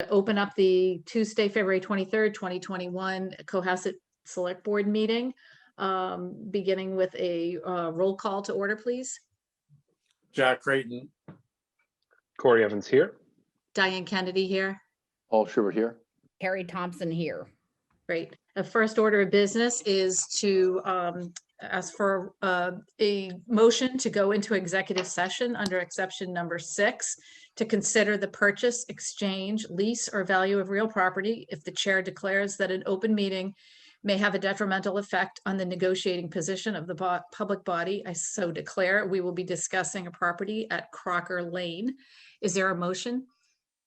Open up the Tuesday, February 23rd, 2021 Cohasset Select Board meeting, beginning with a roll call to order, please. Jack Creighton. Corey Evans here. Diane Kennedy here. Paul Schubert here. Harry Thompson here. Great. The first order of business is to ask for a motion to go into executive session under exception number 6 to consider the purchase, exchange, lease, or value of real property if the chair declares that an open meeting may have a detrimental effect on the negotiating position of the public body. I so declare. We will be discussing a property at Crocker Lane. Is there a motion?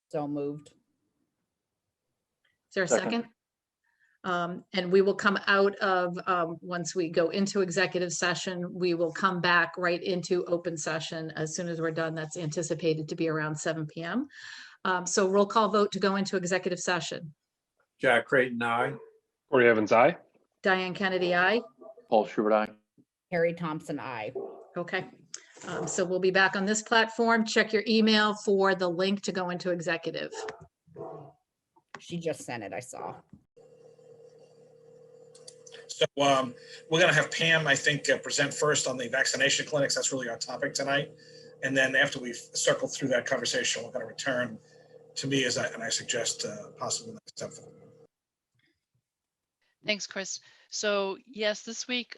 So moved. Is there a Second. second? And we will come out of, once we go into executive session, we will come back right into open session as soon as we're done. That's anticipated to be around 7 p.m. So roll call vote to go into executive session. Jack Creighton, aye. Corey Evans, aye. Diane Kennedy, aye. Paul Schubert, aye. Harry Thompson, aye. Okay. So we'll be back on this platform. Check your email for the link to go into executive. She just sent it, I saw. So we're going to have Pam, I think, present first on the vaccination clinics. That's really our topic tonight. And then after we've circled through that conversation, we're going to return to me and I suggest possibly next step for the board. Thanks, Chris. So yes, this week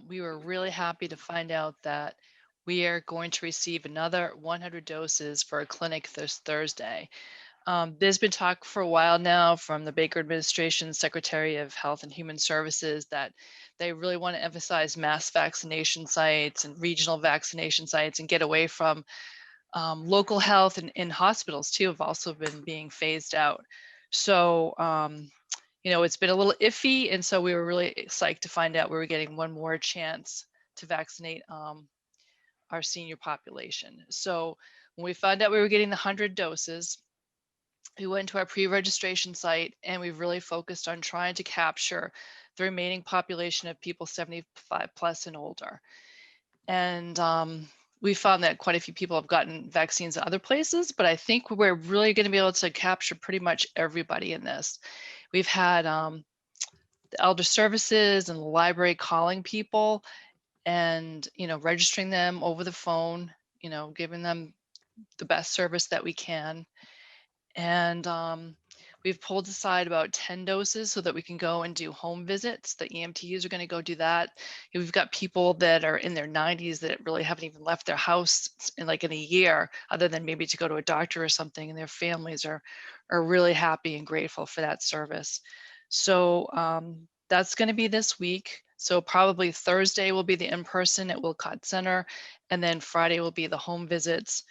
we were really happy to find out that we are going to receive another 100 doses for a clinic this Thursday. There's been talk for a while now from the Baker administration, Secretary of Health and Human Services, that they really want to emphasize mass vaccination sites and regional vaccination sites and get away from local health, and hospitals too have also been being phased out. So, you know, it's been a little iffy. And so we were really psyched to find out we were getting one more chance to vaccinate our senior population. So when we found out we were getting the 100 doses, we went to our pre-registration site and we've really focused on trying to capture the remaining population of people 75 plus and older. And we found that quite a few people have gotten vaccines in other places, but I think we're really going to be able to capture pretty much everybody in this. We've had the elder services and the library calling people and, you know, registering them over the phone, you know, giving them the best service that we can. And we've pulled aside about 10 doses so that we can go and do home visits. The EMTs are going to go do that. And we've got people that are in their 90s that really haven't even left their house in a year, other than maybe to go to a doctor or something, and their families are really happy and grateful for that service. So that's going to be this week. So probably Thursday will be the in-person at Wilcott Center, and then Friday will be the home visits.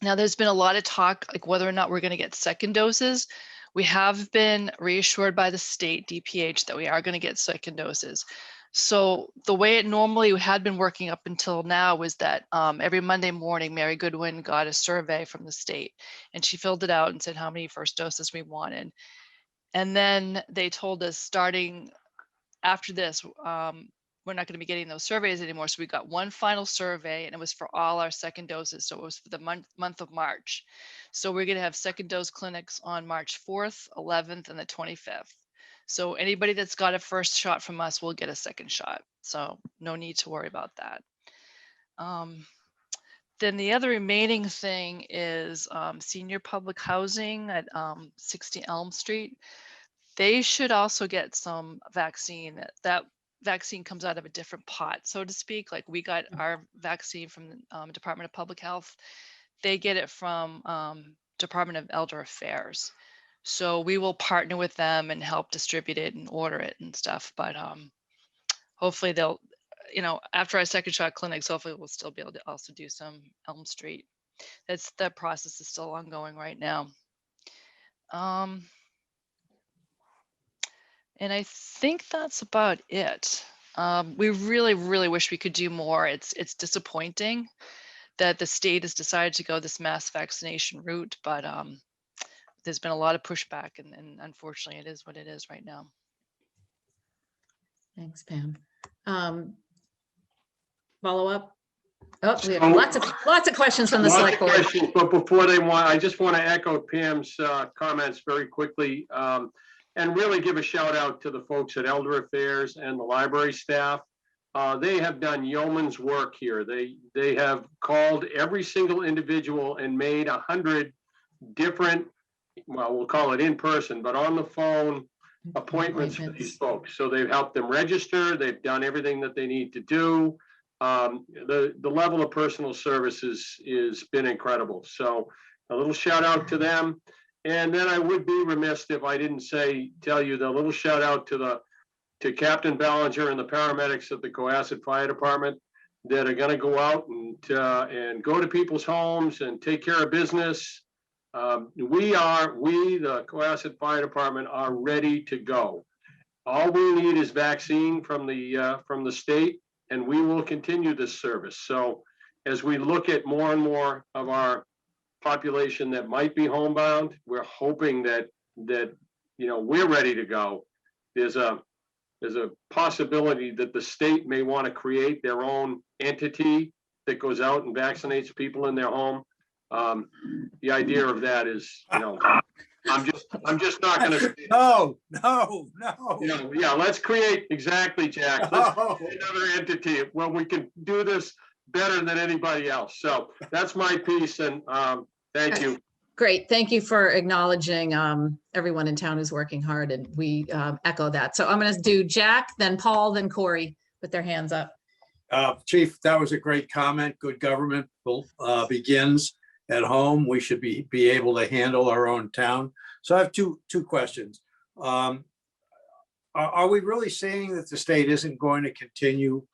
Now, there's been a lot of talk, like whether or not we're going to get second doses. We have been reassured by the state DPH that we are going to get second doses. So the way it normally had been working up until now was that every Monday morning, Mary Goodwin got a survey from the state, and she filled it out and said how many first doses we wanted. And then they told us starting after this, we're not going to be getting those surveys anymore. So we got one final survey, and it was for all our second doses. So it was for the month of March. So we're going to have second dose clinics on March 4th, 11th, and the 25th. So anybody that's got a first shot from us will get a second shot. So no need to worry about that. Then the other remaining thing is senior public housing at 60 Elm Street. They should also get some vaccine. That vaccine comes out of a different pot, so to speak. Like we got our vaccine from the Department of Public Health. They get it from Department of Elder Affairs. So we will partner with them and help distribute it and order it and stuff. But hopefully they'll, you know, after our second shot clinics, hopefully we'll still be able to also do some Elm Street. That process is still ongoing right now. And I think that's about it. We really, really wish we could do more. It's disappointing that the state has decided to go this mass vaccination route, but there's been a lot of pushback, and unfortunately, it is what it is right now. Thanks, Pam. Follow up? Oh, we have So- lots of questions from the Lots of select board. questions, but before I just want to echo Pam's comments very quickly, and really give a shout out to the folks at Elder Affairs and the library staff. They have done yeoman's work here. They have called every single individual and made 100 different, well, we'll call it in person, but on the phone appointments for these folks. So they've helped them register. They've done everything that they need to do. The level of personal services is been incredible. So a little shout out to them. And then I would be remiss if I didn't tell you the little shout out to Captain Ballinger and the paramedics at the Cohasset Fire Department that are going to go out and go to people's homes and take care of business. We, the Cohasset Fire Department, are ready to go. All we need is vaccine from the state, and we will continue this service. So as we look at more and more of our population that might be homebound, we're hoping that we're ready to go. There's a possibility that the state may want to create their own entity that goes out and vaccinates people in their home. The idea of that is, I'm just not going to. No. Yeah, let's create, exactly, Jack. Let's No. create another entity where we can do this better than anybody else. So that's my piece, and thank you. Great. Thank you for acknowledging everyone in town who's working hard, and we echo that. So I'm going to do Jack, then Paul, then Corey with their hands up. Chief, that was a great comment. Good government begins at home. We should be able to handle our own town. So I have two questions. Are we really saying that the state isn't going to continue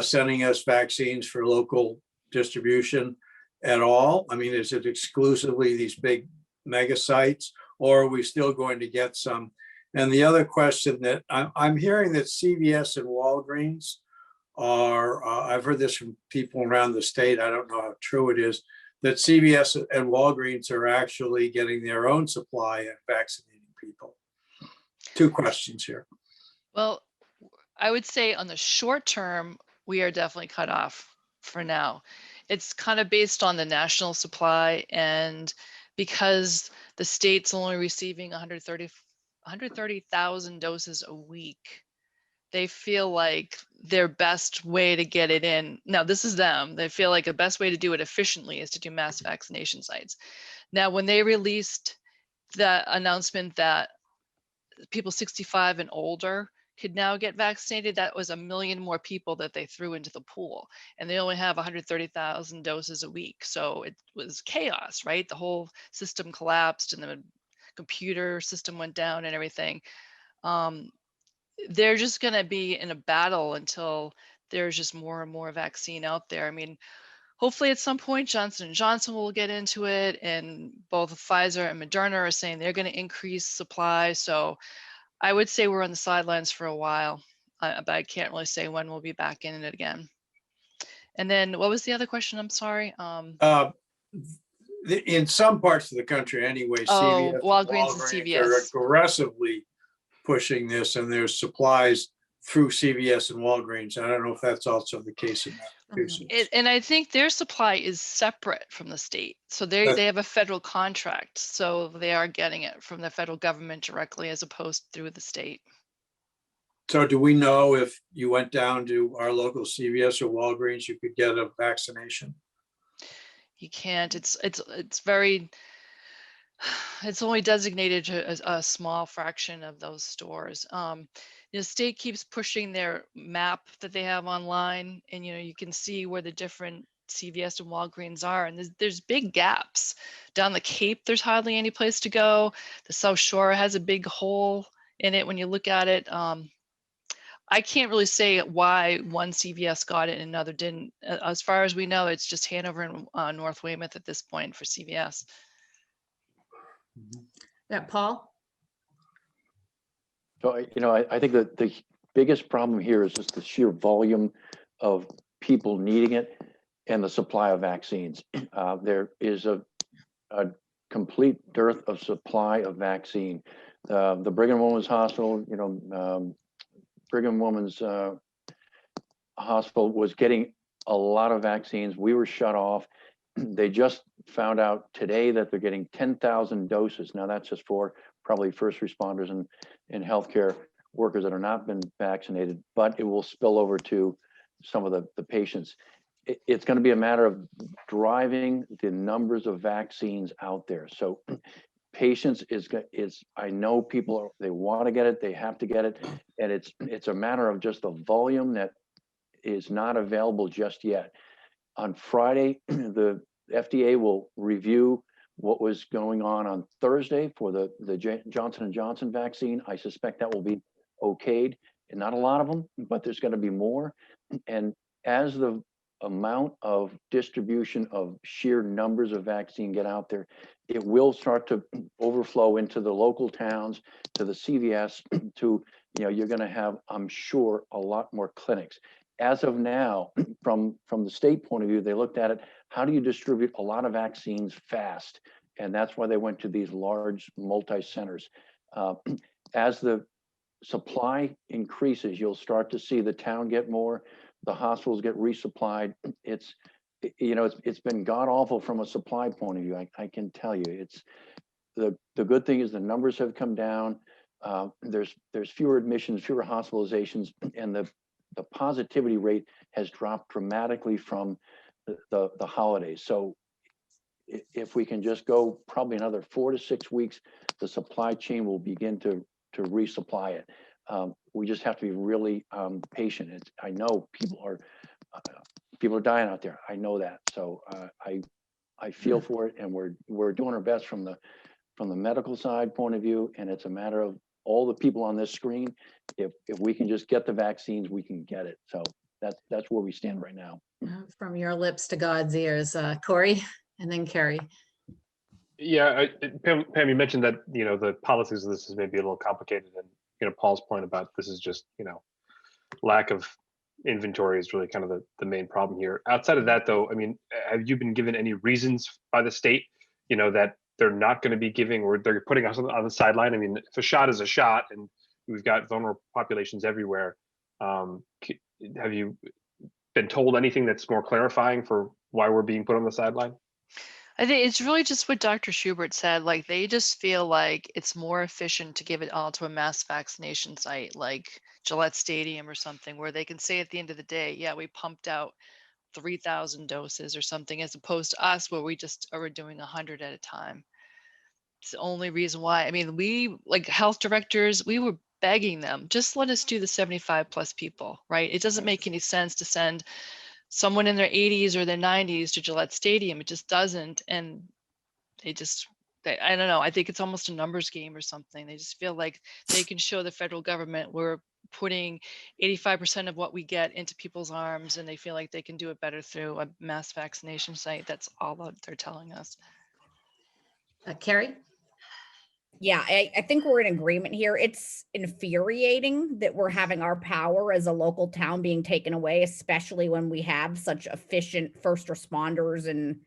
sending us vaccines for local distribution at all? I mean, is it exclusively these big mega sites, or are we still going to get some? And the other question that I'm hearing that CVS and Walgreens are, I've heard this from people around the state, I don't know how true it is, that CVS and Walgreens are actually getting their own supply and vaccinating people. Two questions here. Well, I would say on the short term, we are definitely cut off for now. It's kind of based on the national supply, and because the state's only receiving 130,000 doses a week, they feel like their best way to get it in. Now, this is them. They feel like the best way to do it efficiently is to do mass vaccination sites. Now, when they released the announcement that people 65 and older could now get vaccinated, that was 1 million more people that they threw into the pool. And they only have 130,000 doses a week. So it was chaos, right? The whole system collapsed and the computer system went down and everything. They're just going to be in a battle until there's just more and more vaccine out there. I mean, hopefully at some point Johnson & Johnson will get into it, and both Pfizer and Moderna are saying they're going to increase supply. So I would say we're on the sidelines for a while, but I can't really say when we'll be back in it again. And then what was the other question? I'm sorry. In some parts of the country anyway, Oh, CVS and Walgreens and are CVS. aggressively pushing this, and there's supplies through CVS and Walgreens. I don't know if that's also the case in Massachusetts. And I think their supply is separate from the state. So they have a federal contract. So they are getting it from the federal government directly as opposed through the state. So do we know if you went down to our local CVS or Walgreens, you could get a vaccination? You can't. It's very, it's only designated to a small fraction of those stores. The state keeps pushing their map that they have online, and you can see where the different CVS and Walgreens are, and there's big gaps. Down the Cape, there's hardly any place to go. The South Shore has a big hole in it when you look at it. I can't really say why one CVS got it and another didn't. As far as we know, it's just Hanover and North Weymouth at this point for CVS. Yeah, Paul? So, I think that the biggest problem here is just the sheer volume of people needing it and the supply of vaccines. There is a complete dearth of supply of vaccine. The Brigham Women's Hospital, Brigham Women's Hospital was getting a lot of vaccines. We were shut off. They just found out today that they're getting 10,000 doses. Now that's just for probably first responders and healthcare workers that are not been vaccinated, but it will spill over to some of the patients. It's going to be a matter of driving the numbers of vaccines out there. So patience is, I know people are, they want to get it, they have to get it. And it's a matter of just the volume that is not available just yet. On Friday, the FDA will review what was going on Thursday for the Johnson & Johnson vaccine. I suspect that will be okayed, and not a lot of them, but there's going to be more. And as the amount of distribution of sheer numbers of vaccine get out there, it will start to overflow into the local towns, to the CVS, to, you're going to have, I'm sure, a lot more clinics. As of now, from the state point of view, they looked at it, how do you distribute a lot of vaccines fast? And that's why they went to these large multi-centers. As the supply increases, you'll start to see the town get more, the hospitals get resupplied. It's been god awful from a supply point of view. I can tell you, it's the good thing is the numbers have come down. There's fewer admissions, fewer hospitalizations, and the positivity rate has dropped dramatically from the holidays. So if we can just go probably another 4 to 6 weeks, the supply chain will begin to resupply it. We just have to be really patient. I know people are dying out there. I know that. So I feel for it, and we're doing our best from the medical side point of view. And it's a matter of all the people on this screen. If we can just get the vaccines, we can get it. So that's where we stand right now. From your lips to God's ears, Corey, and then Carrie. Yeah, Pam, you mentioned that, the policies of this is maybe a little complicated, and, Paul's point about this is just, lack of inventory is really kind of the main problem here. Outside of that, though, I mean, have you been given any reasons by the state, that they're not going to be giving, or they're putting us on the sideline? I mean, if a shot is a shot, and we've got vulnerable populations everywhere, have you been told anything that's more clarifying for why we're being put on the sideline? I think it's really just what Dr. Schubert said. Like, they just feel like it's more efficient to give it all to a mass vaccination site like Gillette Stadium or something, where they can say at the end of the day, yeah, we pumped out 3,000 doses or something, as opposed to us where we just are doing 100 at a time. It's the only reason why. I mean, we, like health directors, we were begging them, just let us do the 75 plus people, right? It doesn't make any sense to send someone in their 80s or their 90s to Gillette Stadium. It just doesn't. And I don't know, I think it's almost a numbers game or something. They just feel like they can show the federal government we're putting 85% of what we get into people's arms, and they feel like they can do it better through a mass vaccination site. That's all that they're telling us. Carrie? Yeah, I think we're in agreement here. It's infuriating that we're having our power as a local town being taken away, especially when we have such efficient first responders and,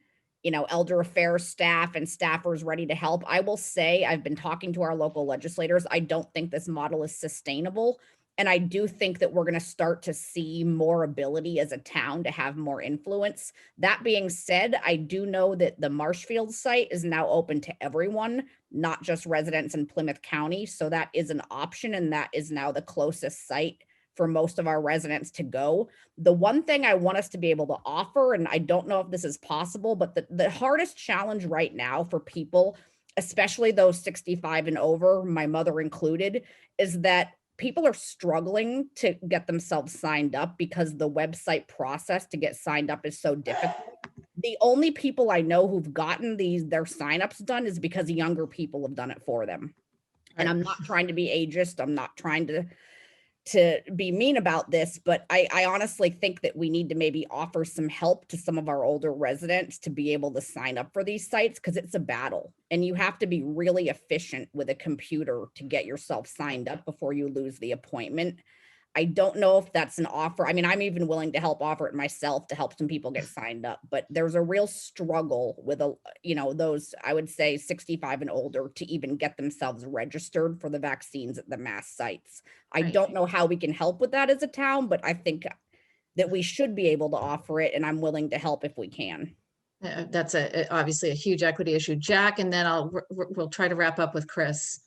elder affairs staff and staffers ready to help. I will say, I've been talking to our local legislators. I don't think this model is sustainable. And I do think that we're going to start to see more ability as a town to have more influence. That being said, I do know that the Marshfield site is now open to everyone, not just residents in Plymouth County. So that is an option, and that is now the closest site for most of our residents to go. The one thing I want us to be able to offer, and I don't know if this is possible, but the hardest challenge right now for people, especially those 65 and over, my mother included, is that people are struggling to get themselves signed up because the website process to get signed up is so difficult. The only people I know who've gotten their signups done is because younger people have done it for them. And I'm not trying to be ageist. I'm not trying to be mean about this, but I honestly think that we need to maybe offer some help to some of our older residents to be able to sign up for these sites, because it's a battle and you have to be really efficient with a computer to get yourself signed up before you lose the appointment. I don't know if that's an offer. I mean, I'm even willing to help offer it myself to help some people get signed up, but there's a real struggle with those, I would say 65 and older, to even get themselves registered for the vaccines at the mass sites. I Right. don't know how we can help with that as a town, but I think that we should be able to offer it, and I'm willing to help if we can. That's obviously a huge equity issue. Jack, and then we'll try to wrap up with Chris.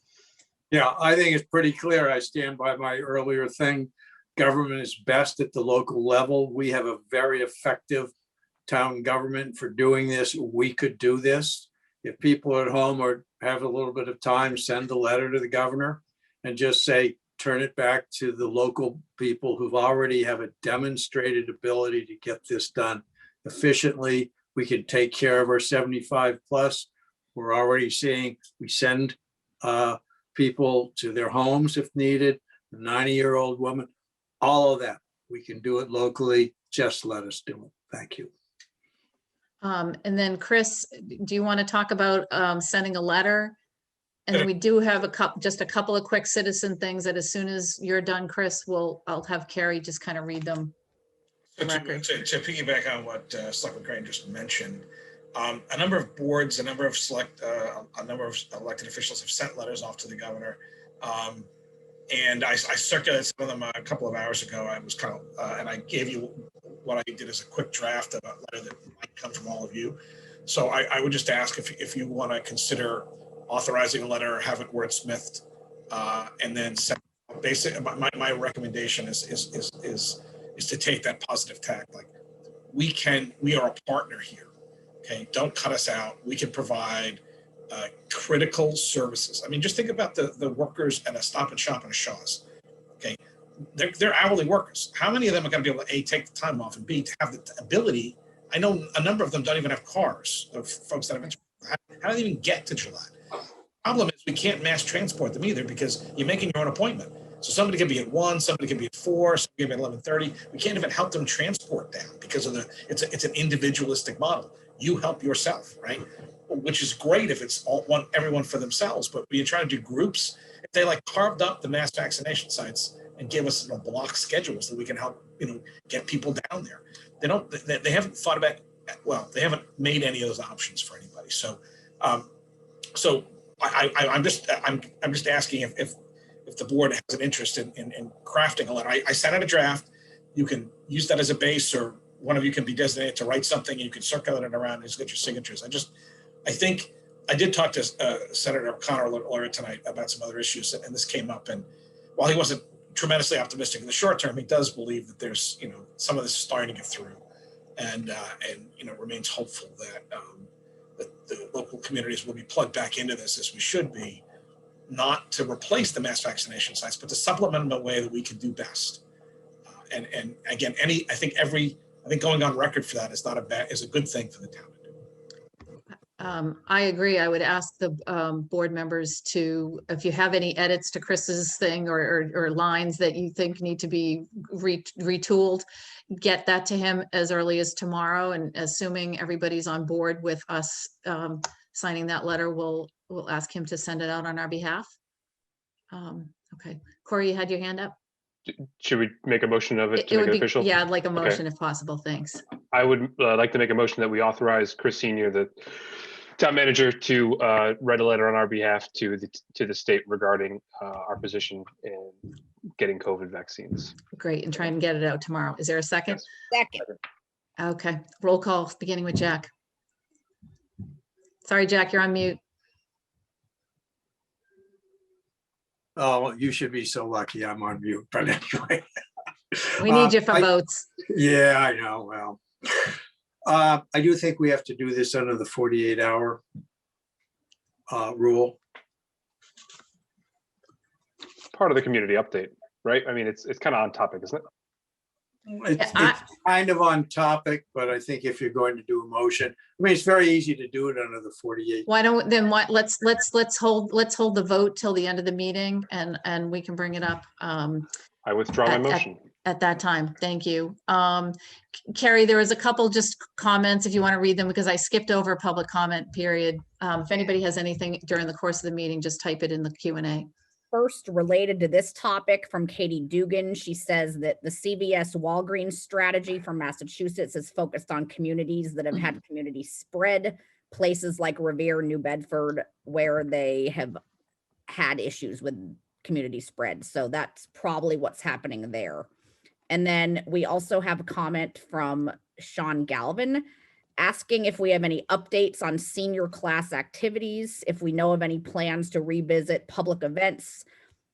Yeah, I think it's pretty clear. I stand by my earlier thing. Government is best at the local level. We have a very effective town government for doing this. We could do this. If people at home or have a little bit of time, send a letter to the governor and just say, turn it back to the local people who've already have a demonstrated ability to get this done efficiently. We can take care of our 75 plus. We're already seeing, we send people to their homes if needed, a 90-year-old woman, all of that. We can do it locally. Just let us do it. Thank you. And then Chris, do you want to talk about sending a letter? And then we do have just a couple of quick citizen things that as soon as you're done, Chris, I'll have Carrie just kind of read them. So to piggyback on what Selectman Crane just mentioned, a number of boards, a number of elected officials have sent letters off to the governor. And I circulated some of them a couple of hours ago. I was kind of, and I gave you what I did as a quick draft of a letter that might come from all of you. So I would just ask if you want to consider authorizing a letter or have it wordsmithed, and then send. My recommendation is to take that positive tack. Like we are a partner here. Okay, don't cut us out. We can provide critical services. I mean, just think about the workers at a Stop and Shop and a Shaw's. Okay, they're hourly workers. How many of them are going to be able to A, take the time off, and B, to have the ability? I know a number of them don't even have cars. Of folks that have been, how do they even get to Gillette? Problem is we can't mass transport them either because you're making your own appointment. So somebody can be at 1, somebody can be at 4, somebody can be at 11:30. We can't even help them transport down because of it's an individualistic model. You help yourself, right? Which is great if it's everyone for themselves. But when you're trying to do groups, if they like carved up the mass vaccination sites and give us block schedules that we can help, get people down there. They haven't thought about, they haven't made any of those options for anybody. So, I'm just asking if the board has an interest in crafting a letter. I sent out a draft. You can use that as a base, or one of you can be designated to write something. And you can circulate it around and just get your signatures. I think I did talk to Senator O'Connor earlier tonight about some other issues, and this came up. And while he wasn't tremendously optimistic in the short term, he does believe that there's, some of this is starting to get through, and remains hopeful that that the local communities will be plugged back into this as we should be, not to replace the mass vaccination sites, but to supplement them in a way that we can do best. And again, I think going on record for that is is a good thing for the town to do. I agree. I would ask the board members to, if you have any edits to Chris's thing or lines that you think need to be retooled, get that to him as early as tomorrow. And assuming everybody's on board with us signing that letter, we'll ask him to send it out on our behalf. Okay, Corey, you had your hand up. Should we make a motion of it to make it official? Yeah, I'd like a motion if possible. Thanks. I would like to make a motion that we authorize Chris Senior, the town manager, to write a letter on our behalf to the state regarding our position in getting COVID vaccines. Great, and try and get it out tomorrow. Is there a second? Yes. Second. Okay, roll call, beginning with Jack. Sorry, Jack, you're on mute. Oh, you should be so lucky I'm on mute, but anyway. We need you for votes. Yeah, I know. Well, I do think we have to do this under the 48-hour rule. Part of the community update, right? I mean, it's kind of on topic, isn't it? It's kind of on topic, but I think if you're going to do a motion, I mean, it's very easy to do it under the 48. Why don't, then what, let's hold the vote till the end of the meeting and we can bring it up I withdraw my motion. at that time. Thank you. Carrie, there was a couple just comments if you want to read them because I skipped over public comment period. If anybody has anything during the course of the meeting, just type it in the Q&A. First, related to this topic from Katie Dugan, she says that the CVS Walgreens strategy from Massachusetts is focused on communities that have had community spread, places like Revere, New Bedford, where they have had issues with community spread. So that's probably what's happening there. And then we also have a comment from Sean Galvin asking if we have any updates on senior class activities, if we know of any plans to revisit public events,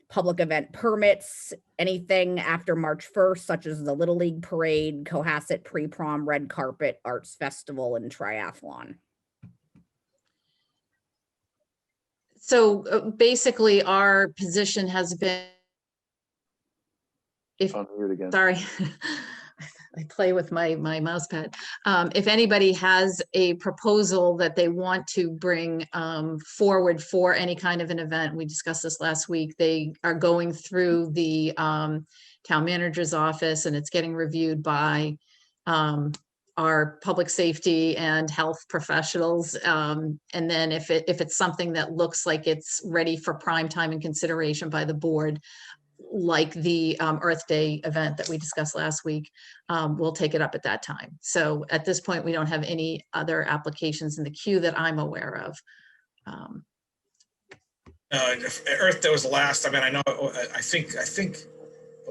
public event permits, anything after March 1st, such as the Little League Parade, Cohasset Pre-Prom, Red Carpet, Arts Festival, and Triathlon. So basically, our position has been, if, On mute again. sorry, I play with my mouse pad. If anybody has a proposal that they want to bring forward for any kind of an event, we discussed this last week, they are going through the town manager's office, and it's getting reviewed by our public safety and health professionals. And then if it's something that looks like it's ready for prime time and consideration by the board, like the Earth Day event that we discussed last week, we'll take it up at that time. So at this point, we don't have any other applications in the queue that I'm aware of. If Earth Day was the last. I mean, I know. I think the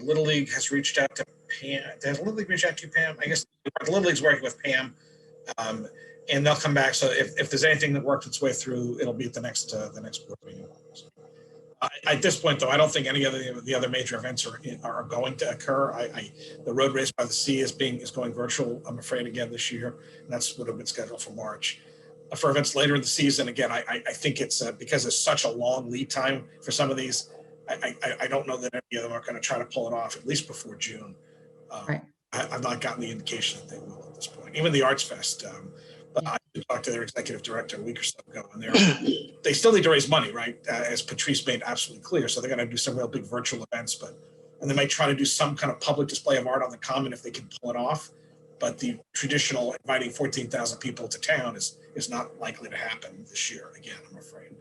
Little League has reached out to Pam. Has Little League reached out to you, Pam? I guess the Little League's working with Pam, and they'll come back. So if there's anything that worked its way through, it'll be at the next board meeting. So, at this point, though, I don't think any of the other major events are going to occur. The road race by the sea is going virtual, I'm afraid, again this year, and that's would have been scheduled for March. For events later in the season, again, I think it's because there's such a long lead time for some of these. I don't know that any of them are going to try to pull it off at least before June. Right. I've not gotten the indication that they will at this point. Even the Arts Fest. But I talked to their executive director a week or so ago, and they still need to raise money, right? As Patrice made absolutely clear. So they're going to do some real big virtual events, and they might try to do some kind of public display of art on the common if they can pull it off. But the traditional inviting 14,000 people to town is not likely to happen this year. Again, I'm afraid.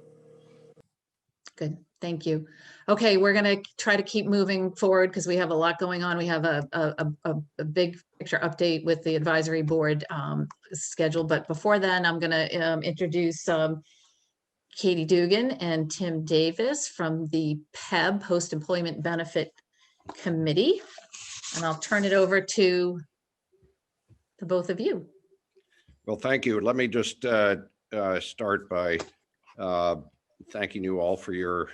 Good, thank you. Okay, we're gonna try to keep moving forward because we have a lot going on. We have a big picture update with the advisory board scheduled, but before then, I'm gonna introduce Katie Dugan and Tim Davis from the PEB, Post-Employment Benefit Committee. And I'll turn it over to the both of you. Well, thank you. Let me just start by thanking you all for your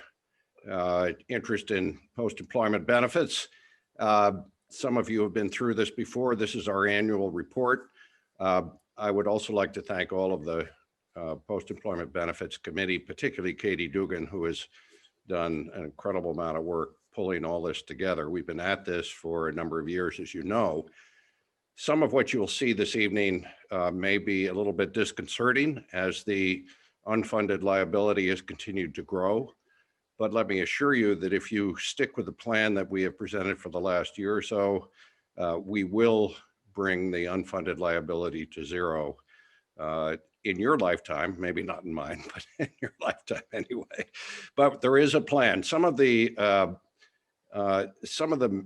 interest in post-employment benefits. Some of you have been through this before. This is our annual report. I would also like to thank all of the Post-Employment Benefits Committee, particularly Katie Dugan, who has done an incredible amount of work pulling all this together. We've been at this for a number of years, as you know. Some of what you'll see this evening may be a little bit disconcerting as the unfunded liability has continued to grow. But let me assure you that if you stick with the plan that we have presented for the last year or so, we will bring the unfunded liability to zero in your lifetime, maybe not in mine, but in your lifetime anyway. But there is a plan. Some of the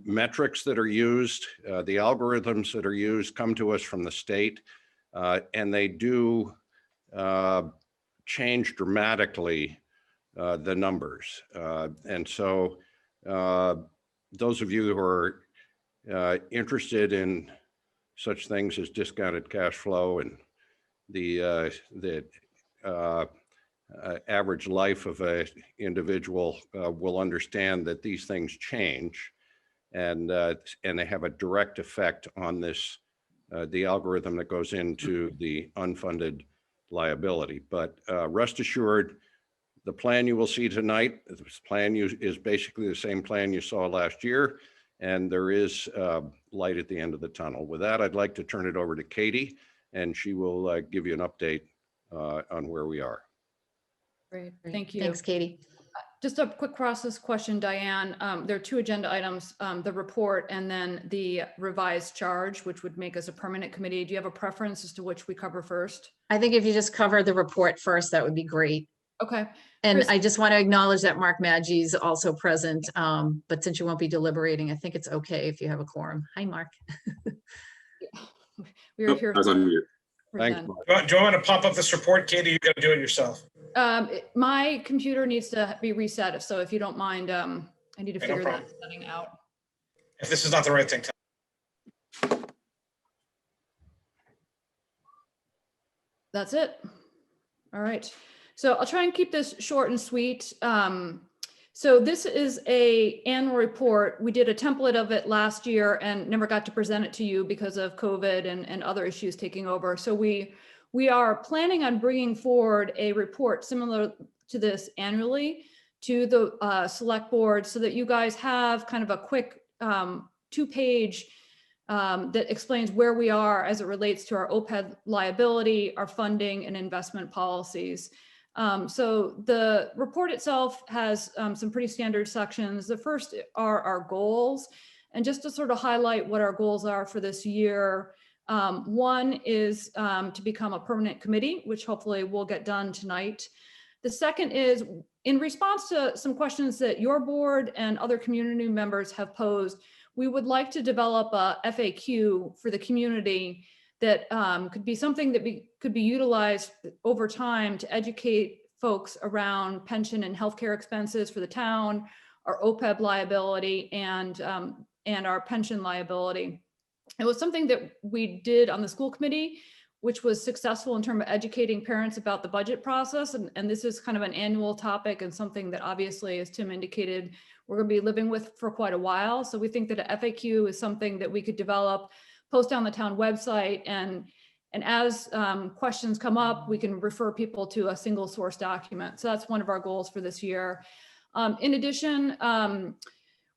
metrics that are used, the algorithms that are used come to us from the state, and they do change dramatically the numbers. And so those of you who are interested in such things as discounted cash flow and the average life of an individual will understand that these things change, and they have a direct effect on this, the algorithm that goes into the unfunded liability. But rest assured, the plan you will see tonight, this plan is basically the same plan you saw last year, and there is light at the end of the tunnel. With that, I'd like to turn it over to Katie, and she will give you an update on where we are. Great, thank you. Thanks, Katie. Just a quick process question, Diane. There are two agenda items, the report and then the revised charge, which would make us a permanent committee. Do you have a preference as to which we cover first? I think if you just cover the report first, that would be great. Okay. And Chris- I just want to acknowledge that Mark Maggi is also present, but since you won't be deliberating, I think it's okay if you have a quorum. Hi, Mark. We were here. I was on mute. Thanks, then. Mark. Do you want to pop up this report, Katie? You got to do it yourself. My computer needs to be reset. So if you don't mind, I need to Okay, no figure that problem. setting out. If this is not the right thing, That's it. All right. So I'll try and keep this short and sweet. So this is a annual report. We did a template of it last year and never got to present it to you because of COVID and other issues taking over. So we are planning on bringing forward a report similar to this annually to the select board so that you guys have kind of a quick 2-page that explains where we are as it relates to our OPEB liability, our funding and investment policies. So the report itself has some pretty standard sections. The first are our goals. And just to sort of highlight what our goals are for this year, one is to become a permanent committee, which hopefully we'll get done tonight. The second is in response to some questions that your board and other community members have posed, we would like to develop a FAQ for the community that could be something that could be utilized over time to educate folks around pension and healthcare expenses for the town, our OPEB liability, and our pension liability. It was something that we did on the school committee, which was successful in terms of educating parents about the budget process. And this is kind of an annual topic and something that obviously, as Tim indicated, we're going to be living with for quite a while. So we think that a FAQ is something that we could develop, post on the town website, and as questions come up, we can refer people to a single source document. So that's one of our goals for this year. In addition,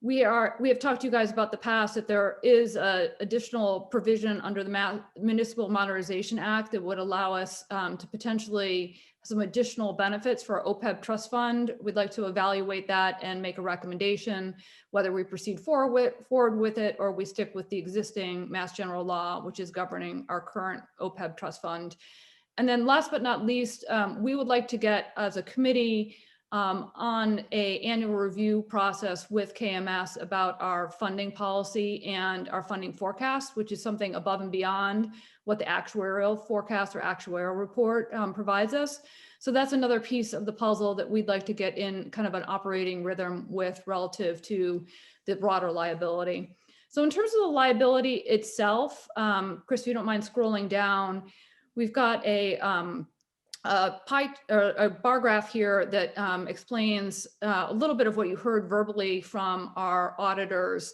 we have talked to you guys about the past that there is a additional provision under the Municipal Modernization Act that would allow us to potentially some additional benefits for our OPEB trust fund. We'd like to evaluate that and make a recommendation whether we proceed forward with it or we stick with the existing Mass General Law, which is governing our current OPEB trust fund. And then last but not least, we would like to get as a committee on a annual review process with KMS about our funding policy and our funding forecast, which is something above and beyond what the actuarial forecast or actuarial report provides us. So that's another piece of the puzzle that we'd like to get in kind of an operating rhythm with relative to the broader liability. So in terms of the liability itself, Chris, if you don't mind scrolling down, we've got a bar graph here that explains a little bit of what you heard verbally from our auditors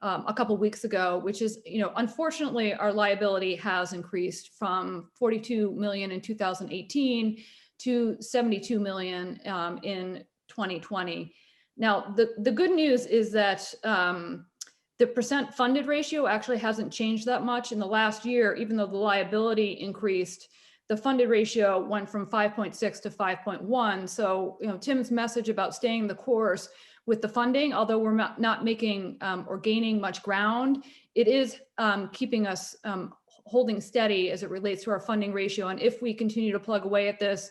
a couple of weeks ago, which is, unfortunately, our liability has increased from 42 million in 2018 to 72 million in 2020. Now, the good news is that the percent funded ratio actually hasn't changed that much in the last year, even though the liability increased. The funded ratio went from 5.6 to 5.1. So, Tim's message about staying the course with the funding, although we're not making or gaining much ground, it is keeping us holding steady as it relates to our funding ratio. And if we continue to plug away at this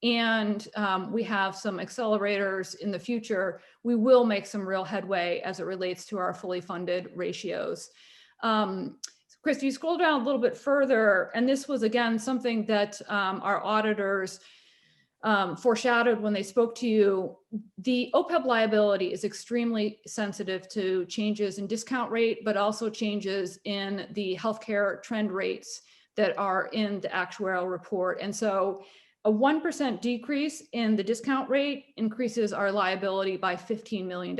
and we have some accelerators in the future, we will make some real headway as it relates to our fully funded ratios. Chris, you scroll down a little bit further, and this was, again, something that our auditors foreshadowed when they spoke to you. The OPEB liability is extremely sensitive to changes in discount rate, but also changes in the healthcare trend rates that are in the actuarial report. And so a 1% decrease in the discount rate increases our liability by $15 million.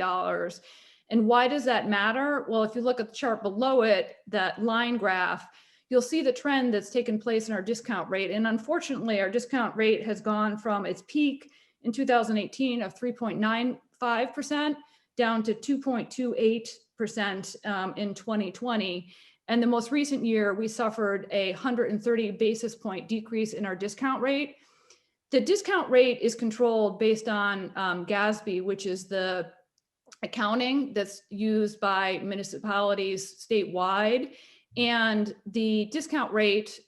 And why does that matter? Well, if you look at the chart below it, that line graph, you'll see the trend that's taken place in our discount rate. And unfortunately, our discount rate has gone from its peak in 2018 of 3.95% down to 2.28% in 2020. And the most recent year, we suffered a 130 basis point decrease in our discount rate. The discount rate is controlled based on GASB, which is the accounting that's used by municipalities statewide. And the discount rate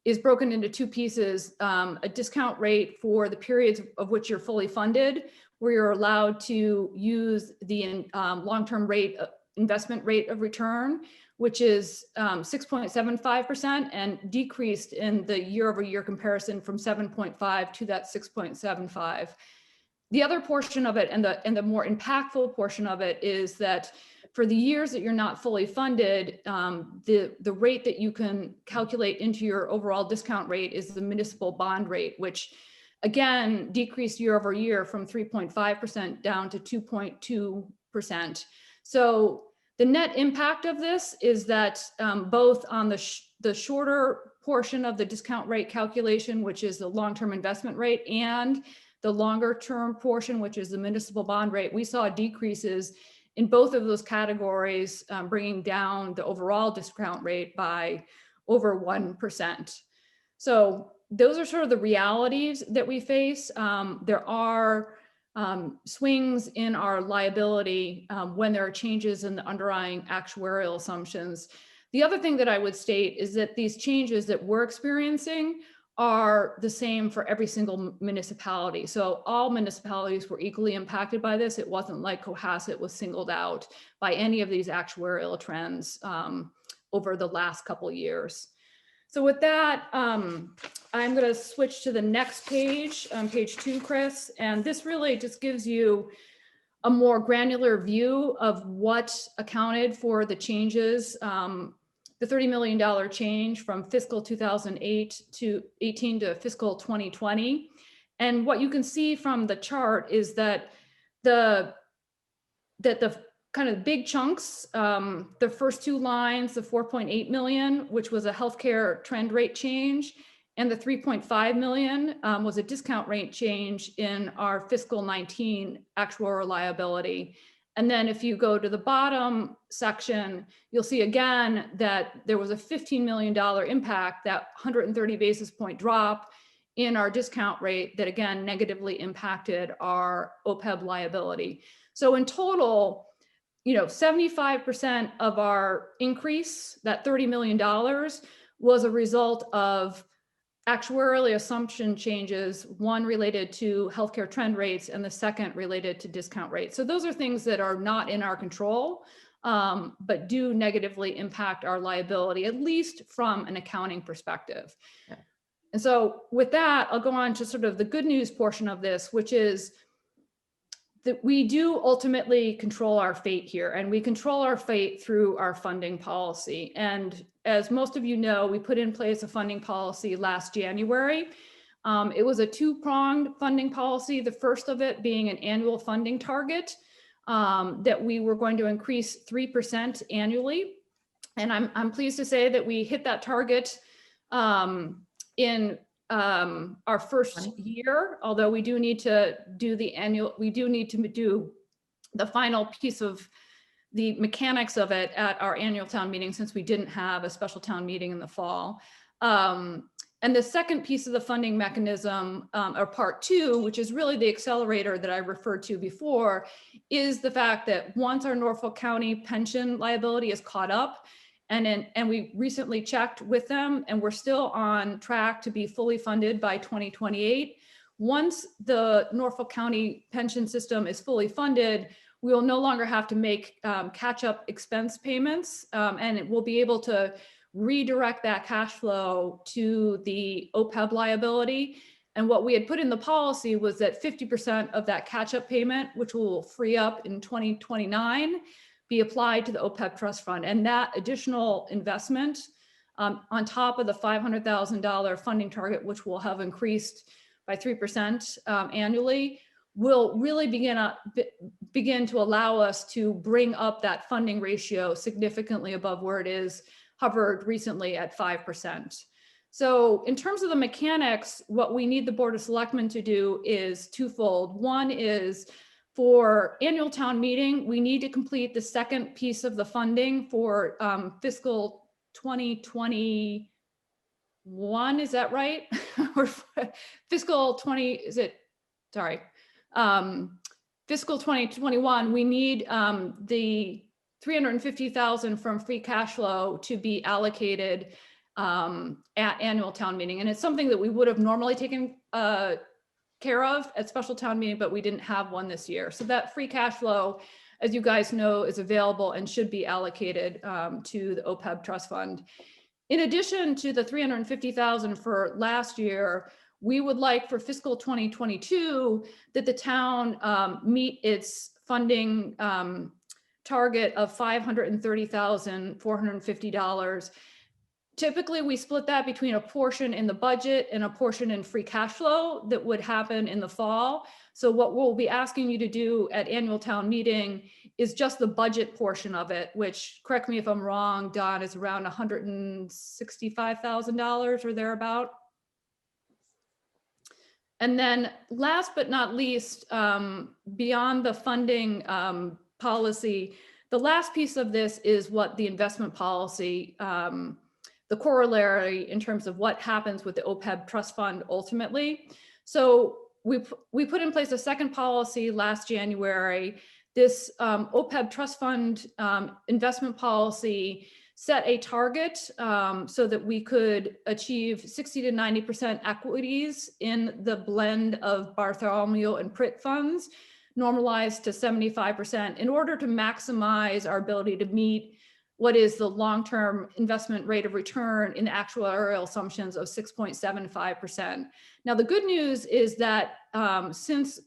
is broken into two pieces, a discount rate for the periods of which you're fully funded, where you're allowed to use the long-term rate, investment rate of return, which is 6.75% and decreased in the year-over-year comparison from 7.5 to that 6.75. The other portion of it and the more impactful portion of it is that for the years that you're not fully funded, the rate that you can calculate into your overall discount rate is the municipal bond rate, which again decreased year over year from 3.5% down to 2.2%. So the net impact of this is that both on the shorter portion of the discount rate calculation, which is the long-term investment rate, and the longer term portion, which is the municipal bond rate, we saw decreases in both of those categories, bringing down the overall discount rate by over 1%. So those are sort of the realities that we face. There are swings in our liability when there are changes in the underlying actuarial assumptions. The other thing that I would state is that these changes that we're experiencing are the same for every single municipality. So all municipalities were equally impacted by this. It wasn't like Cohasset was singled out by any of these actuarial trends over the last couple of years. So with that, I'm going to switch to the next page, page 2, Chris. And this really just gives you a more granular view of what accounted for the changes. The $30 million change from fiscal 2018 to fiscal 2020. And what you can see from the chart is that the kind of big chunks, the first 2 lines, the 4.8 million, which was a healthcare trend rate change, and the 3.5 million was a discount rate change in our fiscal 19 actuarial liability. And then if you go to the bottom section, you'll see again that there was a $15 million impact, that 130 basis point drop in our discount rate that again negatively impacted our OPEB liability. So in total, 75% of our increase, that $30 million, was a result of actuarially assumption changes, one related to healthcare trend rates and the second related to discount rates. So those are things that are not in our control, but do negatively impact our liability, at least from an accounting perspective. Yeah. And so with that, I'll go on to sort of the good news portion of this, which is that we do ultimately control our fate here, and we control our fate through our funding policy. And as most of you know, we put in place a funding policy last January. It was a 2-pronged funding policy, the first of it being an annual funding target that we were going to increase 3% annually. And I'm pleased to say that we hit that target in our first year, although we do need to do the final piece of the mechanics of it at our annual town meeting, since we didn't have a special town meeting in the fall. And the second piece of the funding mechanism, or part 2, which is really the accelerator that I referred to before, is the fact that once our Norfolk County pension liability is caught up, and we recently checked with them, and we're still on track to be fully funded by 2028. Once the Norfolk County pension system is fully funded, we will no longer have to make catch-up expense payments, and it will be able to redirect that cash flow to the OPEB liability. And what we had put in the policy was that 50% of that catch-up payment, which will free up in 2029, be applied to the OPEB trust fund. And that additional investment on top of the $500,000 funding target, which will have increased by 3% annually, will really begin to allow us to bring up that funding ratio significantly above where it hovered recently at 5%. So in terms of the mechanics, what we need the Board of Selectmen to do is twofold. One is, for annual town meeting, we need to complete the second piece of the funding for fiscal 2021, is that right? Or fiscal 20, fiscal 2021, we need the $350,000 from free cash flow to be allocated at annual town meeting. And it's something that we would have normally taken care of at special town meeting, but we didn't have one this year. So that free cash flow, as you guys know, is available and should be allocated to the OPEB trust fund. In addition to the $350,000 for last year, we would like for fiscal 2022 that the town meet its funding target of $530,450. Typically, we split that between a portion in the budget and a portion in free cash flow that would happen in the fall. So what we'll be asking you to do at annual town meeting is just the budget portion of it, which, correct me if I'm wrong, Don, is around $165,000 or thereabout. And then last but not least, beyond the funding policy, the last piece of this is what the investment policy, the corollary in terms of what happens with the OPEB trust fund ultimately. So we put in place a second policy last January. This OPEB trust fund investment policy set a target so that we could achieve 60 to 90% equities in the blend of Bartholomew and Pritt funds, normalized to 75% in order to maximize our ability to meet what is the long-term investment rate of return in actuarial assumptions of 6.75%. Now, the good news is that since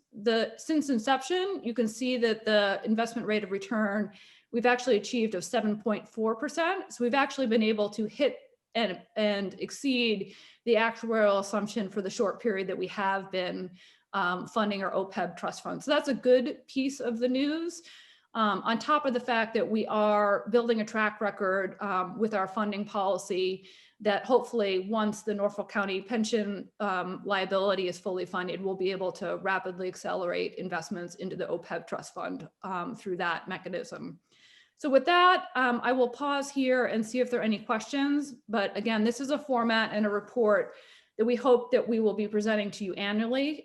inception, you can see that the investment rate of return we've actually achieved of 7.4%. So we've actually been able to hit and exceed the actuarial assumption for the short period that we have been funding our OPEB trust fund. So that's a good piece of the news. On top of the fact that we are building a track record with our funding policy that hopefully once the Norfolk County pension liability is fully funded, we'll be able to rapidly accelerate investments into the OPEB trust fund through that mechanism. So with that, I will pause here and see if there are any questions. But again, this is a format and a report that we hope that we will be presenting to you annually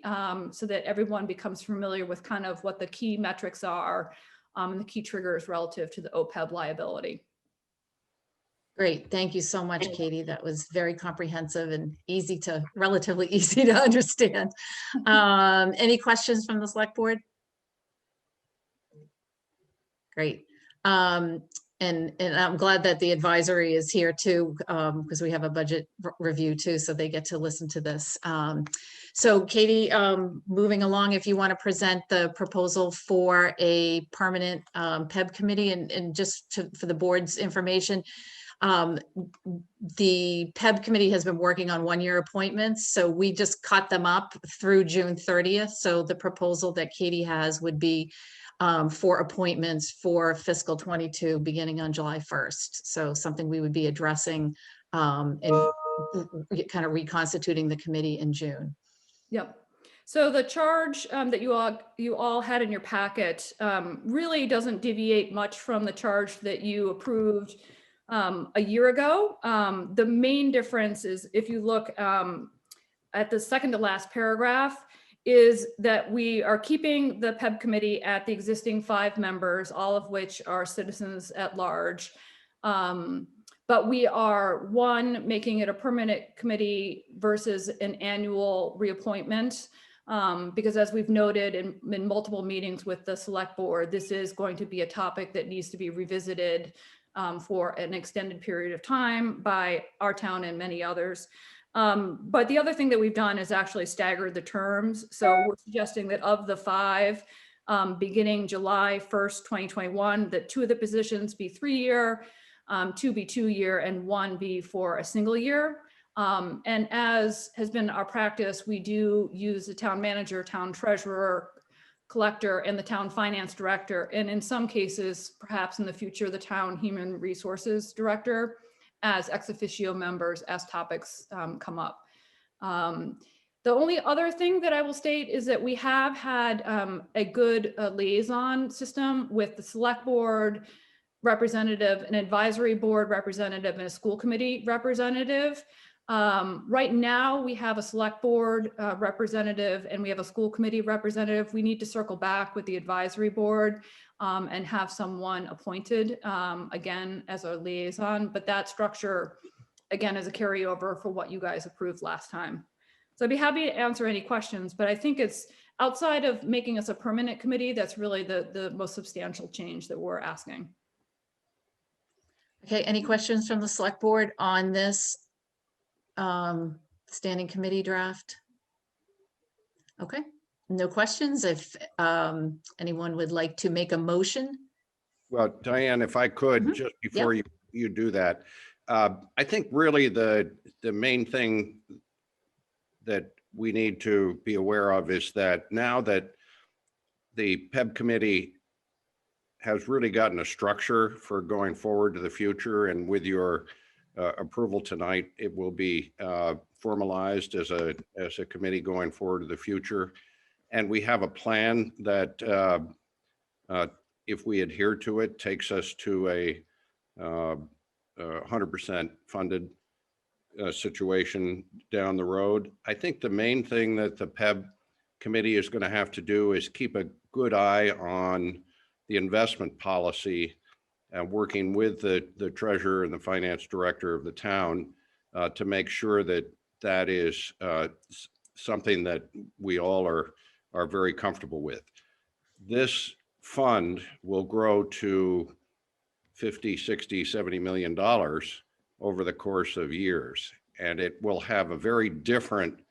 so that everyone becomes familiar with kind of what the key metrics are and the key triggers relative to the OPEB liability. Great. Thank you so much, Katie. That was very comprehensive and relatively easy to understand. Any questions from the select board? Great. And I'm glad that the advisory is here too, because we have a budget review too, so they get to listen to this. So Katie, moving along, if you want to present the proposal for a permanent PEB committee and just for the board's information, the PEB committee has been working on one-year appointments, so we just cut them up through June 30th. So the proposal that Katie has would be for appointments for fiscal 22 beginning on July 1st. So something we would be addressing and kind of reconstituting the committee in June. Yep. So the charge that you all had in your packet really doesn't deviate much from the charge that you approved a year ago. The main difference is if you look at the second to last paragraph, is that we are keeping the PEB committee at the existing 5 members, all of which are citizens at large. But we are, one, making it a permanent committee versus an annual reappointment. Because as we've noted in multiple meetings with the select board, this is going to be a topic that needs to be revisited for an extended period of time by our town and many others. But the other thing that we've done is actually staggered the terms. So we're suggesting that of the 5, beginning July 1st, 2021, that 2 of the positions be 3-year, 2 be 2-year, and 1 be for a single year. And as has been our practice, we do use the town manager, town treasurer, collector, and the town finance director. And in some cases, perhaps in the future, the town human resources director as ex officio members as topics come up. The only other thing that I will state is that we have had a good liaison system with the select board representative, an advisory board representative, and a school committee representative. Right now we have a select board representative and we have a school committee representative. We need to circle back with the advisory board and have someone appointed again as a liaison, but that structure again is a carryover for what you guys approved last time. So I'd be happy to answer any questions, but I think it's outside of making us a permanent committee, that's really the most substantial change that we're asking. Okay, any questions from the select board on this standing committee draft? Okay, no questions. If anyone would like to make a motion Well, Diane, if I could, Mhm. just before you do that, I think really the main thing that we need to be aware of is that now that the PEB committee has really gotten a structure for going forward to the future, and with your approval tonight, it will be formalized as a committee going forward to the future. And we have a plan that if we adhere to it, takes us to a 100% funded situation down the road. I think the main thing that the PEB committee is going to have to do is keep a good eye on the investment policy and working with the treasurer and the finance director of the town to make sure that that is something that we all are very comfortable with. This fund will grow to 50, 60, 70 million dollars over the course of years. And it will have a very different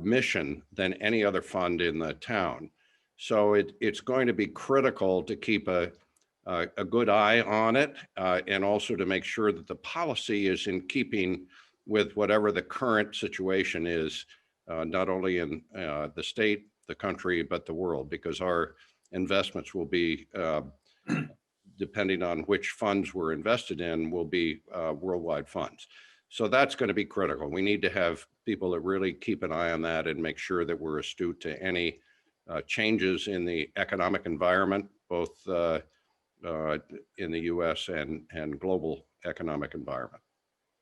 mission than any other fund in the town. So it's going to be critical to keep a good eye on it and also to make sure that the policy is in keeping with whatever the current situation is, not only in the state, the country, but the world, because our investments will be, depending on which funds we're invested in, will be worldwide funds. So that's going to be critical. We need to have people that really keep an eye on that and make sure that we're astute to any changes in the economic environment, both in the US and global economic environment.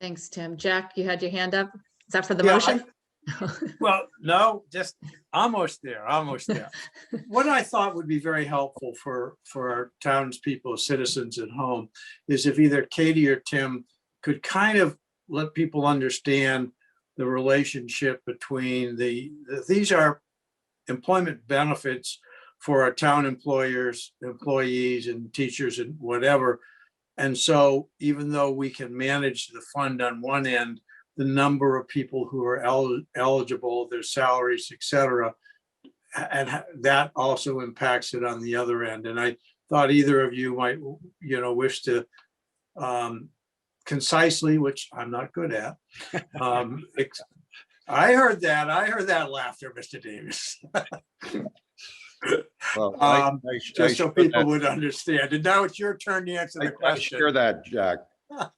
Thanks, Tim. Jack, you had your hand up. Is that for the Yeah, motion? Well, no, just almost there, almost there. What I thought would be very helpful for our townspeople, citizens at home, is if either Katie or Tim could kind of let people understand the relationship between these are employment benefits for our town employers, employees and teachers and whatever. And so even though we can manage the fund on one end, the number of people who are eligible, their salaries, et cetera, and that also impacts it on the other end. And I thought either of you might, wish to concisely, which I'm not good at. I heard that laughter, Mr. Davis. Well, Just so people would understand. And now it's your turn to answer the I question. share that, Jack. So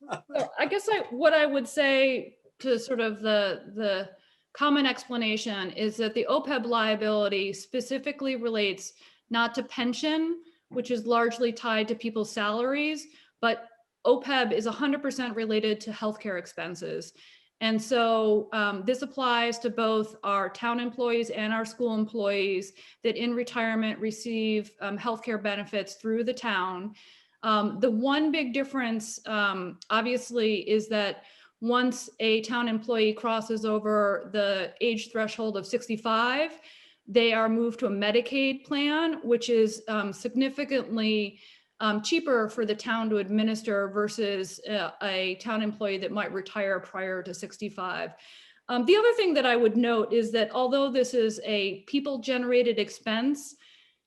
I guess what I would say to sort of the common explanation is that the OPEB liability specifically relates not to pension, which is largely tied to people's salaries, but OPEB is 100% related to healthcare expenses. And so this applies to both our town employees and our school employees that in retirement receive healthcare benefits through the town. The one big difference, obviously, is that once a town employee crosses over the age threshold of 65, they are moved to a Medicaid plan, which is significantly cheaper for the town to administer versus a town employee that might retire prior to 65. The other thing that I would note is that although this is a people-generated expense,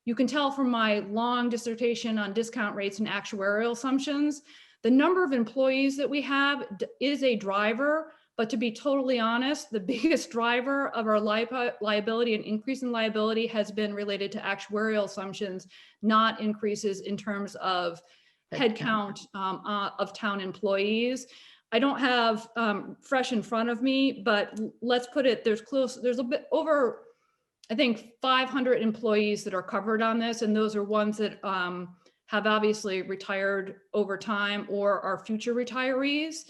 you can tell from my long dissertation on discount rates and actuarial assumptions, the number of employees that we have is a driver, but to be totally honest, the biggest driver of our liability and increase in liability has been related to actuarial assumptions, not increases in terms of headcount of town employees. I don't have fresh in front of me, but let's put it, there's a bit over, I think 500 employees that are covered on this, and those are ones that have obviously retired over time or are future retirees.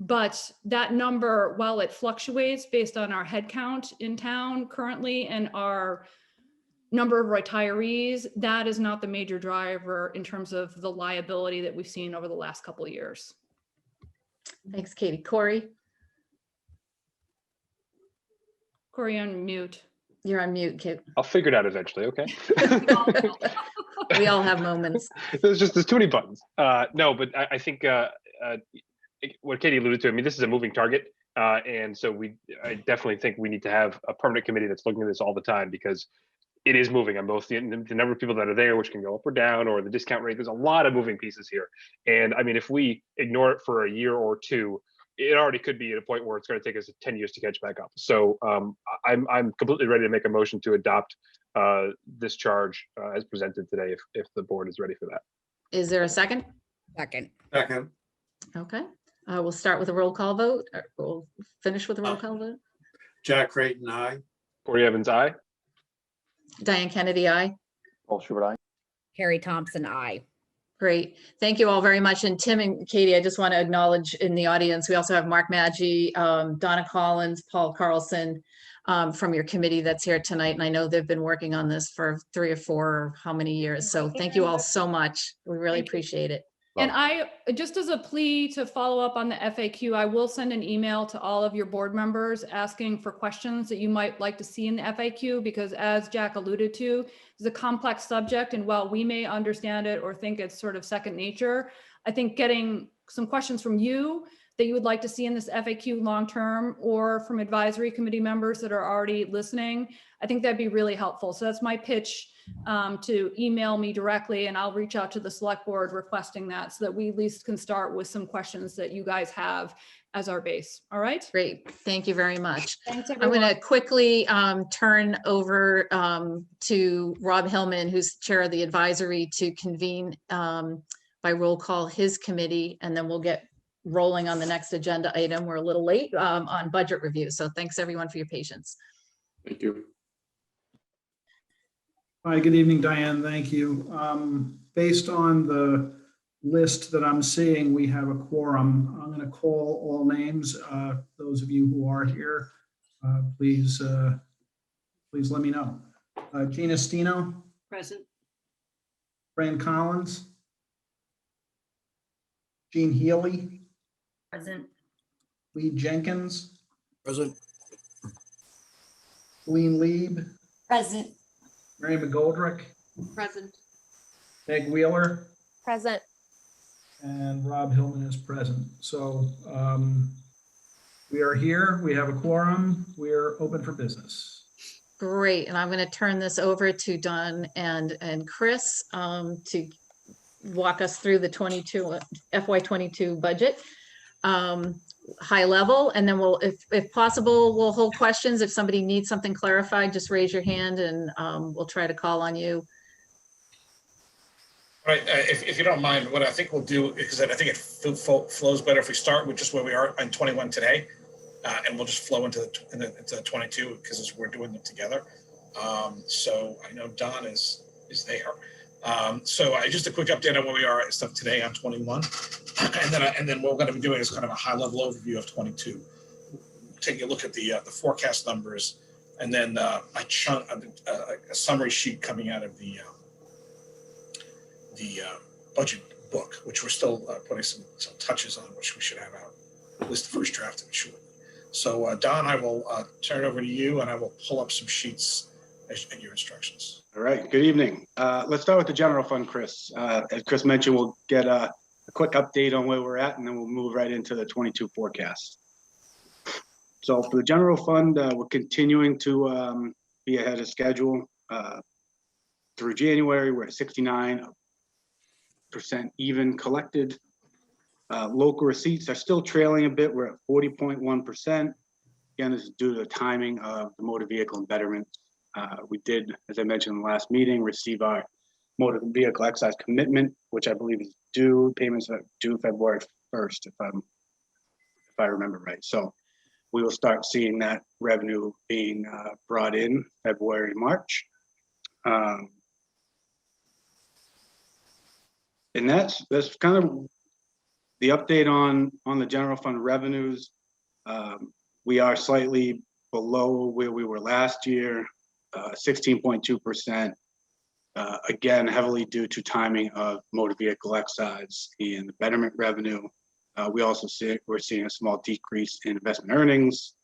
But that number, while it fluctuates based on our headcount in town currently and our number of retirees, that is not the major driver in terms of the liability that we've seen over the last couple of years. Thanks, Katie. Corey, Corey, on mute. you're on mute, Kate. I'll figure it out eventually, okay? We all have moments. There's too many buttons. No, but I think what Katie alluded to, I mean, this is a moving target. And so I definitely think we need to have a permanent committee that's looking at this all the time, because it is moving on both the number of people that are there, which can go up or down, or the discount rate. There's a lot of moving pieces here. And I mean, if we ignore it for a year or two, it already could be at a point where it's going to take us 10 years to catch back up. So I'm completely ready to make a motion to adopt this charge as presented today, if the board is ready for that. Is there a second? Second. Second, Okay, we'll start with a roll call vote. We'll finish with a roll call vote. Jack Creighton, aye. Corey Evans, aye. Diane Kennedy, aye. Paul Schubert, aye. Carrie Thompson, I. Great. Thank you all very much. And Tim and Katie, I just want to acknowledge in the audience, we also have Mark Maggi, Donna Collins, Paul Carlson from your committee that's here tonight. And I know they've been working on this for 3 or 4 or how many years. So thank you all so much. We really Thank you. appreciate it. And I, just as a plea to follow up on the FAQ, I will send an email to all of your board members asking for questions that you might like to see in the FAQ, because as Jack alluded to, it's a complex subject. And while we may understand it or think it's sort of second nature, I think getting some questions from you that you would like to see in this FAQ long-term, or from advisory committee members that are already listening, I think that'd be really helpful. So that's my pitch, to email me directly, and I'll reach out to the select board requesting that, so that we at least can start with some questions that you guys have as our base. All right. Great. Thank you very much. Thanks, I'm everyone. going to quickly turn over to Rob Hillman, who's chair of the advisory, to convene by roll call his committee, and then we'll get rolling on the next agenda item. We're a little late on budget review. So thanks everyone for your patience. Thank you. Hi, good evening, Diane. Thank you. Based on the list that I'm seeing, we have a quorum. I'm going to call all names. Those of you who are here, please let me know. Gina Stino. Present. Fran Collins. Jean Healy. Present. Lee Jenkins. Present. Colleen Lieb. Present. Mary McGoldrick. Present. Meg Wheeler. Present. And Rob Hillman is present. So we are here. We have a quorum. We're open for business. Great. And I'm going to turn this over to Don and Chris to walk us through the FY22 budget, high level, and then we'll, if possible, we'll hold questions. If somebody needs something clarified, just raise your hand and we'll try to call on you. All right, if you don't mind, what I think we'll do, because I think it flows better if we start with just where we are on 21 today, and we'll just flow into 22 because we're doing them together. So I know Don is there. So just a quick update on where we are and stuff today on 21, and then what we're going to be doing is kind of a high level overview of 22. Taking a look at the forecast numbers, and then a summary sheet coming out of the budget book, which we're still putting some touches on, which we should have out, at least the first draft of it shortly. So Don, I will turn it over to you, and I will pull up some sheets at your instructions. All right, good evening. Let's start with the general fund, Chris. As Chris mentioned, we'll get a quick update on where we're at, and then we'll move right into the 22 forecast. So for the general fund, we're continuing to be ahead of schedule. Through January, we're at 69% even collected. Local receipts are still trailing a bit. We're at 40.1%. Again, this is due to the timing of the motor vehicle and betterment. We did, as I mentioned in the last meeting, receive our motor vehicle excise commitment, which I believe is due. Payments are due February 1st, if I remember right. So we will start seeing that revenue being brought in February, March. And that's kind of the update on the general fund revenues. We are slightly below where we were last year. 16.2%, again, heavily due to timing of motor vehicle excise and the betterment revenue. We also we're seeing a small decrease in investment earnings.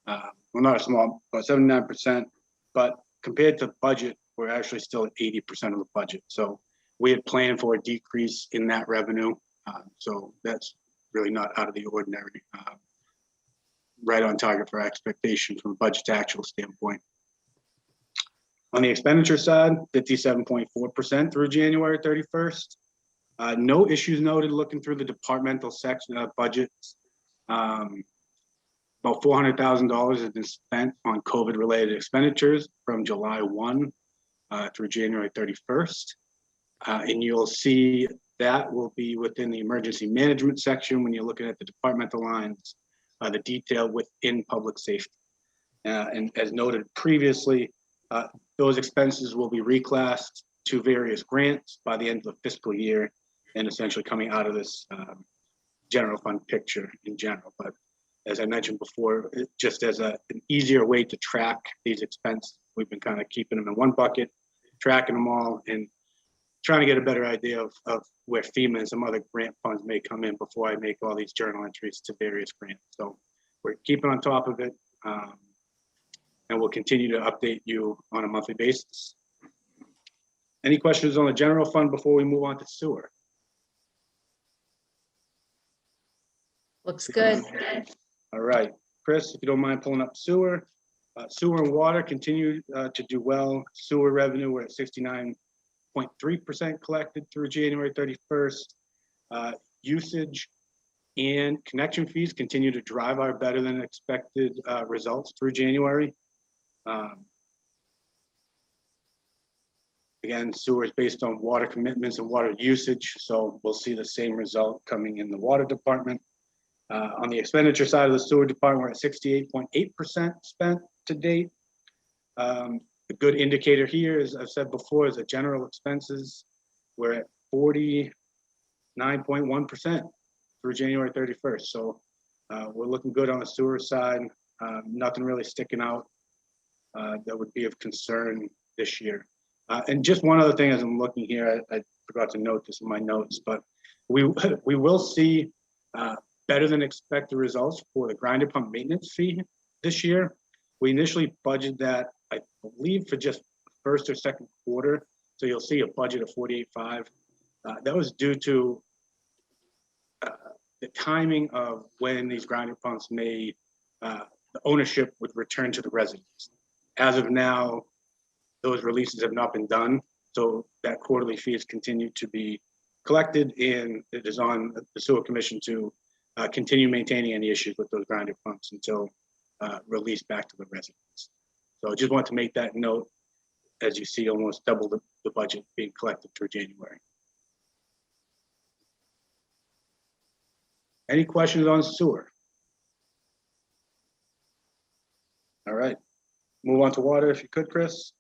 Well, not a small, but 79%. But compared to budget, we're actually still at 80% of the budget. So we had planned for a decrease in that revenue. So that's really not out of the ordinary. Right on target for our expectation from a budget to actual standpoint. On the expenditure side, 57.4% through January 31st. No issues noted looking through the departmental section of budgets. About $400,000 has been spent on COVID-related expenditures from July 1 through January 31st. And you'll see that will be within the emergency management section when you're looking at the departmental lines, the detail within public safety. And as noted previously, those expenses will be reclassed to various grants by the end of the fiscal year and essentially coming out of this general fund picture in general. But as I mentioned before, just as an easier way to track these expenses, we've been kind of keeping them in one bucket, tracking them all, and trying to get a better idea of where FEMA and some other grant funds may come in before I make all these journal entries to various grants. So we're keeping on top of it, and we'll continue to update you on a monthly basis. Any questions on the general fund before we move on to sewer? Looks good. All right, Chris, if you don't mind pulling up sewer. Sewer and water continue to do well. Sewer revenue, we're at 69.3% collected through January 31st. Usage and connection fees continue to drive our better than expected results through January. Again, sewer is based on water commitments and water usage, so we'll see the same result coming in the water department. On the expenditure side of the sewer department, we're at 68.8% spent to date. A good indicator here, as I've said before, is the general expenses. We're at 49.1% through January 31st. So we're looking good on the sewer side. Nothing really sticking out that would be of concern this year. And just one other thing as I'm looking here, I forgot to note this in my notes, but we will see better than expected results for the grinder pump maintenance fee this year. We initially budgeted that, I believe, for just first or second quarter. So you'll see a budget of 48.5. That was due to the timing of when these grinder pumps may, the ownership would return to the residents. As of now, those releases have not been done. So that quarterly fee has continued to be collected, and it is on the sewer commission to continue maintaining any issues with those grinder pumps until released back to the residents. So I just want to make that note as you see almost double the budget being collected through January. Any questions on sewer? All right, move on to water if you could, Chris.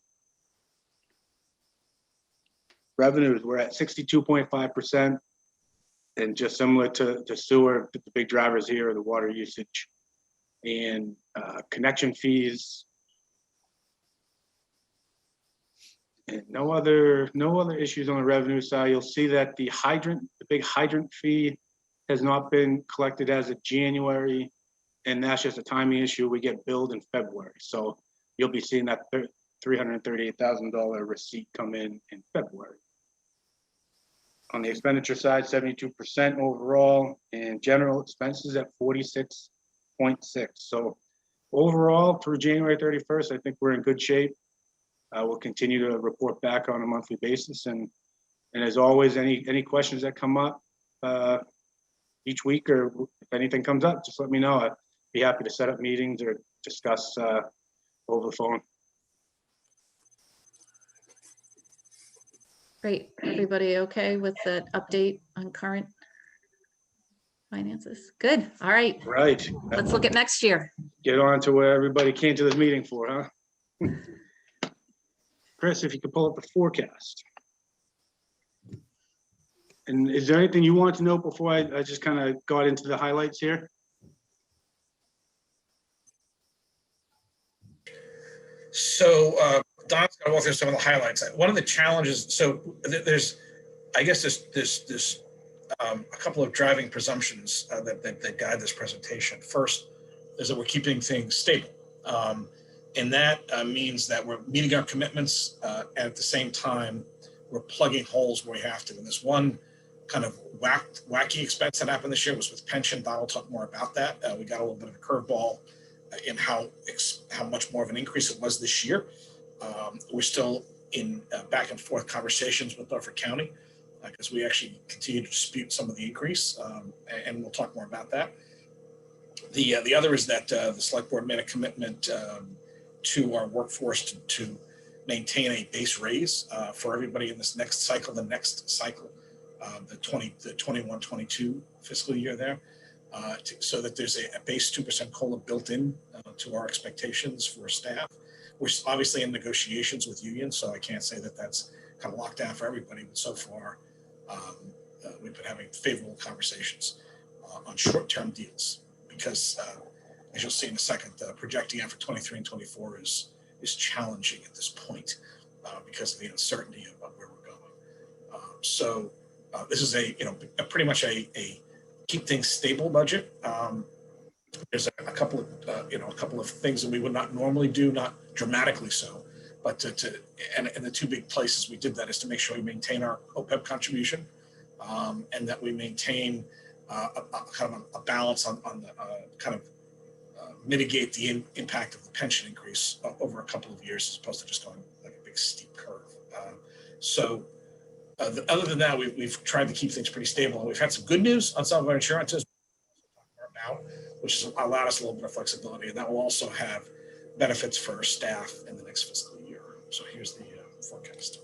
Revenues, we're at 62.5%. And just similar to sewer, the big drivers here are the water usage and connection fees. And no other issues on the revenue side. You'll see that the big hydrant fee has not been collected as of January, and that's just a timing issue. We get billed in February. So you'll be seeing that $338,000 receipt come in February. On the expenditure side, 72% overall, and general expenses at 46.6. So overall, through January 31st, I think we're in good shape. We'll continue to report back on a monthly basis, and as always, any questions that come up each week, or if anything comes up, just let me know. I'd be happy to set up meetings or discuss over the phone. Great. Everybody okay with the update on current finances? Good. All right. Right. Let's look at next year. Get on to where everybody came to this meeting for, huh? Chris, if you could pull up the forecast. And is there anything you want to know before I just kind of got into the highlights here? So Don's going to walk through some of the highlights. One of the challenges, so there's, I guess there's a couple of driving presumptions that guide this presentation. First is that we're keeping things stable. And that means that we're meeting our commitments, and at the same time, we're plugging holes where we have to. And this one kind of wacky expense that happened this year was with pension. Don will talk more about that. We got a little bit of a curveball in how much more of an increase it was this year. We're still in back and forth conversations with Norfolk County because we actually continue to dispute some of the increase, and we'll talk more about that. The other is that the select board made a commitment to our workforce to maintain a base raise for everybody in this next cycle, the 21-22 fiscal year there, so that there's a base 2% COLA built in to our expectations for staff. We're obviously in negotiations with unions, so I can't say that that's kind of locked down for everybody, but so far we've been having favorable conversations on short-term deals because, as you'll see in a second, projecting out for 23 and 24 is challenging at this point because of the uncertainty of where we're going. So this is pretty much a keep things stable budget. There's a couple of things that we would not normally do, not dramatically so, but and the two big places we did that is to make sure we maintain our OPEB contribution and that we maintain a balance on the kind of mitigate the impact of the pension increase over a couple of years as opposed to just going like a big steep curve. Other than that, we've tried to keep things pretty stable, and we've had some good news on some of our insurances about, which has allowed us a little bit of flexibility, and that will also have benefits for our staff in the next fiscal year. So here's the forecast.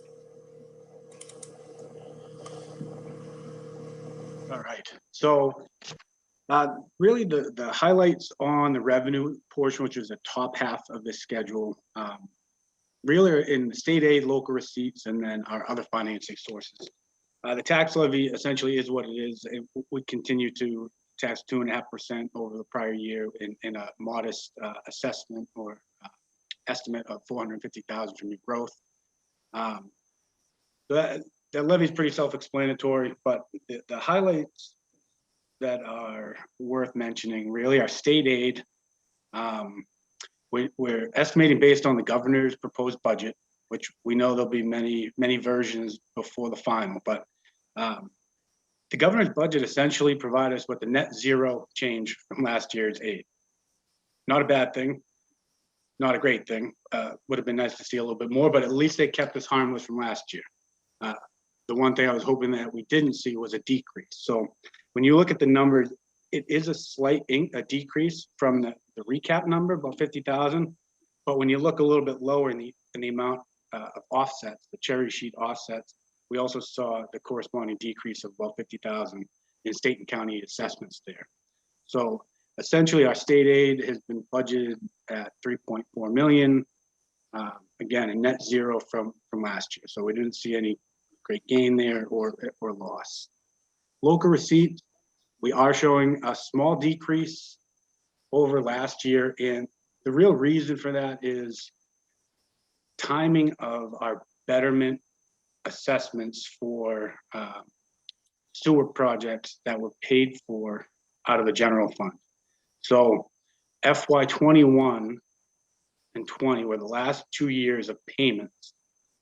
All right. So really the highlights on the revenue portion, which is the top half of this schedule, really are in the state aid, local receipts, and then our other financing sources. The tax levy essentially is what it is. We continue to tax 2.5% over the prior year in a modest assessment or estimate of $450,000 from new growth. That levy is pretty self-explanatory, but the highlights that are worth mentioning really are state aid. We're estimating based on the governor's proposed budget, which we know there'll be many versions before the final, but the governor's budget essentially provided us with a net zero change from last year's aid. Not a bad thing, not a great thing. Would have been nice to see a little bit more, but at least they kept us harmless from last year. The one thing I was hoping that we didn't see was a decrease. So when you look at the numbers, it is a slight decrease from the recap number, about 50,000. But when you look a little bit lower in the amount of offsets, the cherry sheet offsets, we also saw the corresponding decrease of about 50,000 in state and county assessments there. So essentially our state aid has been budgeted at 3.4 million. Again, a net zero from last year. So we didn't see any great gain there or loss. Local receipts, we are showing a small decrease over last year. And the real reason for that is timing of our betterment assessments for sewer projects that were paid for out of the general fund. So FY21 and 20 were the last 2 years of payments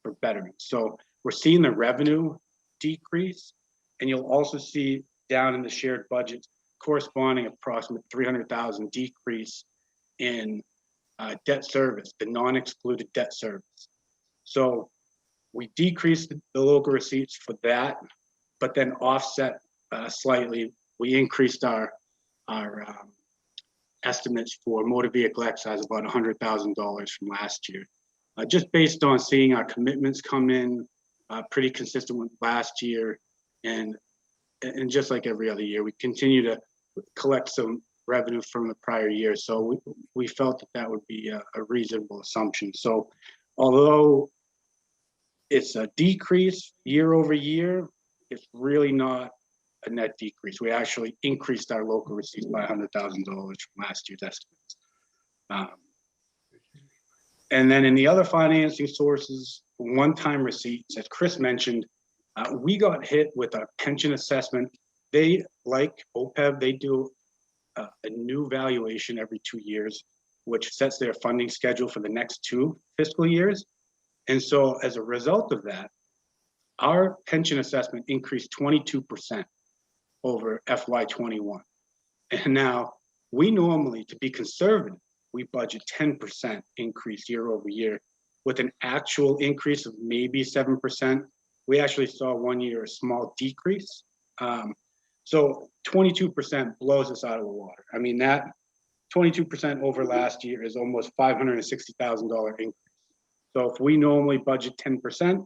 for betterment. So we're seeing the revenue decrease, and you'll also see down in the shared budget corresponding approximate 300,000 decrease in debt service, the non-excluded debt service. So we decreased the local receipts for that, but then offset slightly. We increased our estimates for motor vehicle excise about $100,000 from last year, just based on seeing our commitments come in pretty consistent with last year, and just like every other year, we continue to collect some revenue from the prior year. So we felt that would be a reasonable assumption. So although it's a decrease year over year, it's really not a net decrease. We actually increased our local receipts by $100,000 from last year's estimates. And then in the other financing sources, one-time receipts, as Chris mentioned, we got hit with our pension assessment. They, like OPEB, they do a new valuation every 2 years, which sets their funding schedule for the next 2 fiscal years. And so as a result of that, our pension assessment increased 22% over FY21. And now we normally, to be conservative, we budget 10% increase year over year. with an actual increase of maybe 7%. We actually saw one year a small decrease. So 22% blows us out of the water. I mean, that 22% over last year is almost $560,000 increase. So if we normally budget 10%,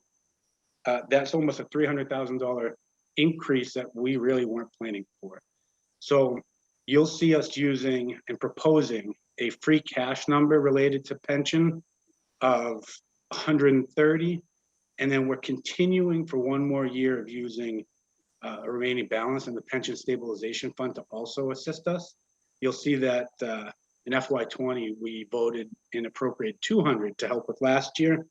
that's almost a $300,000 increase that we really weren't planning for. So you'll see us using and proposing a free cash number related to pension of 130. And then we're continuing for one more year of using a remaining balance in the pension stabilization fund to also assist us. You'll see that in FY20, we voted and appropriated 200 to help with last year.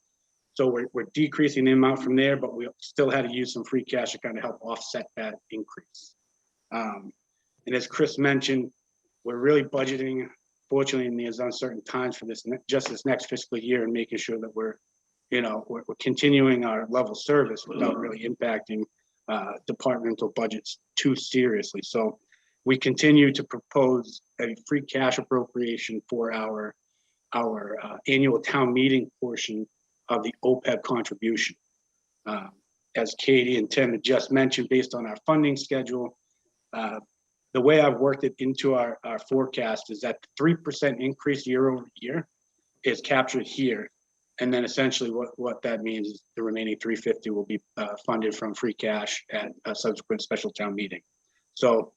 So we're decreasing the amount from there, but we still had to use some free cash to kind of help offset that increase. And as Chris mentioned, we're really budgeting, fortunately, in these uncertain times for this just this next fiscal year, and making sure that we're continuing our level of service without really impacting departmental budgets too seriously. So we continue to propose a free cash appropriation for our annual town meeting portion of the OPEB contribution. As Katie and Tim had just mentioned, based on our funding schedule, the way I've worked it into our forecast is that the 3% increase year over year is captured here. And then essentially what that means is the remaining 350 will be funded from free cash at a subsequent special town meeting. So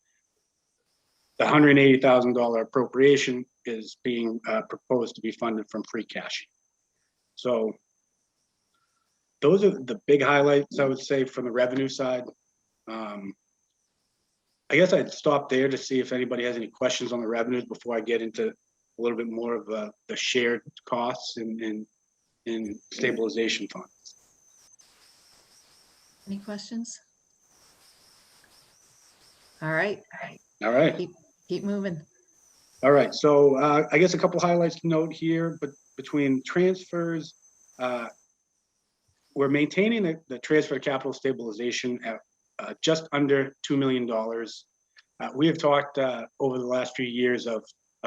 the $180,000 appropriation is being proposed to be funded from free cash. So those are the big highlights, I would say, from the revenue side. I guess I'd stop there to see if anybody has any questions on the revenues before I get into a little bit more of the shared costs and stabilization funds. Any questions? All right, All right. keep moving. All right. So I guess a couple highlights to note here, but between transfers, we're maintaining the transfer to capital stabilization at just under $2 million. We have talked over the last few years of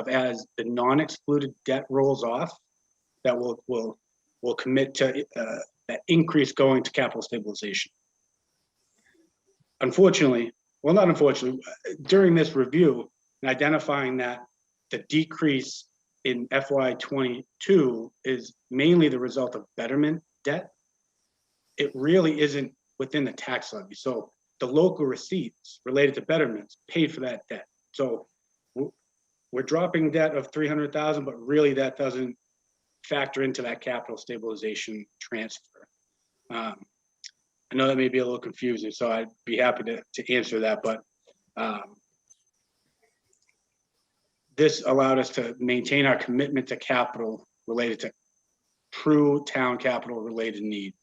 as the non-excluded debt rolls off, that we'll commit to that increase going to capital stabilization. Unfortunately, well, not unfortunately, during this review and identifying that the decrease in FY22 is mainly the result of betterment debt, it really isn't within the tax levy. So the local receipts related to betterments paid for that debt. So we're dropping debt of 300,000, but really that doesn't factor into that capital stabilization transfer. I know that may be a little confusing, so I'd be happy to answer that, but this allowed us to maintain our commitment to capital related to true town capital related needs.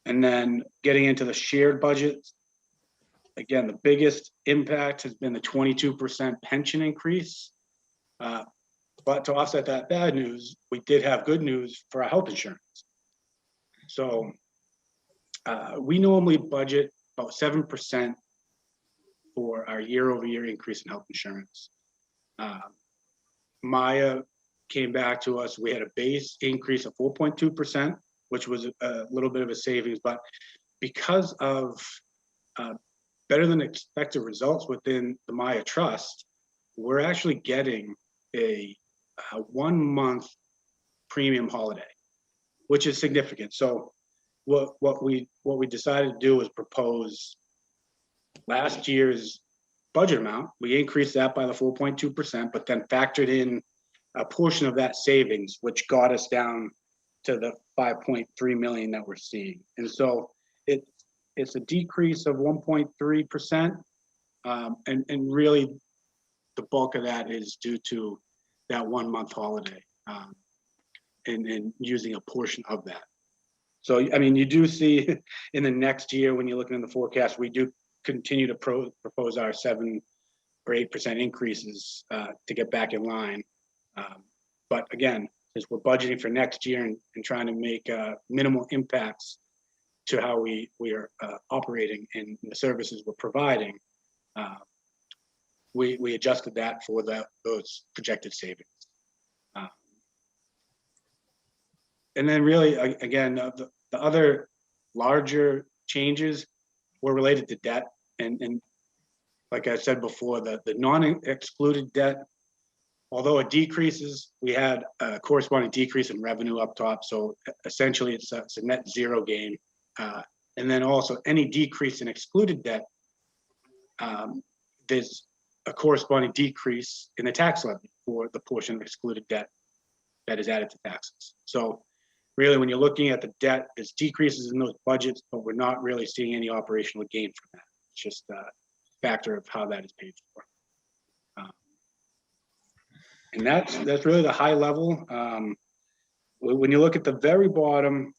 And then getting into the shared budget, again, the biggest impact has been the 22% pension increase. But to offset that bad news, we did have good news for our health insurance. So we normally budget about 7% for our year-over-year increase in health insurance. Maya came back to us, we had a base increase of 4.2%, which was a little bit of a savings, but because of better than expected results within the Maya Trust, we're actually getting a 1 month premium holiday, which is significant. So what we decided to do was propose last year's budget amount. We increased that by the 4.2%, but then factored in a portion of that savings, which got us down to the 5.3 million that we're seeing. And so it's a decrease of 1.3%. And really the bulk of that is due to that 1 month holiday and using a portion of that. So, I mean, you do see in the next year, when you're looking in the forecast, we do continue to propose our 7 or 8% increases to get back in line. But again, as we're budgeting for next year and trying to make minimal impacts to how we are operating in the services we're providing, we adjusted that for those projected savings. And then really, again, the other larger changes were related to debt. And like I said before, the non-excluded debt, although it decreases, we had a corresponding decrease in revenue up top. So essentially it's a net zero gain. And then also any decrease in excluded debt, there's a corresponding decrease in the tax levy for the portion of excluded debt that is added to taxes. So really, when you're looking at the debt, there's decreases in those budgets, but we're not really seeing any operational gain from that. It's just a factor of how that is paid for. And that's really the high level. When you look at the very bottom,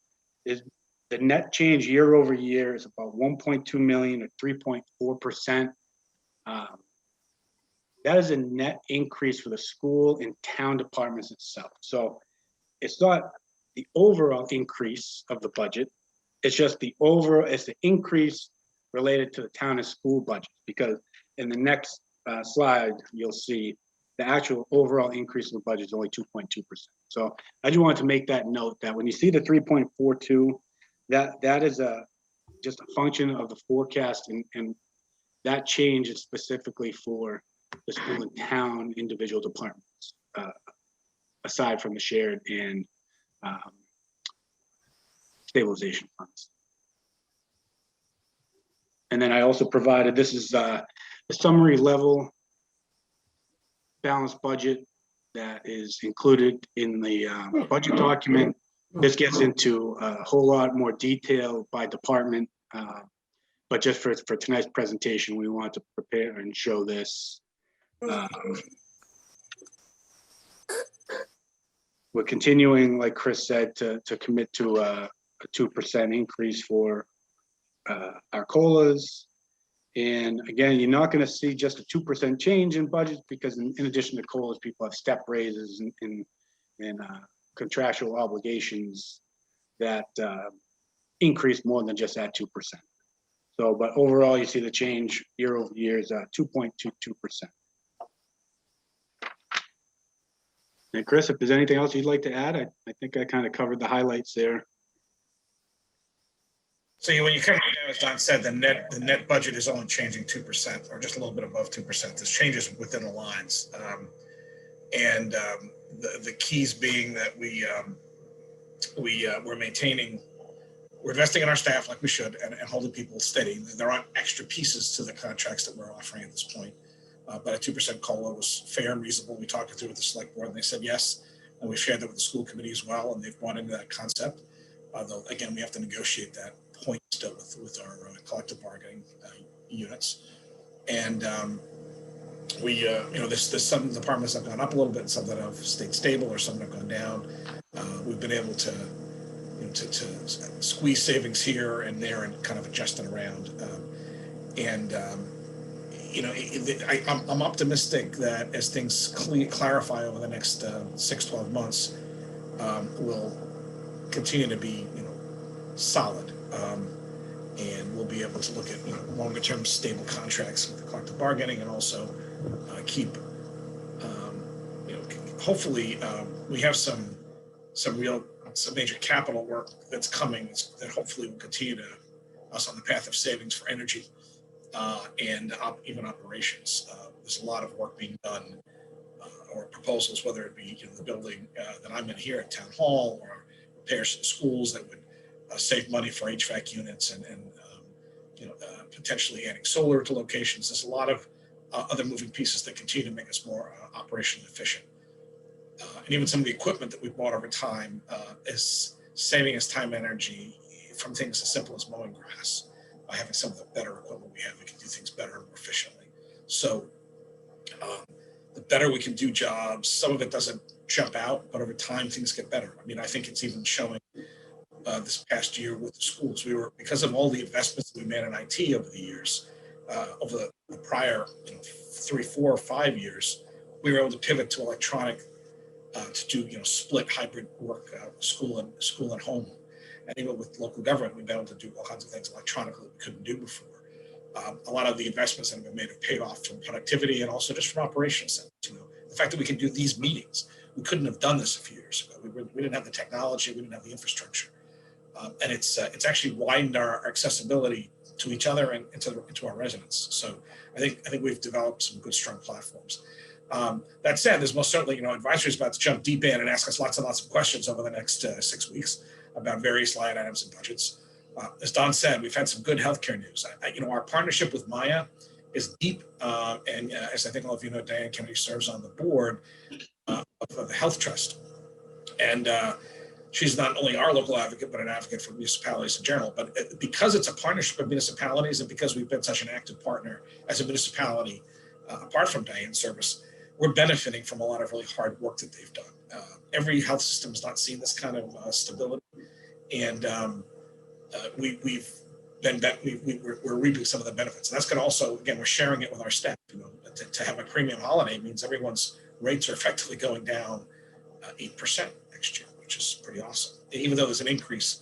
is the net change year over year is about 1.2 million or 3.4%. That is a net increase for the school and town departments itself. So it's not the overall increase of the budget. It's just it's the increase related to the town and school budget, because in the next slide, you'll see the actual overall increase in the budget is only 2.2%. So I just wanted to make that note that when you see the 3.42, that is just a function of the forecast, and that change is specifically for the school and town individual departments, aside from the shared and stabilization funds. And then I also provided, this is the summary level balanced budget that is included in the budget document. This gets into a whole lot more detail by department, but just for tonight's presentation, we want to prepare and show this. We're continuing, like Chris said, to commit to a 2% increase for our COLAs. And again, you're not going to see just a 2% change in budgets, because in addition to COLAs, people have step raises and contractual obligations that increase more than just that 2%. So, but overall, you see the change year over year is 2.22%. And Chris, if there's anything else you'd like to add, I think I kind of covered the highlights there. So when you come down, as Don said, the net budget is only changing 2%, or just a little bit above 2%. There's changes within the lines, the keys being that we're maintaining, we're investing in our staff like we should, and holding people steady. There aren't extra pieces to the contracts that we're offering at this point, but a 2% COLA was fair and reasonable. We talked it through with the select board, and they said yes, and we shared that with the school committee as well, and they've bought into that concept. Though again, we have to negotiate that point still with our collective bargaining units, and there's some departments that have gone up a little bit, some that have stayed stable, or some that have gone down. We've been able to squeeze savings here and there and kind of adjust it around. I'm optimistic that as things clarify over the next 6-12 months, we'll continue to be solid, and we'll be able to look at longer term stable contracts with the collective bargaining, and also keep hopefully we have some major capital work that's coming that hopefully will continue to us on the path of savings for energy and even operations. There's a lot of work being done, or proposals, whether it be the building that I'm in here at Town Hall, or repairs to the schools that would save money for HVAC units, and potentially adding solar to locations. There's a lot of other moving pieces that continue to make us more operationally efficient. And even some of the equipment that we bought over time is saving us time and energy from things as simple as mowing grass. By having some of the better equipment we have, we can do things better and more efficiently. So the better we can do jobs, some of it doesn't jump out, but over time things get better. I mean, I think it's even showing this past year with the schools. Because of all the investments that we made in IT over the years, over the prior 3, 4, or 5 years, we were able to pivot to electronic to do split hybrid work, school and home. And even with local government, we've been able to do all kinds of things electronically that we couldn't do before. A lot of the investments that have been made have paid off from productivity and also just from operations. The fact that we can do these meetings we couldn't have done this a few years ago. We didn't have the technology, we didn't have the infrastructure. And it's actually widened our accessibility to each other and into our residents. So I think we've developed some good, strong platforms. That said, there's most certainly, advisory is about to jump deep in and ask us lots and lots of questions over the next 6 weeks about various line items and budgets. As Don said, we've had some good healthcare news. Our partnership with Maya is deep, and as I think all of you know, Diane Kennedy serves on the board of the Health Trust, and she's not only our local advocate, but an advocate for municipalities in general. But because it's a partnership of municipalities, and because we've been such an active partner as a municipality, apart from Diane's service, we're benefiting from a lot of really hard work that they've done. Every health system has not seen this kind of stability, and we're reaping some of the benefits. And that's going to also, again, we're sharing it with our staff. To have a premium holiday means everyone's rates are effectively going down 8% next year, which is pretty awesome. Even though there's an increase,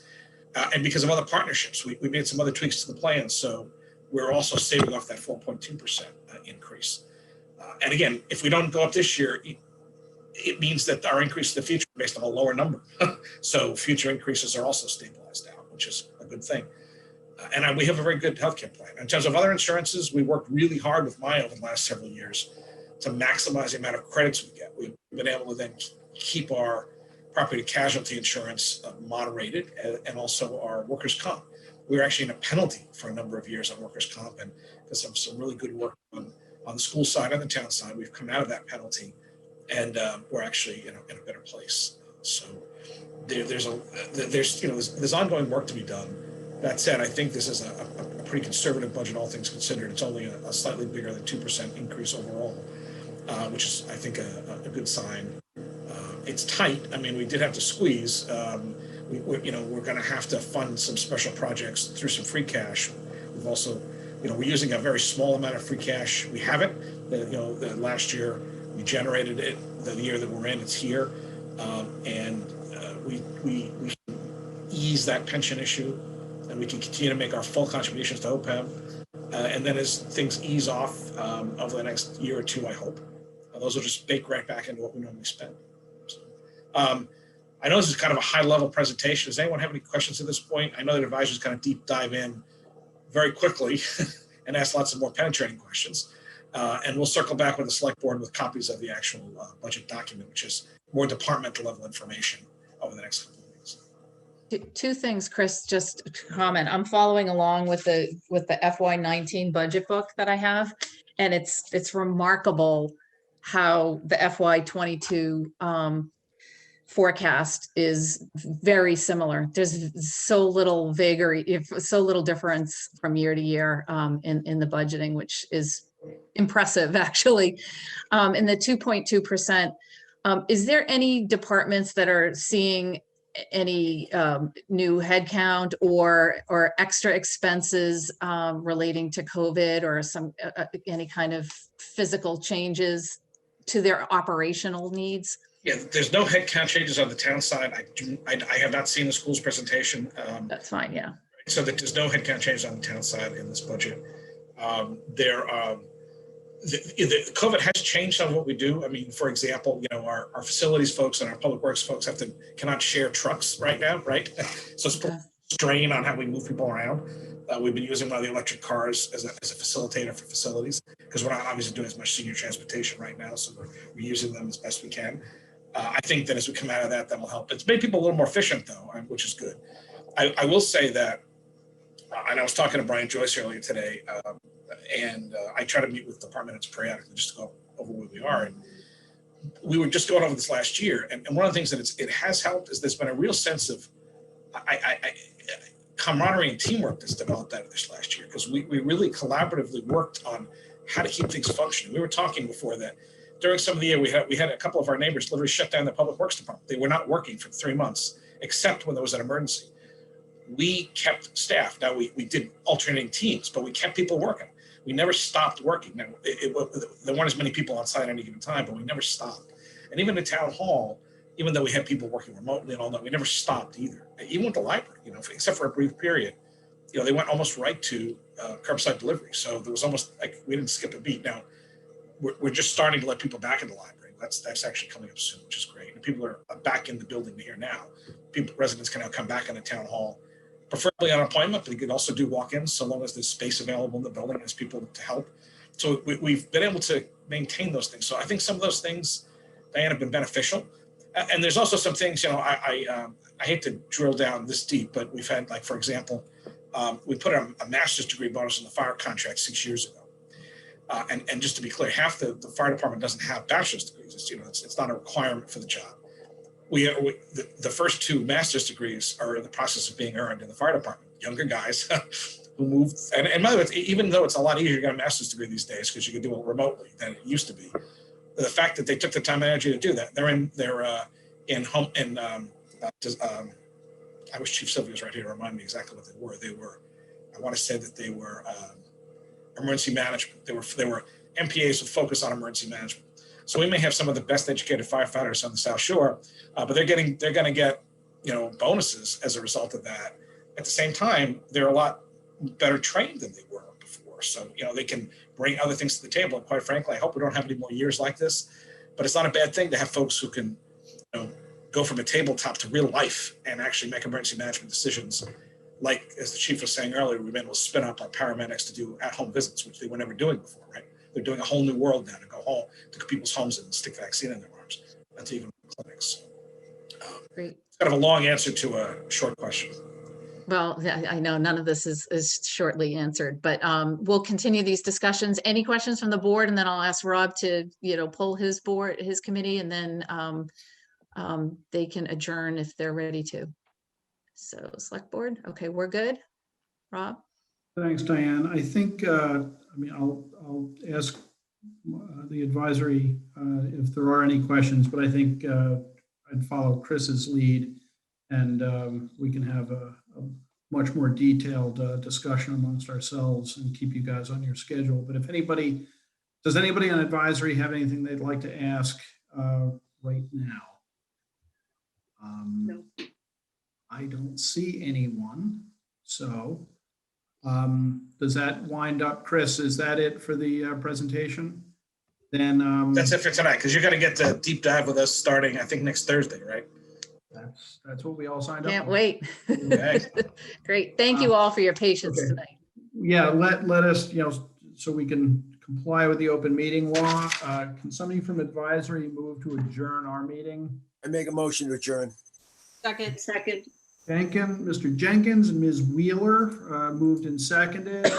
and because of other partnerships, we made some other tweaks to the plan, so we're also saving off that 4.2% increase. And again, if we don't go up this year, it means that our increase in the future is based on a lower number. So future increases are also stabilized out, which is a good thing. And we have a very good healthcare plan. In terms of other insurances, we worked really hard with Maya over the last several years to maximize the amount of credits we get. We've been able to then keep our property casualty insurance moderated, and also our workers' comp. We were actually in a penalty for a number of years on workers' comp, and because of some really good work on the school side and the town side, we've come out of that penalty, and we're actually in a better place. So there's ongoing work to be done. That said, I think this is a pretty conservative budget, all things considered. It's only a slightly bigger than 2% increase overall, which is, I think, a good sign. It's tight. I mean, we did have to squeeze. We're going to have to fund some special projects through some free cash. We've also, we're using a very small amount of free cash. We have it. The last year we generated it. The year that we're in, it's here, and we ease that pension issue, and we can continue to make our full contributions to OPEB. And then as things ease off over the next year or two, I hope those will just bake right back into what we normally spend. I know this is kind of a high-level presentation. Does anyone have any questions at this point? I know that advisors kind of deep dive in very quickly and ask lots of more penetrating questions. And we'll circle back with the select board with copies of the actual budget document, which is more departmental level information over the next couple of weeks. Two things, Chris, just to comment. I'm following along with the FY19 budget book that I have, and it's remarkable how the FY22 forecast is very similar. There's so little vagary, so little difference from year to year in the budgeting, which is impressive, actually. In the 2.2%, is there any departments that are seeing any new headcount or extra expenses relating to COVID, or some any kind of physical changes to their operational needs? Yeah, there's no headcount changes on the town side. I have not seen the school's presentation. That's fine, yeah. So that there's no headcount changes on the town side in this budget. The COVID has changed some of what we do. I mean, for example, our facilities folks and our public works folks cannot share trucks right now, right? So it's a strain on how we move people around. We've been using one of the electric cars as a facilitator for facilities, because we're not obviously doing as much senior transportation right now, so we're using them as best we can. I think that as we come out of that will help. It's made people a little more efficient, though, which is good. I will say that, and I was talking to Brian Joyce earlier today, and I try to meet with department heads periodically just to go over where we are. And we were just going over this last year, and one of the things that it has helped is there's been a real sense of camaraderie and teamwork that's developed out of this last year, because we really collaboratively worked on how to keep things functioning. We were talking before that during some of the year, we had a couple of our neighbors literally shut down the public works department. They were not working for 3 months, except when there was an emergency. We kept staff. Now we did alternating teams, but we kept people working. We never stopped working. Now there weren't as many people on site at any given time, but we never stopped. And even the town hall, even though we had people working remotely and all that, we never stopped either. Even with the library, except for a brief period, they went almost right to curbside delivery. So there was almost like we didn't skip a beat. Now we're just starting to let people back in the library. That's actually coming up soon, which is great. And people are back in the building here now. Residents can now come back in the town hall, preferably on appointment, but you can also do walk-ins so long as there's space available in the building, there's people to help. So we've been able to maintain those things. So I think some of those things, Diane, have been beneficial. And there's also some things, I hate to drill down this deep, but we've had, like, for example, we put a master's degree bonus in the fire contract 6 years ago. And just to be clear, half the fire department doesn't have bachelor's degrees. It's not a requirement for the job. The first 2 master's degrees are in the process of being earned in the fire department. Younger guys who moved, and by the way, even though it's a lot easier to get a master's degrey these days because you can do it remotely than it used to be, the fact that they took the time and energy to do that, they're in home. I wish Chief Sylvia was right here to remind me exactly what they were. They were, I want to say that they were emergency management. They were MPAs with focus on emergency management. So we may have some of the best educated firefighters on the South Shore, but they're going to get bonuses as a result of that. At the same time, they're a lot better trained than they were before. So they can bring other things to the table. And quite frankly, I hope we don't have any more years like this. But it's not a bad thing to have folks who can go from a tabletop to real life and actually make emergency management decisions. Like, as the chief was saying earlier, we've been able to spin up our paramedics to do at-home visits, which they were never doing before, right? They're doing a whole new world now to go home to people's homes and stick vaccine in their arms, not to even clinics. Great. It's kind of a long answer to a short question. Well, yeah, I know none of this is shortly answered, but we'll continue these discussions. Any questions from the board? And then I'll ask Rob to, pull his committee, and then they can adjourn if they're ready to. So select board. Okay, we're good. Rob? Thanks, Diane. I think, I'll ask the advisory if there are any questions, but I think I'd follow Chris's lead, and we can have a much more detailed discussion amongst ourselves and keep you guys on your schedule. But does anybody on advisory have anything they'd like to ask right now? No. I don't see anyone. So does that wind up, Chris? Is that it for the presentation? Then that's it for tonight, because you're going to get the deep dive with us starting, I think, next Thursday, right? That's what we all signed up Can't for. wait. Okay. Great. Thank you all for your patience Okay. tonight. Yeah, let us, so we can comply with the open meeting law. Can somebody from advisory move to adjourn our meeting? I make a motion to adjourn. Second. Mr. Jenkins and Ms. Wheeler moved and seconded.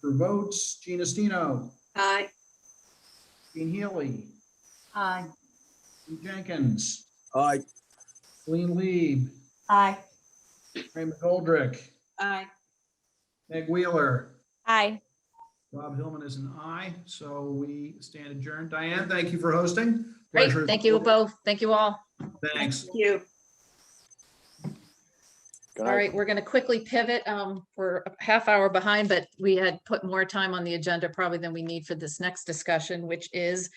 For votes, Gina Stino. Aye. Dean Healy. Aye. Steve Jenkins. Aye. Colleen Lieb. Aye. Ray McGoldrick. Aye. Meg Wheeler. Aye. Rob Hillman is an aye, so we stand adjourned. Diane, thank you for hosting. Great. Pleasure. Thank you both. Thank you all. Thanks. You. Good All night. right, we're going to quickly pivot. We're a half hour behind, but we had put more time on the agenda probably than we need for this next discussion, which is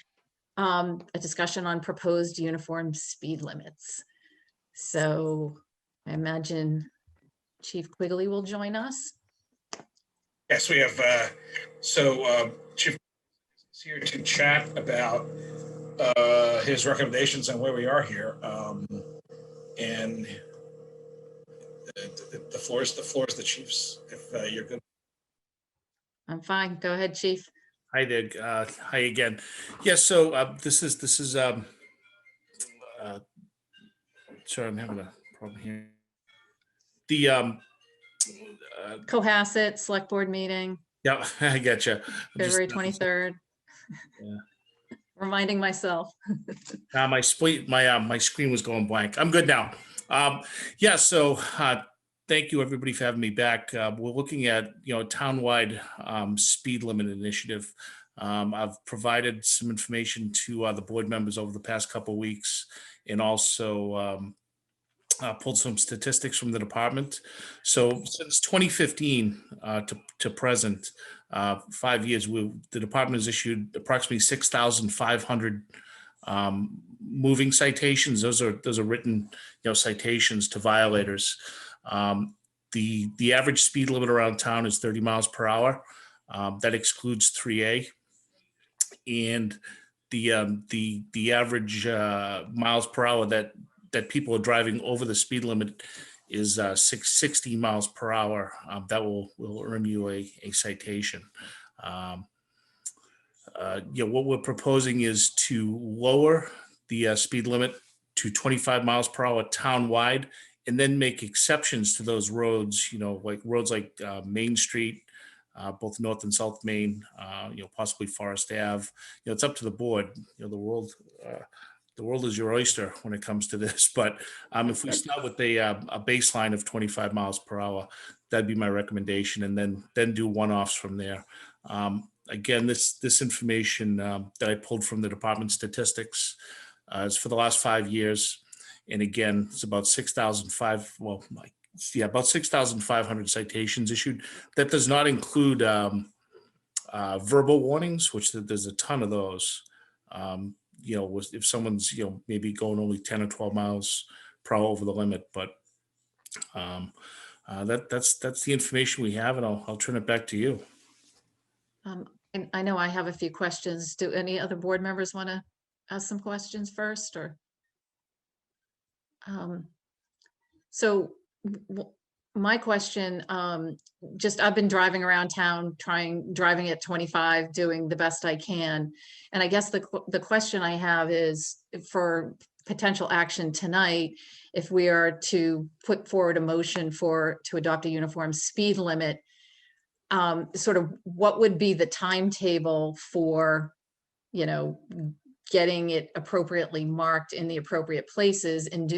a discussion on proposed uniform speed limits. So I imagine Chief Quigley will join us. Yes, we have, Chief is here to chat about his recommendations on where we are here. And the floor is the chief's, if you're good. I'm fine. Go ahead, Chief. Hi there. Hi again. Yes. So this is sorry, I'm having a problem here. The Cohasset Select Board meeting, yeah, I get you. February 23rd. Yeah. Reminding myself. My screen was going blank. I'm good now. Yeah. So thank you everybody for having me back. We're looking at townwide speed limit initiative. I've provided some information to the board members over the past couple of weeks, and also pulled some statistics from the department. So since 2015 to present, 5 years, the department has issued approximately 6,500 moving citations. Those are written citations to violators. The average speed limit around town is 30 miles per hour. That excludes 3A. and the average miles per hour that people are driving over the speed limit is 60 miles per hour, that will earn you a citation. What we're proposing is to lower the speed limit to 25 miles per hour townwide, and then make exceptions to those roads, like roads like Main Street, both North and South Main, possibly Forest Ave. It's up to the board. The world is your oyster when it comes to this. But if we start with a baseline of 25 miles per hour, that'd be my recommendation, and then do one-offs from there. Again, this information that I pulled from the department statistics is for the last 5 years. And again, it's about 6,500 citations issued. That does not include verbal warnings, which there's a ton of those. If someone's, maybe going only 10 or 12 miles per hour over the limit, but that's the information we have, and I'll turn it back to you. And I know I have a few questions. Do any other board members want to ask some questions first, or? So my question, I've been driving around town, driving at 25, doing the best I can. And I guess the question I have is for potential action tonight, if we are to put forward a motion to adopt a uniform speed limit, sort of what would be the timetable for, getting it appropriately marked in the appropriate places, and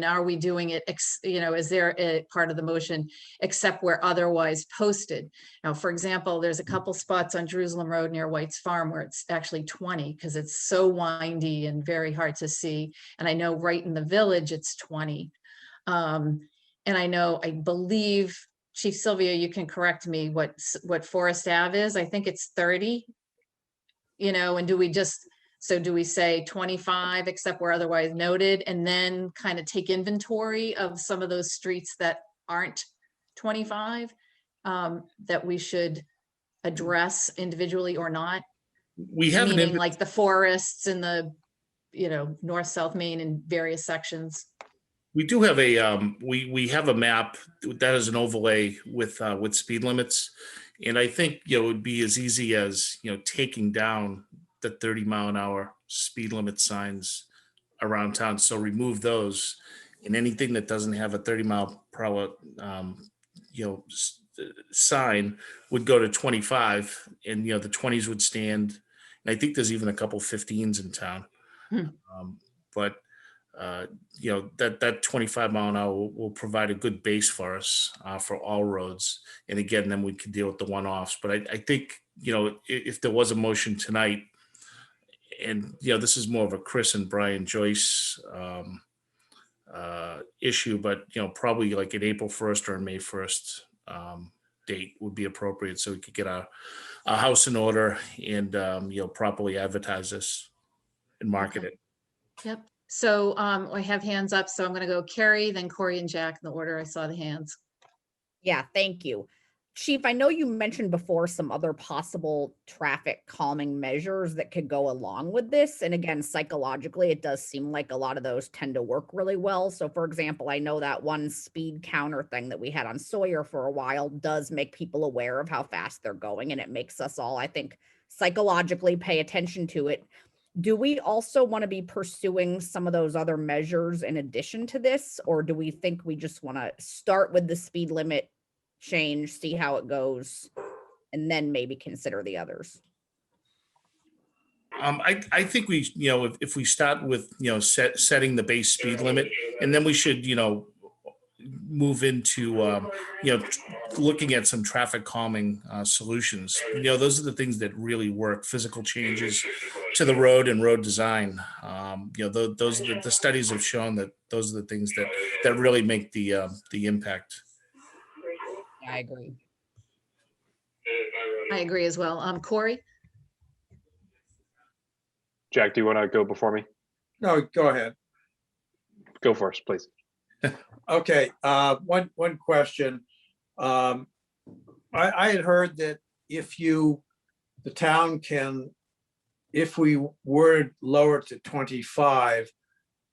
are we doing it, is there a part of the motion except where otherwise posted? Now, for example, there's a couple spots on Jerusalem Road near White's Farm where it's actually 20 because it's so windy and very hard to see. And I know right in the village, it's 20. And I believe, Chief Sylvia, you can correct me, what Forest Ave is. I think it's 30, and do we say 25 except where otherwise noted, and then kind of take inventory of some of those streets that aren't 25 that we should address individually or not? We have meaning like the forests and the, North, South Main and various sections. We do have we have a map that is an overlay with speed limits, and I think it would be as easy as taking down the 30-mile-an-hour speed limit signs around town. So remove those, and anything that doesn't have a 30-mile-per-hour sign would go to 25, and the 20s would stand. And I think there's even a couple 15s in town. But that 25-mile-an-hour will provide a good base for us for all roads. And again, then we can deal with the one-offs. But I think if there was a motion tonight, and this is more of a Chris and Brian Joyce issue, but probably like an April 1st or a May 1st date would be appropriate, so we could get our house in order and properly advertise this and market it. Yep. So I have hands up, so I'm going to go Carrie, then Corey and Jack in the order I saw the hands. Yeah, thank you. Chief, I know you mentioned before some other possible traffic calming measures that could go along with this. And again, psychologically, it does seem like a lot of those tend to work really well. So for example, I know that one speed counter thing that we had on Sawyer for a while does make people aware of how fast they're going. And it makes us all, I think, psychologically pay attention to it. Do we also want to be pursuing some of those other measures in addition to this? Or do we think we just want to start with the speed limit change, see how it goes, and then maybe consider the others? I think we, if we start with, setting the base speed limit, and then we should, move into, looking at some traffic calming solutions. Those are the things that really work. Physical changes to the road and road design. Those are the studies have shown that those are the things that really make the impact. I agree. I agree as well. Corey? Jack, do you want to go before me? No, go ahead. Go first, please. Okay, one question. I had heard that if the town can if we were lower to 25,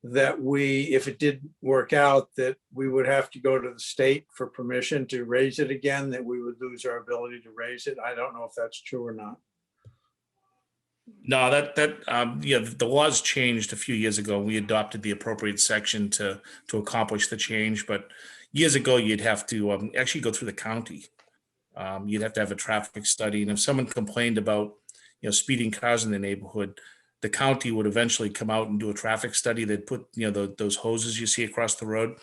that if it did work out, that we would have to go to the state for permission to raise it again, that we would lose our ability to raise it. I don't know if that's true or not. No, yeah, the laws changed a few years ago. We adopted the appropriate section to accomplish the change, but years ago, you'd have to actually go through the county. You'd have to have a traffic study, and if someone complained about, speeding cars in the neighborhood, the county would eventually come out and do a traffic study. They'd put, those hoses you see across the road.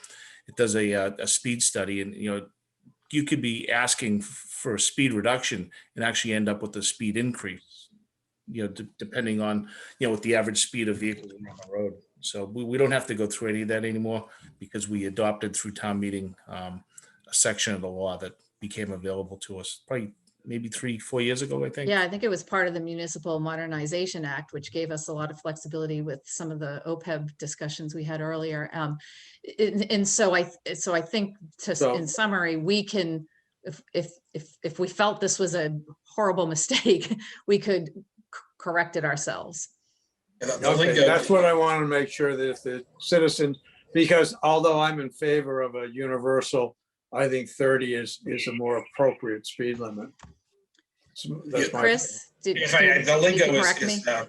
It does a speed study, and you could be asking for a speed reduction and actually end up with a speed increase, depending on, what the average speed of vehicles are on the road. So we don't have to go through any of that anymore because we adopted through town meeting a section of the law that became available to us probably maybe 3-4 years ago, I think. Yeah, I think it was part of the Municipal Modernization Act, which gave us a lot of flexibility with some of the OPEB discussions we had earlier. And so I think in summary, we can, if we felt this was a horrible mistake, we could correct it ourselves. Okay, that's what I want to make sure that if the citizens, because although I'm in favor of a universal, I think 30 is a more appropriate speed limit. So that's my Chris, the lingo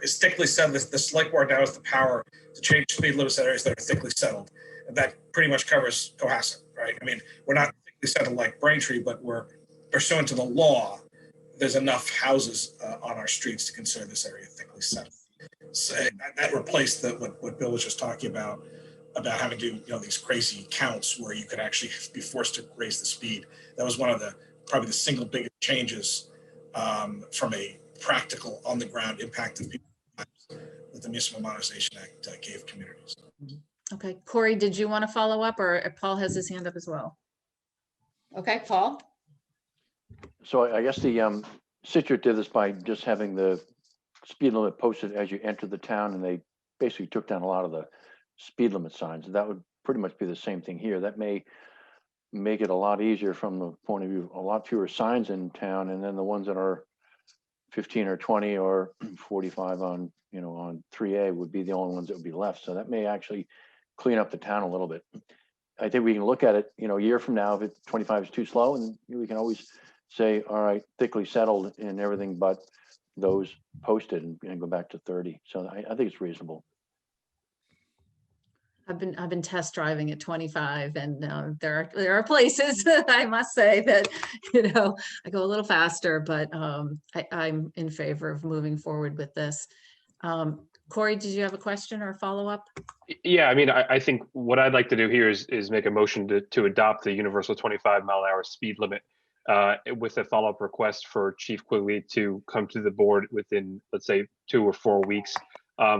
is thickly settled. The select board now has the power to change speed limits in areas that are thickly settled. And that pretty much covers Cohasset, right? I mean, we're not thickly settled like Braintree, but we're pursuant to the law. There's enough houses on our streets to consider this area thickly settled. So that replaced what Bill was just talking about having to do these crazy counts where you could actually be forced to raise the speed. That was one of probably the single biggest changes from a practical on the ground impact of people that the Municipal Modernization Act gave communities. Okay, Corey, did you want to follow up, or Paul has his hand up as well? Okay, Paul. So I guess the Situate did this by just having the speed limit posted as you enter the town, and they basically took down a lot of the speed limit signs. That would pretty much be the same thing here. That may make it a lot easier from the point of view, a lot fewer signs in town, and then the ones that are 15 or 20 or 45 on 3A would be the only ones that would be left. So that may actually clean up the town a little bit. I think we can look at it, a year from now, if 25 is too slow, and we can always say, all right, thickly settled in everything but those posted, and go back to 30. So I think it's reasonable. I've been test driving at 25, and there are places I must say that I go a little faster, but I'm in favor of moving forward with this. Corey, did you have a question or a follow up? Yeah, I mean, I think what I'd like to do here is make a motion to adopt the universal 25-mile-an-hour speed limit with a follow-up request for Chief Quigley to come to the board within, let's say, 2 or 4 weeks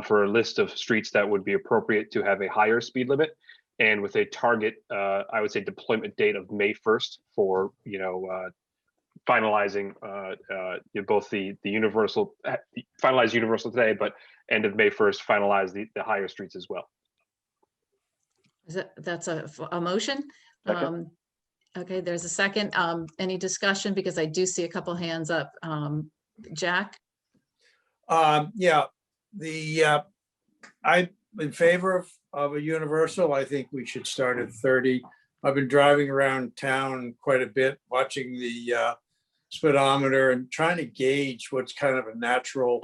for a list of streets that would be appropriate to have a higher speed limit, and with a target, I would say, deployment date of May 1st for finalizing both the universal, finalize universal today, but end of May 1st, finalize the higher streets as well. That's a motion? Second. Okay, there's a second. Any discussion? Because I do see a couple hands up. Jack? Yeah, I'm in favor of a universal. I think we should start at 30. I've been driving around town quite a bit, watching the speedometer and trying to gauge what's kind of a natural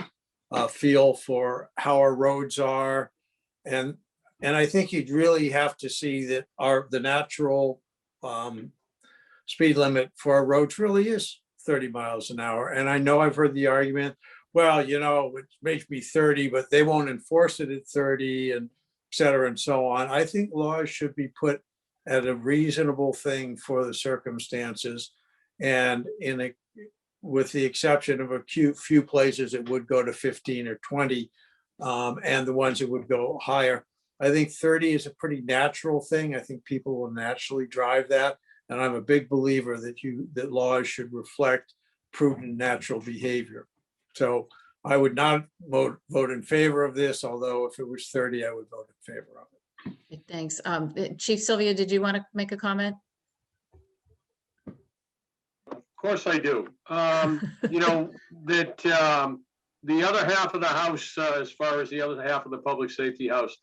feel for how our roads are. And I think you'd really have to see that the natural speed limit for our roads really is 30 miles an hour. And I know I've heard the argument, well, it makes me 30, but they won't enforce it at 30, and et cetera, and so on. I think laws should be put at a reasonable thing for the circumstances. And with the exception of a few places, it would go to 15 or 20, and the ones that would go higher. I think 30 is a pretty natural thing. I think people will naturally drive that. And I'm a big believer that laws should reflect prudent natural behavior. So I would not vote in favor of this, although if it was 30, I would vote in favor of it. Thanks. Chief Sylvia, did you want to make a comment? Of course I do. the other half of the house, as far as the other half of the public safety house,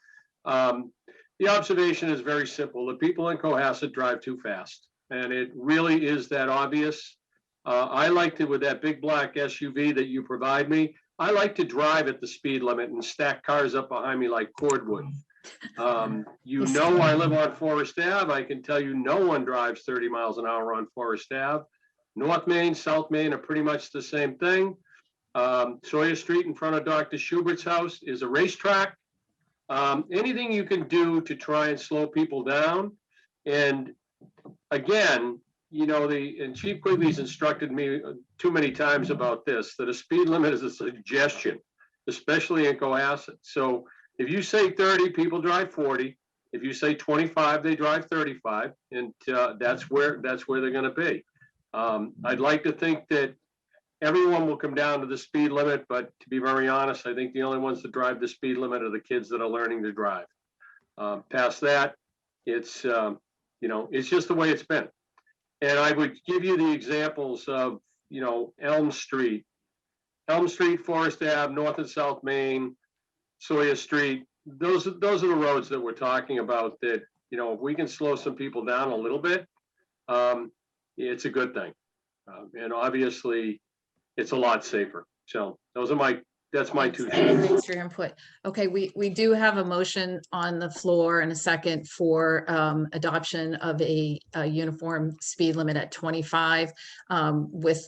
the observation is very simple. The people in Cohasset drive too fast, and it really is that obvious. I like to, with that big black SUV that you provide me, I like to drive at the speed limit and stack cars up behind me like cordwood. You know, I live on Forest Ave. I can tell you no one drives 30 miles an hour on Forest Ave. North Main, South Main are pretty much the same thing. Sawyer Street in front of Dr. Schubert's house is a racetrack. Anything you can do to try and slow people down. And again, you know, and Chief Quigley's instructed me too many times about this, that a speed limit is a suggestion, especially in Cohasset. So if you say 30, people drive 40. If you say 25, they drive 35, and that's where they're going to be. I'd like to think that everyone will come down to the speed limit, but to be very honest, I think the only ones that drive the speed limit are the kids that are learning to drive. Past that, it's you know, it's just the way it's been. And I would give you the examples of, you know, Elm Street, Forest Ave, North and South Main, Sawyer Street. Those are the roads that we're talking about that, you know, if we can slow some people down a little bit, it's a good thing. And obviously it's a lot safer. So that's my two cents. Thanks for your input. Okay, we do have a motion on the floor and a second for adoption of a uniform speed limit at 25 with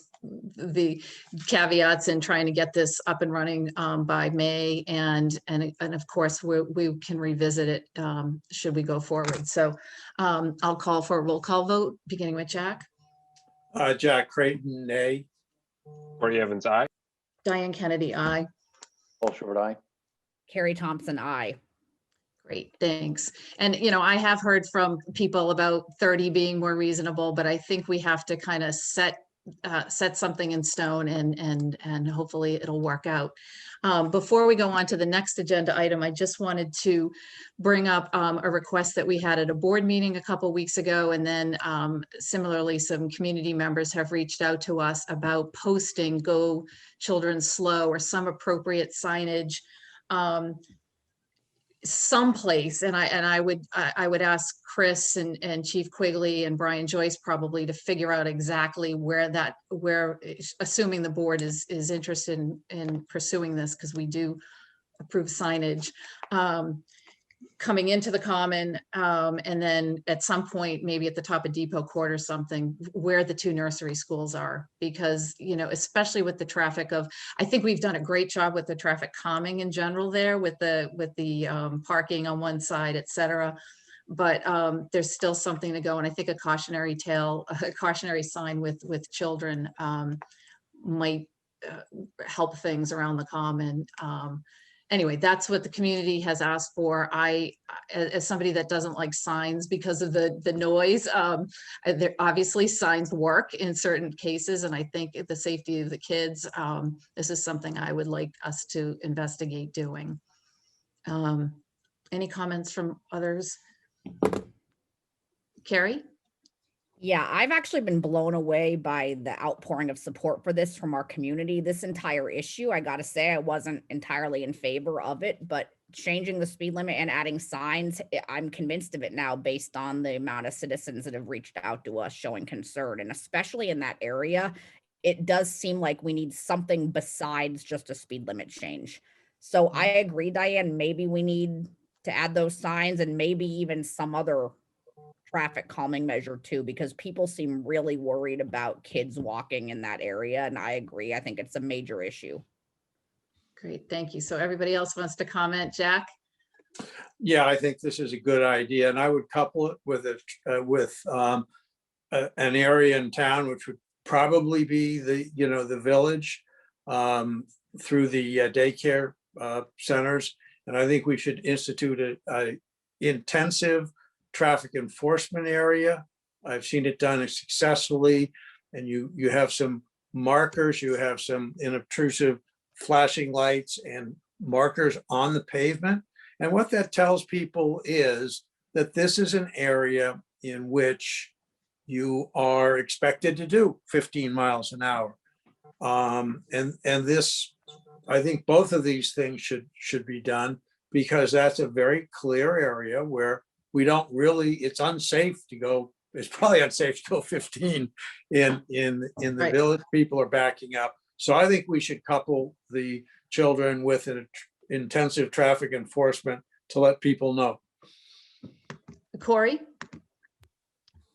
the caveats and trying to get this up and running by May, and of course we can revisit it should we go forward. So I'll call for a roll call vote, beginning with Jack. Jack Creighton, nay. Courtney Evans, aye. Diane Kennedy, aye. Paul Short, aye. Carrie Thompson, aye. Great, thanks. And, you know, I have heard from people about 30 being more reasonable, but I think we have to kind of set something in stone, and hopefully it'll work out. Before we go on to the next agenda item, I just wanted to bring up a request that we had at a board meeting a couple weeks ago, and then similarly, some community members have reached out to us about posting Go Children Slow or some appropriate signage someplace. And I would ask Chris and Chief Quigley and Brian Joyce probably to figure out exactly where assuming the board is interested in pursuing this, because we do approve signage coming into the common, and then at some point, maybe at the top of Depot Court or something, where the two nursery schools are, because, you know, especially with the traffic of, I think we've done a great job with the traffic calming in general there with the parking on one side, et cetera. But there's still something to go. And I think a cautionary sign with children might help things around the common. Anyway, that's what the community has asked for. I, as somebody that doesn't like signs because of the noise, obviously signs work in certain cases, and I think the safety of the kids, this is something I would like us to investigate doing. Any comments from others? Carrie? Yeah, I've actually been blown away by the outpouring of support for this from our community. This entire issue, I gotta say, I wasn't entirely in favor of it, but changing the speed limit and adding signs, I'm convinced of it now based on the amount of citizens that have reached out to us showing concern. And especially in that area, it does seem like we need something besides just a speed limit change. So I agree, Diane, maybe we need to add those signs and maybe even some other traffic calming measure too, because people seem really worried about kids walking in that area. And I agree. I think it's a major issue. Great, thank you. So everybody else wants to comment, Jack? Yeah, I think this is a good idea, and I would couple it with an area in town, which would probably be the village through the daycare centers. And I think we should institute a intensive traffic enforcement area. I've seen it done successfully, and you have some markers, you have some inobtrusive flashing lights and markers on the pavement. And what that tells people is that this is an area in which you are expected to do 15 miles an hour. And this I think both of these things should be done, because that's a very clear area where we don't really, it's unsafe to go, it's probably unsafe to go 15 in the Right. village. People are backing up. So I think we should couple the children with an intensive traffic enforcement to let people know. Corey?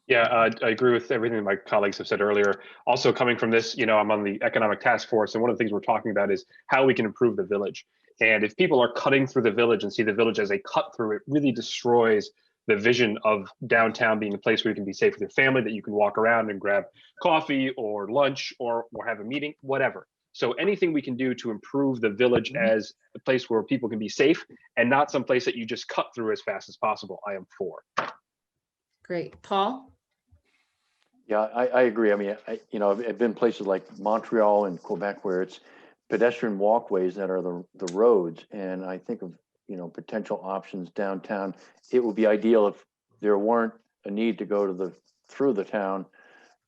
Yeah, I agree with everything that my colleagues have said earlier. Also coming from this, I'm on the economic task force, and one of the things we're talking about is how we can improve the village. And if people are cutting through the village and see the village as a cut through, it really destroys the vision of downtown being a place where you can be safe with your family, that you can walk around and grab coffee or lunch or have a meeting, whatever. So anything we can do to improve the village as a place where people can be safe and not some place that you just cut through as fast as possible, I am for. Great. Paul? Yeah, I agree. I mean, I've been places like Montreal and Quebec where it's pedestrian walkways that are the roads. And I think of, potential options downtown. It would be ideal if there weren't a need to go through the town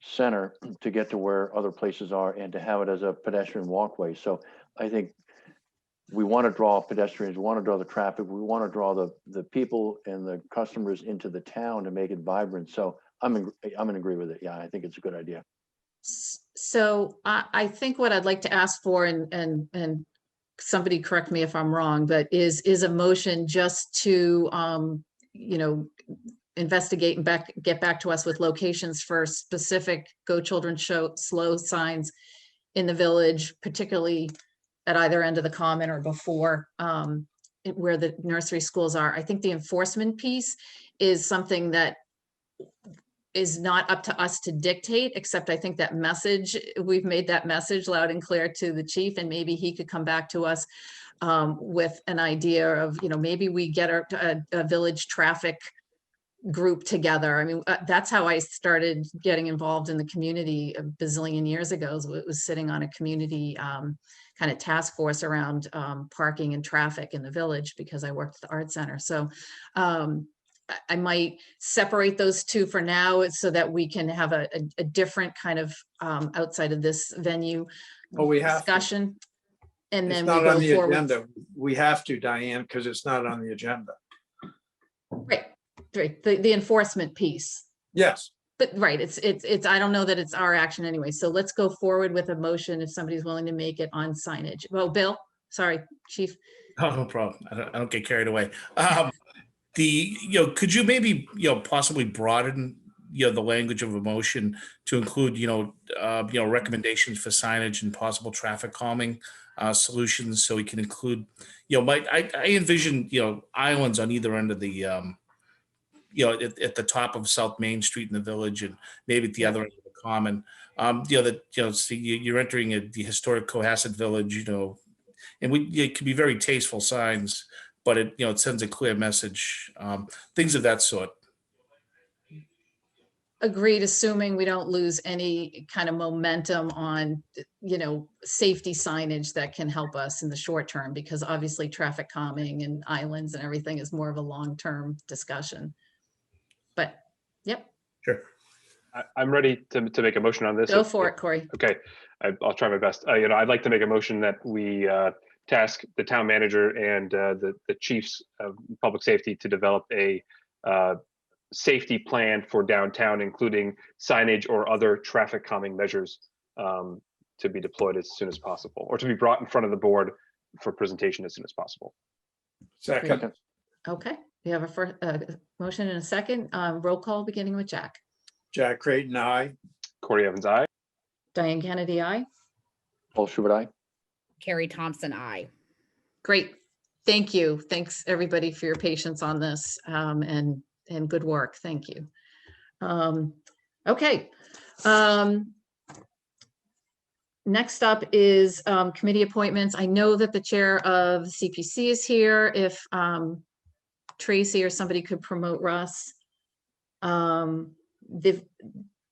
center to get to where other places are and to have it as a pedestrian walkway. So I think we want to draw pedestrians, we want to draw the traffic, we want to draw the people and the customers into the town to make it vibrant. So I'm in agree with it. Yeah, I think it's a good idea. So I think what I'd like to ask for, and somebody correct me if I'm wrong, but is a motion just to, investigate and get back to us with locations for specific Go Children Show slow signs in the village, particularly at either end of the common or before where the nursery schools are. I think the enforcement piece is something that is not up to us to dictate, except I think that message, we've made that message loud and clear to the chief, and maybe he could come back to us with an idea of, maybe we get a village traffic group together. I mean, that's how I started getting involved in the community a bazillion years ago. It was sitting on a community kind of task force around parking and traffic in the village because I worked at the art center. So I might separate those two for now so that we can have a different kind of outside of this venue discussion. And It's then not we on go the forward. agenda. We have to, Diane, because it's not on the agenda. Right, the enforcement piece. Yes. But right, it's, I don't know that it's our action anyway. So let's go forward with a motion if somebody's willing to make it on signage. Well, Bill, sorry, Chief. Oh, no problem. I don't get carried away. Could you maybe, possibly broaden, the language of a motion to include, recommendations for signage and possible traffic calming solutions, so we can include, I envision, islands on either end of the, at the top of South Main Street in the village, and maybe at the other end of the common. So you're entering the historic Cohasset Village, and it can be very tasteful signs, but it sends a clear message, things of that sort. Agreed, assuming we don't lose any kind of momentum on, safety signage that can help us in the short term, because obviously traffic calming and islands and everything is more of a long-term discussion. But, yep. Sure. I'm ready to make a motion on this. Go for it, Corey. Okay, I'll try my best. I'd like to make a motion that we task the town manager and the chiefs of public safety to develop a safety plan for downtown, including signage or other traffic calming measures to be deployed as soon as possible, or to be brought in front of the board for presentation as soon as possible. Second. Okay, we have a motion and a second. Roll call beginning with Jack. Jack Creighton, aye. Corey Evans, aye. Diane Kennedy, aye. Paul Schubert, aye. Carrie Thompson, aye. Great. Thank you. Thanks, everybody, for your patience on this and good work. Thank you. Okay. Next up is committee appointments. I know that the chair of CPC is here. If Tracy or somebody could promote Russ.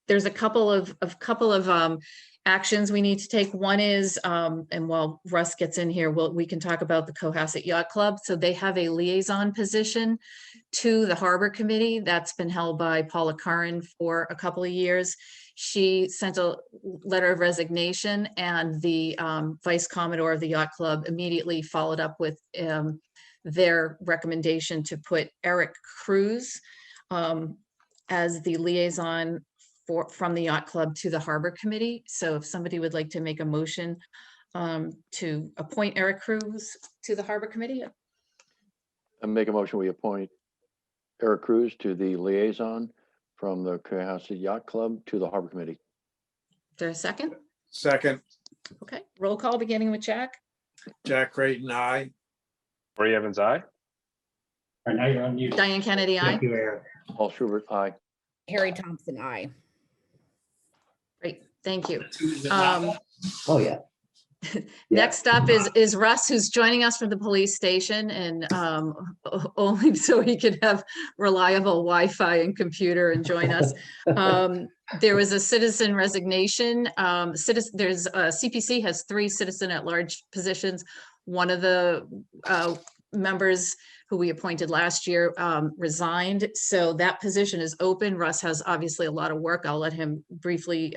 there's a couple of actions we need to take. One is, and while Russ gets in here, we can talk about the Cohasset Yacht Club. So they have a liaison position to the Harbor Committee that's been held by Paula Curran for a couple of years. She sent a letter of resignation, and the Vice Commodore of the Yacht Club immediately followed up with their recommendation to put Eric Cruz as the liaison from the Yacht Club to the Harbor Committee. So if somebody would like to make a motion to appoint Eric Cruz to the Harbor Committee. And make a motion, we appoint Eric Cruz to the liaison from the Cohasset Yacht Club to the Harbor Committee. Is there a second? Second, Okay, roll call beginning with Jack. Jack Creighton, aye. Corey Evans, aye. All right, now you're on mute. Diane Kennedy, aye. Thank you, Aaron. Paul Schubert, aye. Harry Thompson, I. Great, thank you. Oh, yeah. Next up is Russ, who's joining us from the police station, and only so he could have reliable Wi-Fi and computer and join us. There was a citizen resignation. There's CPC has 3 citizen at large positions. One of the members who we appointed last year resigned, so that position is open. Russ has obviously a lot of work. I'll let him briefly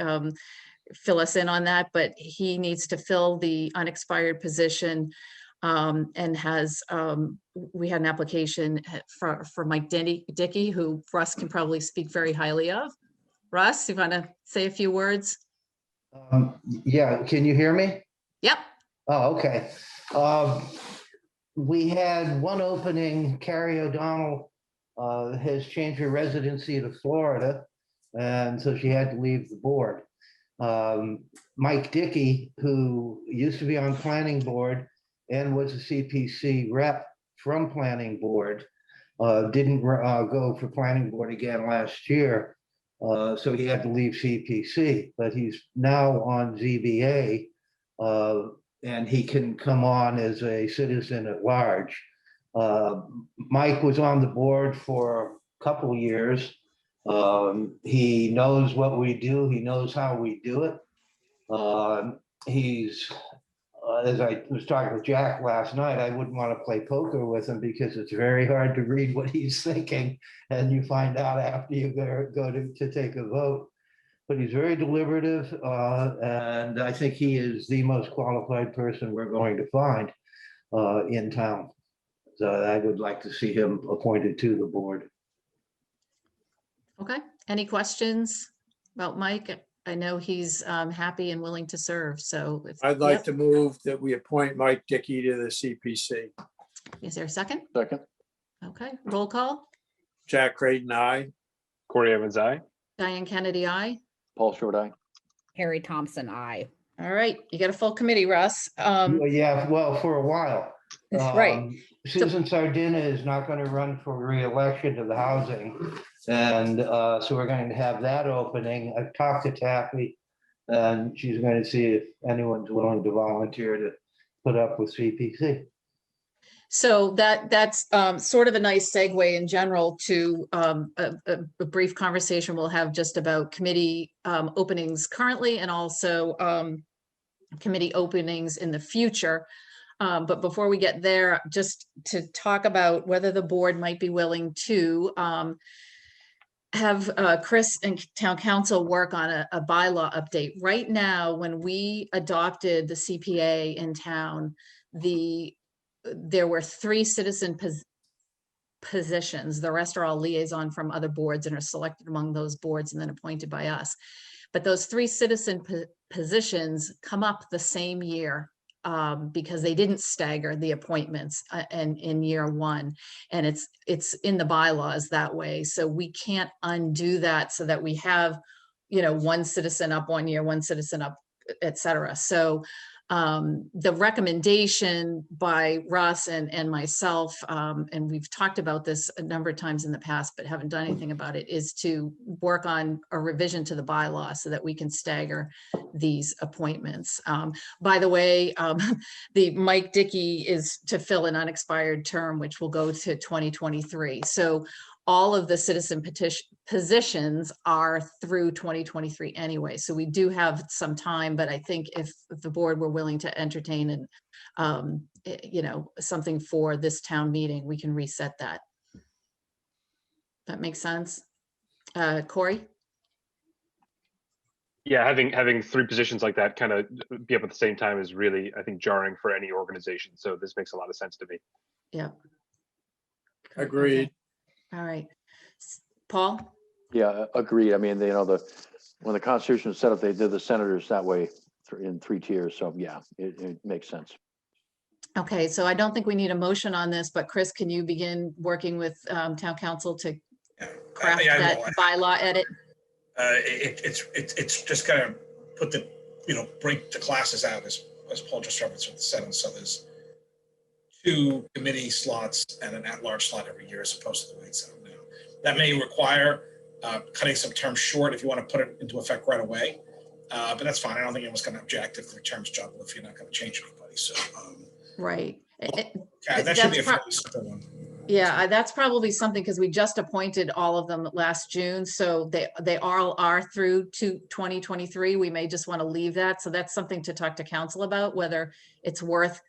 fill us in on that, but he needs to fill the unexpired position, and has we had an application for Mike Dickey, who Russ can probably speak very highly of. Russ, you want to say a few words? Yeah, can you hear me? Yep. Oh, okay. We had one opening. Carrie O'Donnell has changed her residency to Florida, and so she had to leave the board. Mike Dickey, who used to be on planning board and was a CPC rep from planning board, didn't go for planning board again last year. So he had to leave CPC, but he's now on ZBA, and he can come on as a citizen at large. Mike was on the board for a couple of years. He knows what we do. He knows how we do it. He's, as I was talking with Jack last night, I wouldn't want to play poker with him because it's very hard to read what he's thinking, and you find out after you go to take a vote. But he's very deliberative, and I think he is the most qualified person we're going to find in town. So I would like to see him appointed to the board. Okay, any questions about Mike? I know he's happy and willing to serve, so. I'd like to move that we appoint Mike Dickey to the CPC. Is there a second? Second. Okay, roll call. Jack Creighton, aye. Corey Evans, aye. Diane Kennedy, aye. Paul Schubert, aye. Harry Thompson, I. All right, you got a full committee, Russ. Yeah, well, for a while. Right. Susan Sardina is not going to run for re-election to the housing. And so we're going to have that opening. I've talked to Taffy, and she's going to see if anyone's willing to volunteer to put up with CPC. So that's sort of a nice segue in general to a brief conversation we'll have just about committee openings currently, and also committee openings in the future. But before we get there, just to talk about whether the board might be willing to have Chris and town council work on a bylaw update. Right now, when we adopted the CPA in town, there were 3 citizen positions. The rest are all liaison from other boards and are selected among those boards and then appointed by us. But those 3 citizen positions come up the same year because they didn't stagger the appointments in year 1, and it's in the bylaws that way. So we can't undo that, so that we have, 1 citizen up 1 year, 1 citizen up, et cetera. So the recommendation by Russ and myself, and we've talked about this a number of times in the past, but haven't done anything about it, is to work on a revision to the bylaw so that we can stagger these appointments. By the way, the Mike Dickey is to fill an unexpired term, which will go to 2023. So all of the citizen petition positions are through 2023 anyway. So we do have some time, but I think if the board were willing to entertain and, you know, something for this town meeting, we can reset that. That makes sense. Corey? Yeah, having three positions like that kind of be up at the same time is really, I think, jarring for any organization. So this makes a lot of sense to me. Yeah. Agreed. All right. Paul? Yeah, agreed. I mean, when the Constitution was set up, they did the senators that way in 3 tiers. So yeah, it makes sense. Okay, so I don't think we need a motion on this, but Chris, can you begin working with town council to craft Yeah, I that will. bylaw edit? It's just gonna put the, break the classes out as Paul just referenced with the sentence. So there's 2 committee slots and an at-large slot every year as opposed to the way it's set up now. That may require cutting some terms short if you want to put it into effect right away. But that's fine. I don't think anyone's going to object if the terms jump if you're not going to change anybody. So Right. that should be a fairly simple one. Yeah, that's probably something because we just appointed all of them last June. So they all are through to 2023. We may just want to leave that. So that's something to talk to council about, whether it's worth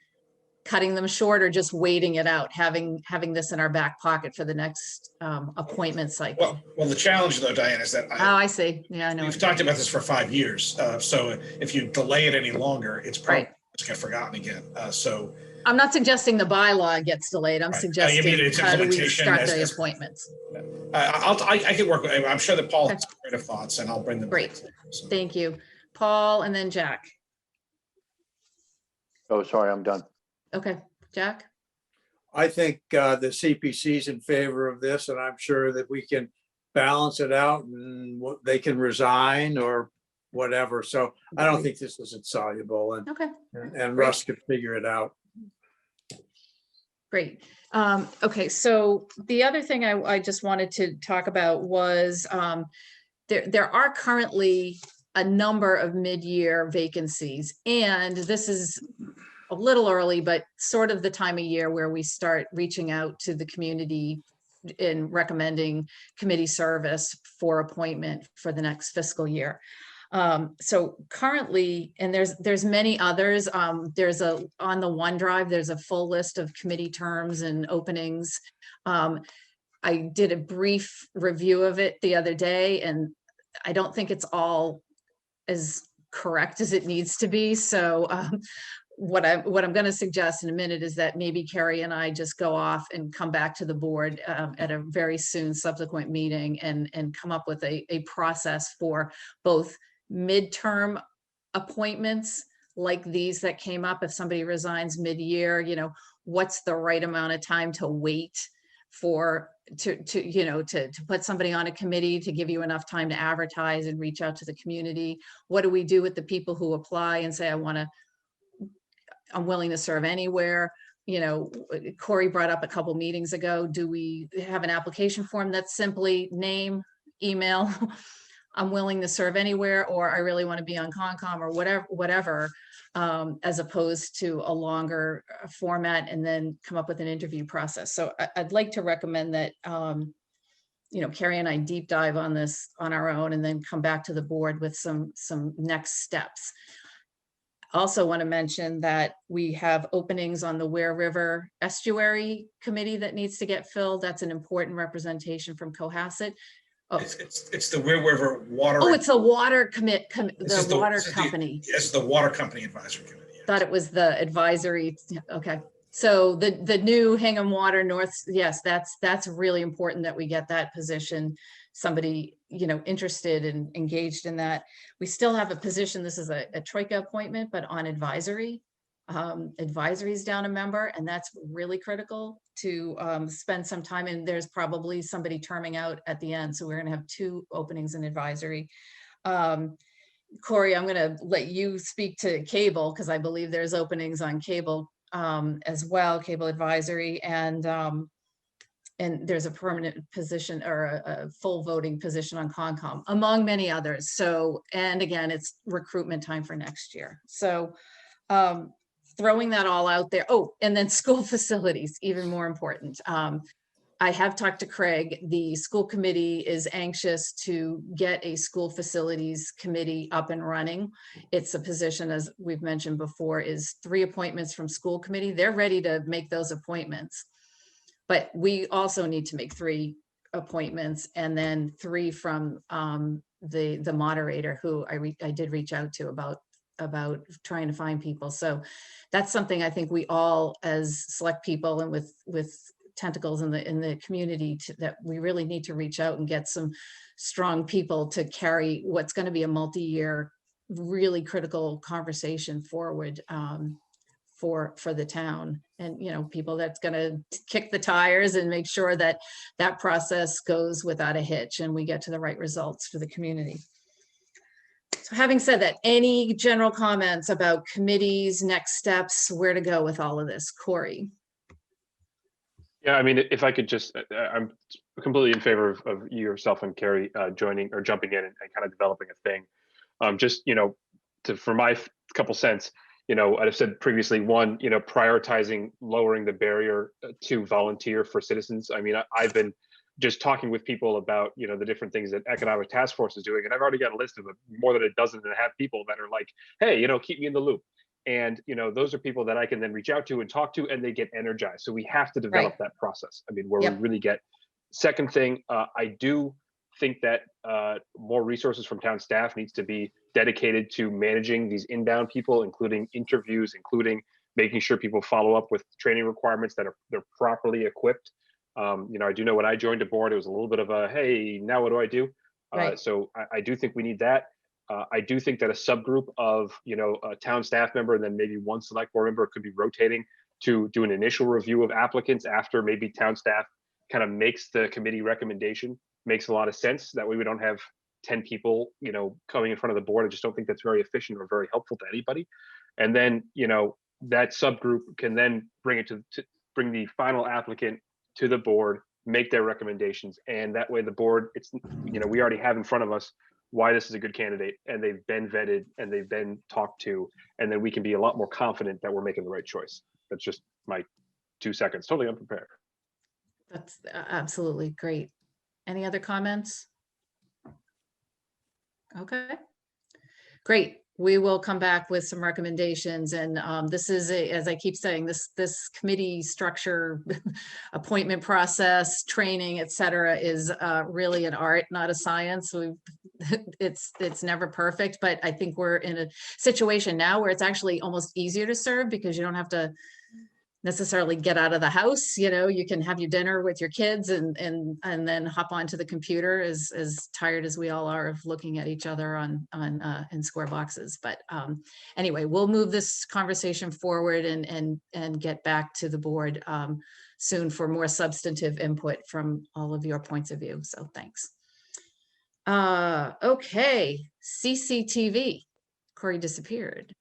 cutting them short or just waiting it out, having this in our back pocket for the next appointment cycle. Well, the challenge though, Diane, is that I see. Yeah, I know. We've talked about this for 5 years. So if you delay it any longer, it's probably Right. just get forgotten again. I'm not suggesting the bylaw gets delayed. I'm suggesting it's how do we implementation start as- the as- appointments? I can work with, I'm sure that Paul Okay. has creative thoughts and I'll bring them. Great. Thank you. Paul and then Jack. Oh, sorry, I'm done. Okay, Jack? I think the CPC's in favor of this, and I'm sure that we can balance it out and they can resign or whatever. So I don't think this is insoluble, and Okay. and Russ could figure it out. Great. Okay, so the other thing I just wanted to talk about was there are currently a number of mid-year vacancies, and this is a little early, but sort of the time of year where we start reaching out to the community in recommending committee service for appointment for the next fiscal year. So currently, and there's many others, on the OneDrive, there's a full list of committee terms and openings. I did a brief review of it the other day, and I don't think it's all as correct as it needs to be. So what I'm going to suggest in a minute is that maybe Carrie and I just go off and come back to the board at a very soon subsequent meeting and come up with a process for both midterm appointments like these that came up. If somebody resigns mid-year, what's the right amount of time to wait for to put somebody on a committee, to give you enough time to advertise and reach out to the community? What do we do with the people who apply and say, I'm willing to serve anywhere? Corey brought up a couple meetings ago, do we have an application form that's simply name, email, I'm willing to serve anywhere, or I really want to be on Concom, or whatever, as opposed to a longer format and then come up with an interview process. So I'd like to recommend that, Carrie and I deep dive on this on our own and then come back to the board with some next steps. Also want to mention that we have openings on the Ware River Estuary Committee that needs to get filled. That's an important representation from Cohasset. Oh. It's the Ware River Water. Oh, it's a water water This company. is the Water Company Advisory Committee. Thought it was the advisory. Okay. So the new Hingham Water North, yes, that's really important that we get that position, somebody, interested and engaged in that. We still have a position, this is a Troika appointment, but on advisory. Advisory is down a member, and that's really critical to spend some time, and there's probably somebody terming out at the end. So we're gonna have 2 openings in advisory. Corey, I'm gonna let you speak to cable, because I believe there's openings on cable as well, cable advisory, and there's a permanent position or a full voting position on Concom, among many others. So, and again, it's recruitment time for next year. So throwing that all out there. Oh, and then school facilities, even more important. I have talked to Craig. The school committee is anxious to get a school facilities committee up and running. It's a position, as we've mentioned before, is 3 appointments from school committee. They're ready to make those appointments. But we also need to make 3 appointments and then 3 from the moderator who I did reach out to about trying to find people. So that's something I think we all, as select people and with tentacles in the community, that we really need to reach out and get some strong people to carry what's going to be a multi-year, really critical conversation forward for the town. And, you know, people that's going to kick the tires and make sure that that process goes without a hitch and we get to the right results for the community. So having said that, any general comments about committees, next steps, where to go with all of this? Corey? Yeah, I mean, if I could just, I'm completely in favor of yourself and Carrie joining or jumping in and kind of developing a thing. Just, you know, for my couple cents, you know, I've said previously, one, you know, prioritizing lowering the barrier to volunteer for citizens. I mean, I've been just talking with people about, you know, the different things that Economic Task Force is doing. And I've already got a list of more than a dozen and a half people that are like, hey, you know, keep me in the loop. And, you know, those are people that I can then reach out to and talk to, and they get energized. So we have to develop that process. I mean, where we really get. Second thing, I do think that more resources from town staff needs to be dedicated to managing these inbound people, including interviews, including making sure people follow up with training requirements, that they're properly equipped. You know, I do know when I joined a board, it was a little bit of a, hey, now what do I do? So I do think we need that. I do think that a subgroup of, you know, a town staff member and then maybe one select board member could be rotating to do an initial review of applicants after maybe town staff kind of makes the committee recommendation. Makes a lot of sense. That way we don't have 10 people, you know, coming in front of the board. I just don't think that's very efficient or very helpful to anybody. And then, you know, that subgroup can then bring it to bring the final applicant to the board, make their recommendations. And that way the board, it's, you know, we already have in front of us why this is a good candidate, and they've been vetted and they've been talked to, and then we can be a lot more confident that we're making the right choice. That's just my 2 seconds, totally unprepared. That's absolutely great. Any other comments? Okay, great. We will come back with some recommendations, and this is, as I keep saying, this committee structure, appointment process, training, et cetera, is really an art, not a science. It's never perfect, but I think we're in a situation now where it's actually almost easier to serve because you don't have to necessarily get out of the house. You know, you can have your dinner with your kids and then hop onto the computer, as tired as we all are of looking at each other in square boxes. But anyway, we'll move this conversation forward and get back to the board soon for more substantive input from all of your points of view. So thanks. Okay, CCTV. Corey disappeared.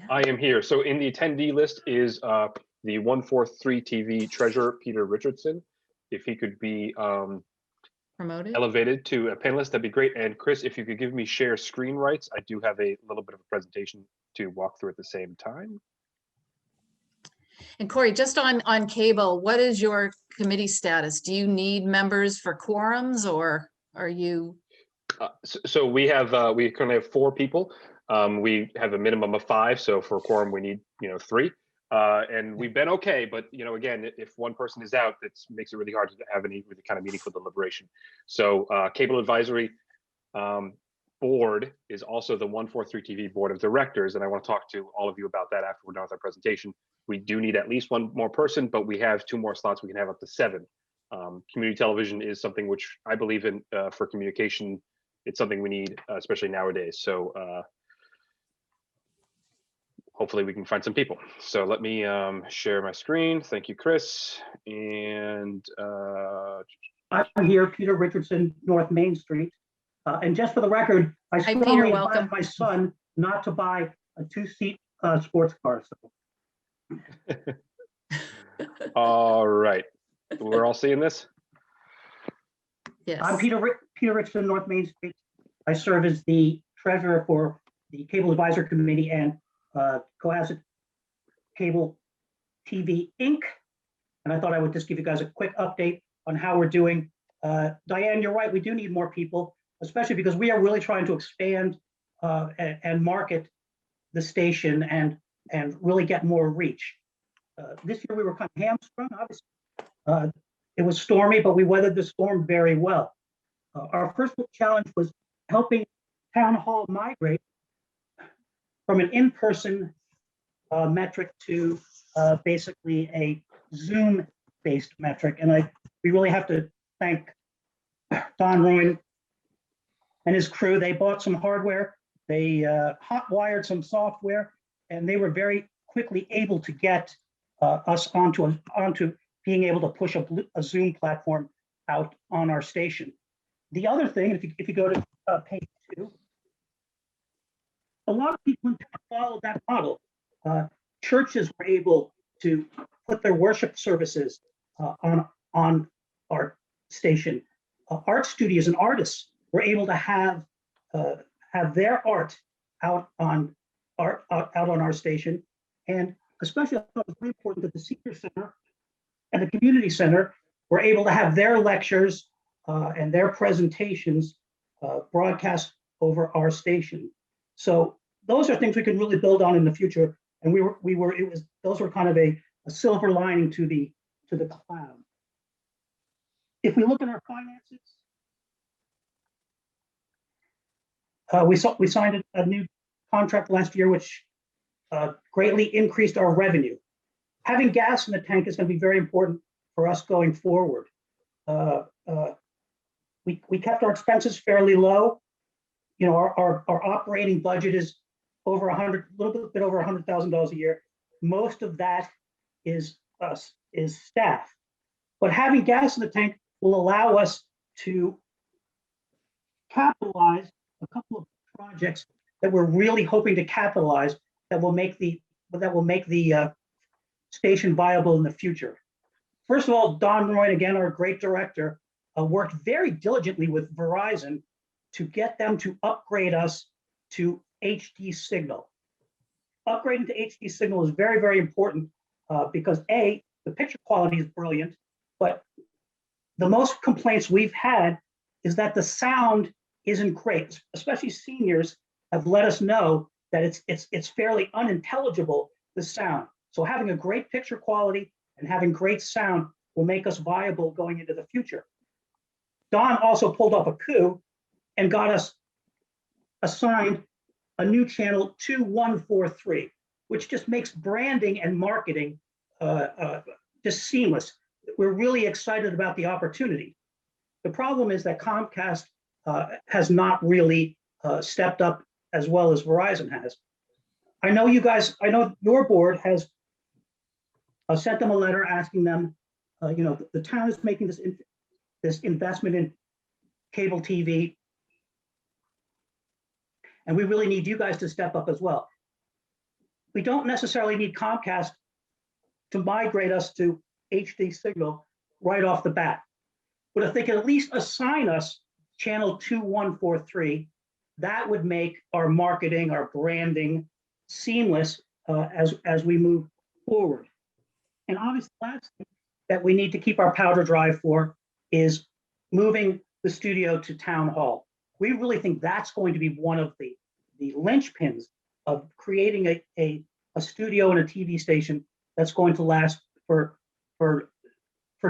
I am here. So in the attendee list is the 143 TV treasurer, Peter Richardson. If he could be promoted, elevated to a panelist, that'd be great. And Chris, if you could give me share screen rights, I do have a little bit of a presentation to walk through at the same time. And Corey, just on cable, what is your committee status? Do you need members for quorums, or are you? So we currently have 4 people. We have a minimum of 5. So for a quorum, we need, 3. And we've been okay, but again, if one person is out, that makes it really hard to have any really kind of meaningful deliberation. So Cable Advisory Board is also the 143 TV Board of Directors, and I want to talk to all of you about that after we're done with our presentation. We do need at least 1 more person, but we have 2 more slots. We can have up to 7. Community television is something which I believe in for communication. It's something we need, especially nowadays. So hopefully we can find some people. So let me share my screen. Thank you, Chris. And I'm here, Peter Richardson, North Main Street. And just for the record, I strongly advise my son not to buy a 2-seat sports car. So. All right, we're all seeing this? Yes. I'm Peter Richardson, North Main Street. I serve as the treasurer for the Cable Advisory Committee and Cohasset Cable TV Inc. And I thought I would just give you guys a quick update on how we're doing. Diane, you're right, we do need more people, especially because we are really trying to expand and market the station and really get more reach. This year we were kind of hamstrung, obviously. It was stormy, but we weathered the storm very well. Our first challenge was helping Town Hall migrate from an in-person metric to basically a Zoom-based metric. And we really have to thank Don Roy and his crew. They bought some hardware, they hot-wired some software, and they were very quickly able to get us onto being able to push a Zoom platform out on our station. The other thing, if you go to page 2, a lot of people followed that model. Churches were able to put their worship services on our station. Art studios and artists were able to have their art out on our station, and especially I thought it was very important that the senior center and the community center were able to have their lectures and their presentations broadcast over our station. So those are things we can really build on in the future. And those were kind of a silver lining to the cloud. If we look at our finances, we signed a new contract last year, which greatly increased our revenue. Having gas in the tank is going to be very important for us going forward. We kept our expenses fairly low. You know, our operating budget is over a little bit over $100,000 a year. Most of that is staff. But having gas in the tank will allow us to capitalize a couple of projects that we're really hoping to capitalize that will make the station viable in the future. First of all, Don Roy, again, our great director, worked very diligently with Verizon to get them to upgrade us to HD signal. Upgrading to HD signal is very, very important because A, the picture quality is brilliant, but the most complaints we've had is that the sound isn't great. Especially seniors have let us know that it's fairly unintelligible, the sound. So having a great picture quality and having great sound will make us viable going into the future. Don also pulled off a coup and got us assigned a new channel 2143, which just makes branding and marketing just seamless. We're really excited about the opportunity. The problem is that Comcast has not really stepped up as well as Verizon has. I know your board has sent them a letter asking them, the town is making this investment in cable TV, and we really need you guys to step up as well. We don't necessarily need Comcast to migrate us to HD signal right off the bat. But if they can at least assign us channel 2143, that would make our marketing, our branding seamless as we move forward. And obviously, the last thing that we need to keep our powder dry for is moving the studio to Town Hall. We really think that's going to be one of the linchpins of creating a studio and a TV station that's going to last for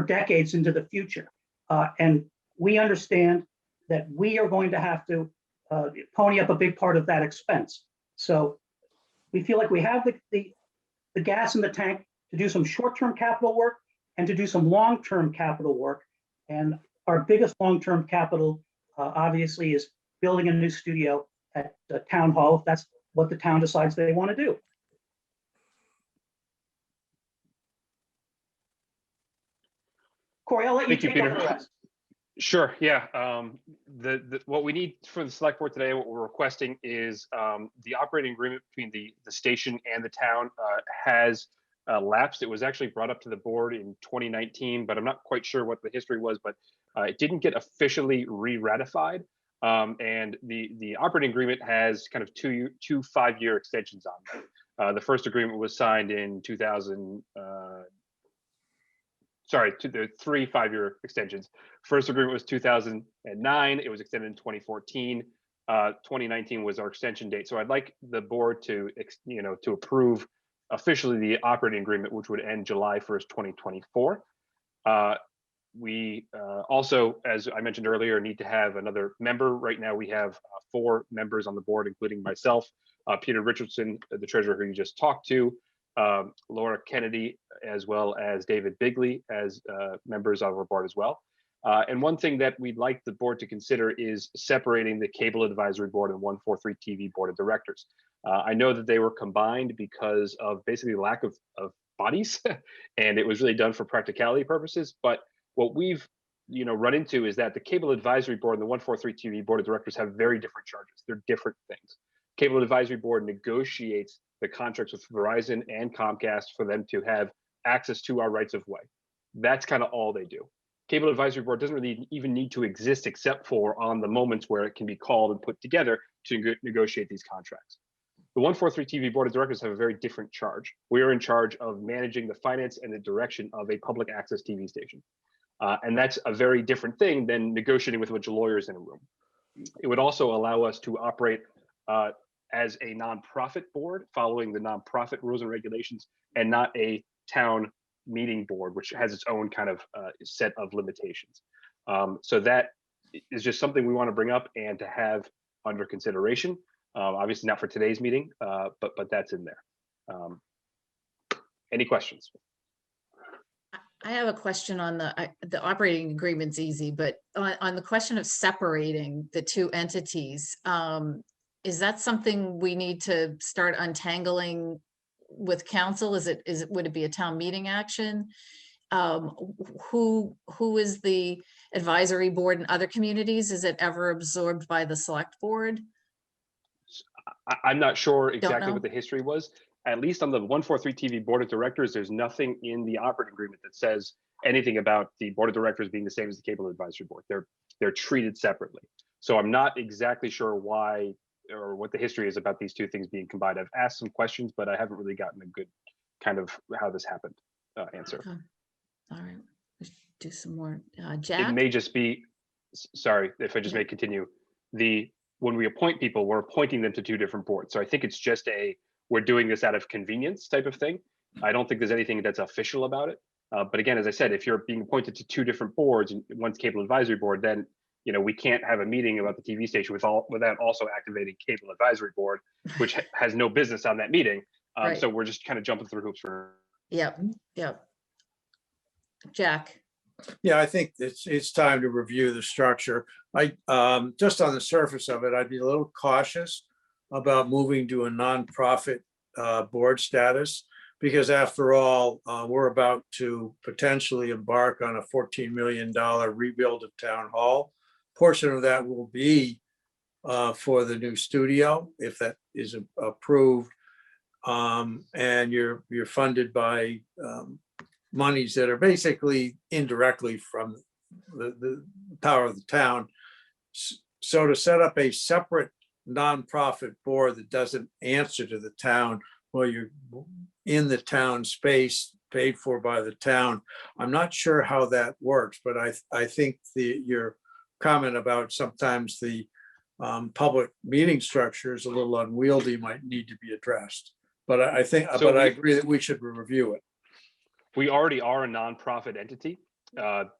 decades into the future. And we understand that we are going to have to pony up a big part of that expense. So we feel like we have the gas in the tank to do some short-term capital work and to do some long-term capital work. And our biggest long-term capital obviously is building a new studio at Town Hall, if that's what the town decides they want to do. Corey, I'll let you take over the rest. Sure. Yeah. What we need from the select board today, what we're requesting is the operating agreement between the station and the town has lapsed. It was actually brought up to the board in 2019, but I'm not quite sure what the history was, but it didn't get officially re-ratified. And the operating agreement has kind of two 5-year extensions on it. The first agreement was signed in 2000. the 3 5-year extensions. First agreement was 2009. It was extended in 2014. 2019 was our extension date. So I'd like the board to, to approve officially the operating agreement, which would end July 1st, 2024. We also, as I mentioned earlier, need to have another member. Right now, we have 4 members on the board, including myself, Peter Richardson, the treasurer who you just talked to, Laura Kennedy, as well as David Bigley as members of our board as well. And one thing that we'd like the board to consider is separating the Cable Advisory Board and 143 TV Board of Directors. I know that they were combined because of basically lack of bodies, and it was really done for practicality purposes. But what we've run into is that the Cable Advisory Board and the 143 TV Board of Directors have very different charges. They're different things. Cable Advisory Board negotiates the contracts with Verizon and Comcast for them to have access to our rights of way. That's kind of all they do. Cable Advisory Board doesn't really even need to exist except for on the moments where it can be called and put together to negotiate these contracts. The 143 TV Board of Directors have a very different charge. We are in charge of managing the finance and the direction of a public access TV station. And that's a very different thing than negotiating with a bunch of lawyers in a room. It would also allow us to operate as a nonprofit board, following the nonprofit rules and regulations, and not a town meeting board, which has its own kind of set of limitations. So that is just something we want to bring up and to have under consideration. Obviously not for today's meeting, but that's in there. Any questions? I have a question on the operating agreement's easy, but on the question of separating the 2 entities, is that something we need to start untangling with council? Would it be a town meeting action? Who is the advisory board in other communities? Is it ever absorbed by the select board? I'm not sure exactly what the history was. At least on the 143 TV Board of Directors, there's nothing in the operating agreement that says anything about the Board of Directors being the same as the Cable Advisory Board. They're treated separately. So I'm not exactly sure why or what the history is about these 2 things being combined. I've asked some questions, but I haven't really gotten a good kind of how this happened answer. Okay. All right, let's do some more. Jack? It may just be, sorry, if I just may continue. When we appoint people, we're appointing them to 2 different boards. So I think it's just we're doing this out of convenience type of thing. I don't think there's anything that's official about it. But again, as I said, if you're being appointed to 2 different boards, and one's Cable Advisory Board, then we can't have a meeting about the TV station without also activating Cable Advisory Board, which has no business on that meeting. Right. So we're just kind of jumping through hoops for. Yep. Jack? Yeah, I think it's time to review the structure. Just on the surface of it, I'd be a little cautious about moving to a nonprofit board status, because after all, we're about to potentially embark on a $14 million rebuild of Town Hall. Portion of that will be for the new studio, if that is approved. And you're funded by monies that are basically indirectly from the power of the town. So to set up a separate nonprofit board that doesn't answer to the town, well, you're in the town space paid for by the town. I'm not sure how that works, but I think your comment about sometimes the public meeting structure is a little unwieldy might need to be addressed. But I agree that we should review it. We already are a nonprofit entity.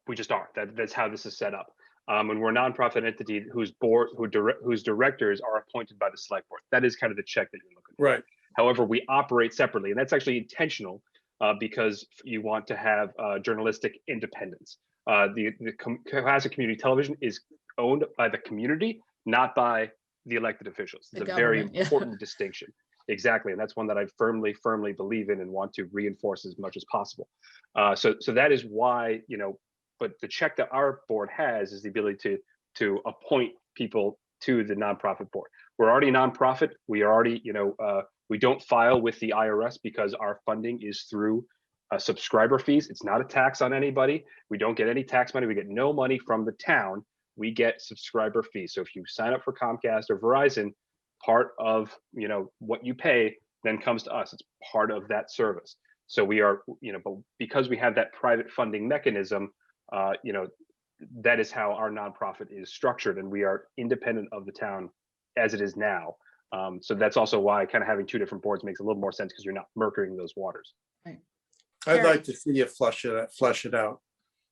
We just are. That's how this is set up. And we're a nonprofit entity whose directors are appointed by the select board. That is kind of the check that you're looking for. Right. However, we operate separately, and that's actually intentional because you want to have journalistic independence. The Cohasset Community Television is owned by the community, not by the elected officials. It's a very important distinction. Exactly, and that's one that I firmly believe in and want to reinforce as much as possible. So that is why, but the check that our board has is the ability to appoint people to the nonprofit board. We're already a nonprofit. We are already, we don't file with the IRS because our funding is through subscriber fees. It's not a tax on anybody. We don't get any tax money. We get no money from the town. We get subscriber fees. So if you sign up for Comcast or Verizon, part of what you pay then comes to us. It's part of that service. So we are, but because we have that private funding mechanism, that is how our nonprofit is structured, and we are independent of the town as it is now. So that's also why kind of having two different boards makes a little more sense, because you're not murking those waters. Right. I'd Carrie. like to see you flush it out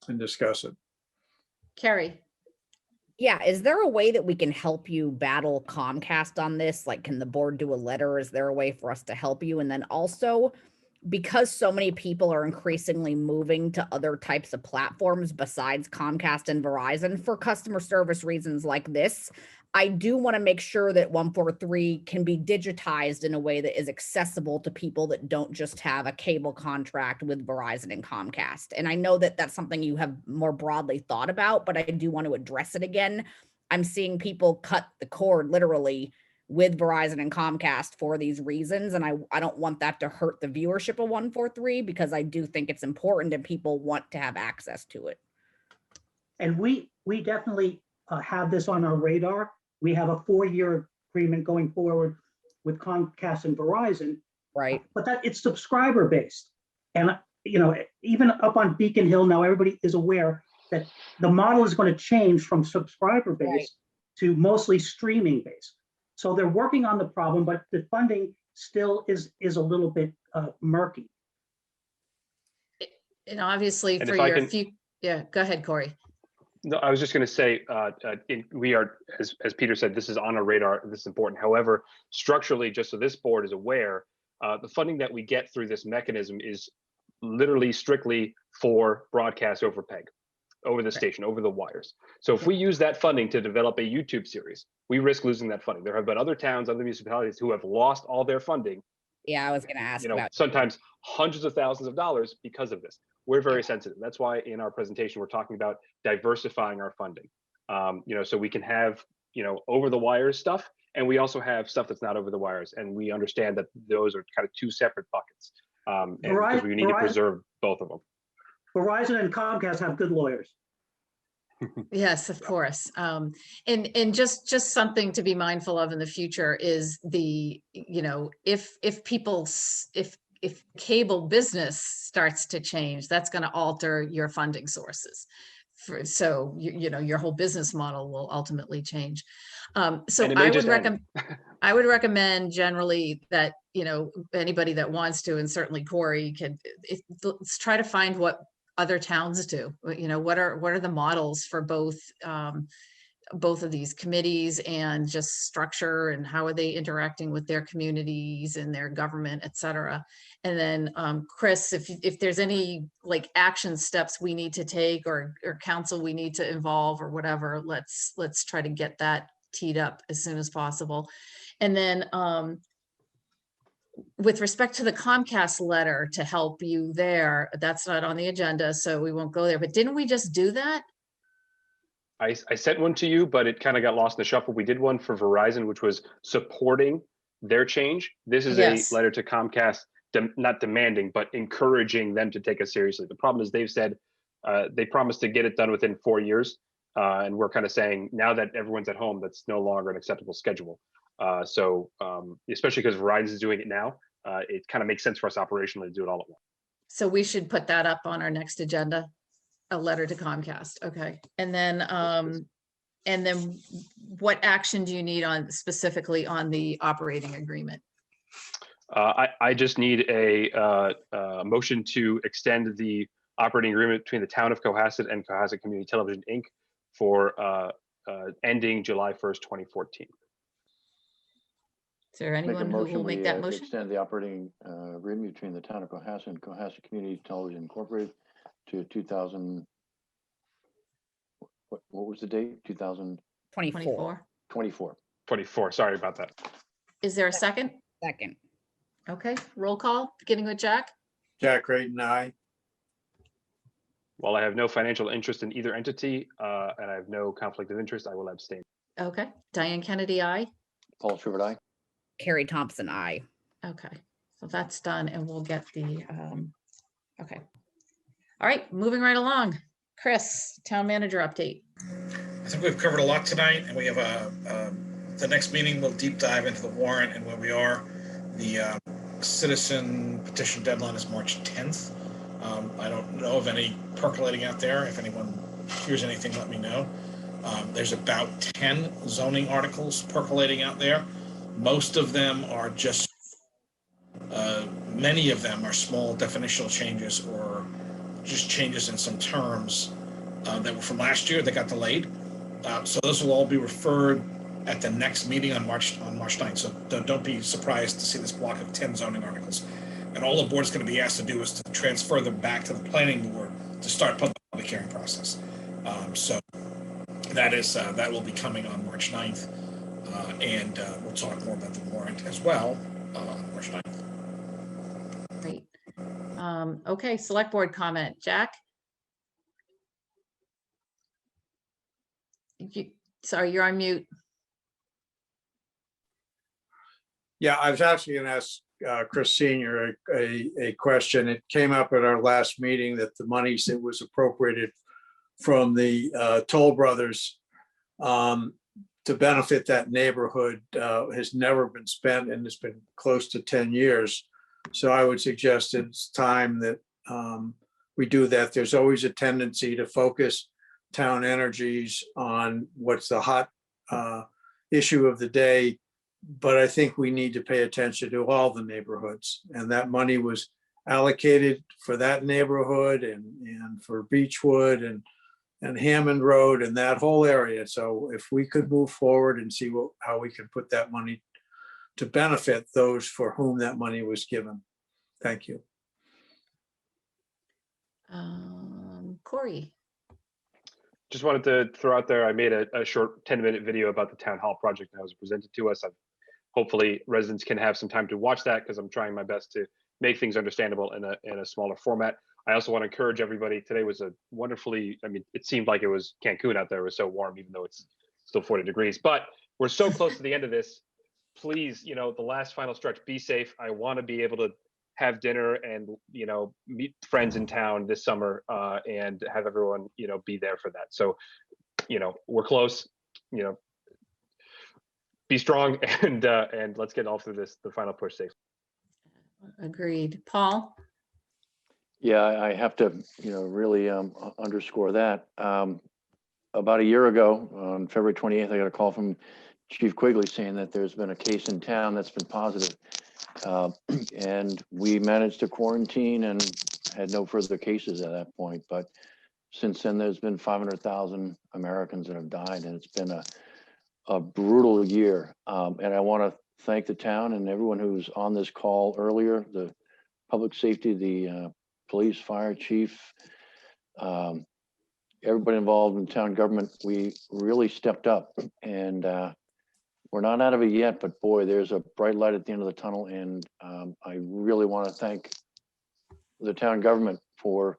and discuss it. Carrie, Yeah, is there a way that we can help you battle Comcast on this? Like, can the board do a letter? Is there a way for us to help you? And then also, because so many people are increasingly moving to other types of platforms besides Comcast and Verizon for customer service reasons like this, I do want to make sure that 143 can be digitized in a way that is accessible to people that don't just have a cable contract with Verizon and Comcast. And I know that that's something you have more broadly thought about, but I do want to address it again. I'm seeing people cut the cord literally with Verizon and Comcast for these reasons. And I don't want that to hurt the viewership of 143, because I do think it's important and people want to have access to it. And we definitely have this on our radar. We have a 4-year agreement going forward with Comcast and Verizon. Right. But that it's subscriber based. And, even up on Beacon Hill now, everybody is aware that the model is going to change from subscriber based to mostly streaming based. So they're working on the problem, but the funding still is a little bit murky. and obviously And for if I your can- few, yeah, go ahead, Corey. No, I was just going to say, we are, as Peter said, this is on our radar. This is important. However, structurally, just so this board is aware, the funding that we get through this mechanism is literally strictly for broadcast over PEG, over the station, over the wires. So if we use that funding to develop a YouTube series, we risk losing that funding. There have been other towns, other municipalities who have lost all their funding. Yeah, I was going to ask about Sometimes hundreds of thousands of dollars because of this. We're very sensitive. That's why in our presentation, we're talking about diversifying our funding. So we can have, over the wires stuff, and we also have stuff that's not over the wires. And we understand that those are kind of two separate buckets. And because we need to preserve both of them. Verizon and Comcast have good lawyers. Yes, of course. And just something to be mindful of in the future is if cable business starts to change, that's going to alter your funding sources. So your whole business model will ultimately change. So I would recommend generally that anybody that wants to, and certainly Corey can, let's try to find what other towns do. What are the models for both of these committees, and just structure, and how are they interacting with their communities and their government, et cetera. And then Chris, if there's any like action steps we need to take, or council we need to involve or whatever, let's try to get that teed up as soon as possible. And then with respect to the Comcast letter to help you there, that's not on the agenda, so we won't go there. But didn't we just do that? I sent one to you, but it kind of got lost in the shuffle. We did one for Verizon, which was supporting their change. This is a letter to Comcast, not demanding, but encouraging them to take us seriously. The problem is they've said they promised to get it done within 4 years. And we're kind of saying now that everyone's at home, that's no longer an acceptable schedule. So especially because Verizon is doing it now, it kind of makes sense for us operationally to do it all at once. So we should put that up on our next agenda, a letter to Comcast. Okay. And then what action do you need specifically on the operating agreement? I just need a motion to extend the operating agreement between the town of Cohasset and Cohasset Community Television, Inc. for ending July 1st, 2014. Is there anyone who will make that motion? Extend the operating agreement between the town of Cohasset and Cohasset Community Television Incorporated to 2000. What was the date? 2024. 24. Sorry about that. Is there a second? Second. Okay, roll call, beginning with Jack. Jack Creighton, aye. While I have no financial interest in either entity and I have no conflict of interest, I will abstain. Okay, Diane Kennedy, aye. Paul Schubert, aye. Carrie Thompson, aye. Okay, so that's done, and we'll get the, okay. All right, moving right along. Chris, town manager update. I think we've covered a lot tonight, and we have the next meeting will deep dive into the warrant and where we are. The citizen petition deadline is March 10th. I don't know of any percolating out there. If anyone hears anything, let me know. There's about 10 zoning articles percolating out there. Most of them are just, many of them are small definitional changes or just changes in some terms that were from last year that got delayed. So those will all be referred at the next meeting on March 9th. So don't be surprised to see this block of 10 zoning articles. And all the board is going to be asked to do is to transfer them back to the planning board to start public hearing process. So that will be coming on March 9th. And we'll talk more about the warrant as well on March 9th. Great. Okay, select board comment. Jack? Sorry, you're on mute. Yeah, I was actually going to ask Chris Senior a question. It came up at our last meeting that the monies that was appropriated from the Toll Brothers to benefit that neighborhood has never been spent, and it's been close to 10 years. So I would suggest it's time that we do that. There's always a tendency to focus town energies on what's the hot issue of the day. But I think we need to pay attention to all the neighborhoods, and that money was allocated for that neighborhood and for Beechwood and Hammond Road and that whole area. So if we could move forward and see how we can put that money to benefit those for whom that money was given. Thank you. Corey. Just wanted to throw out there, I made a short 10-minute video about the town hall project that was presented to us. Hopefully residents can have some time to watch that, because I'm trying my best to make things understandable in a smaller format. I also want to encourage everybody. Today was a wonderfully, I mean, it seemed like it was Cancun out there. It was so warm, even though it's still 40 degrees. But we're so close to the end of this. Please, the last final stretch, be safe. I want to be able to have dinner and, meet friends in town this summer and have everyone, be there for that. So, we're close, be strong and let's get all through the final push safe. Agreed. Paul? Yeah, I have to, really underscore that. About a year ago, on February 28th, I got a call from Chief Quigley saying that there's been a case in town that's been positive. And we managed to quarantine and had no further cases at that point. But since then, there's been 500,000 Americans that have died, and it's been a brutal year. And I want to thank the town and everyone who's on this call earlier, the public safety, the police, fire chief, everybody involved in town government. We really stepped up, and we're not out of it yet, but boy, there's a bright light at the end of the tunnel. And I really want to thank the town government for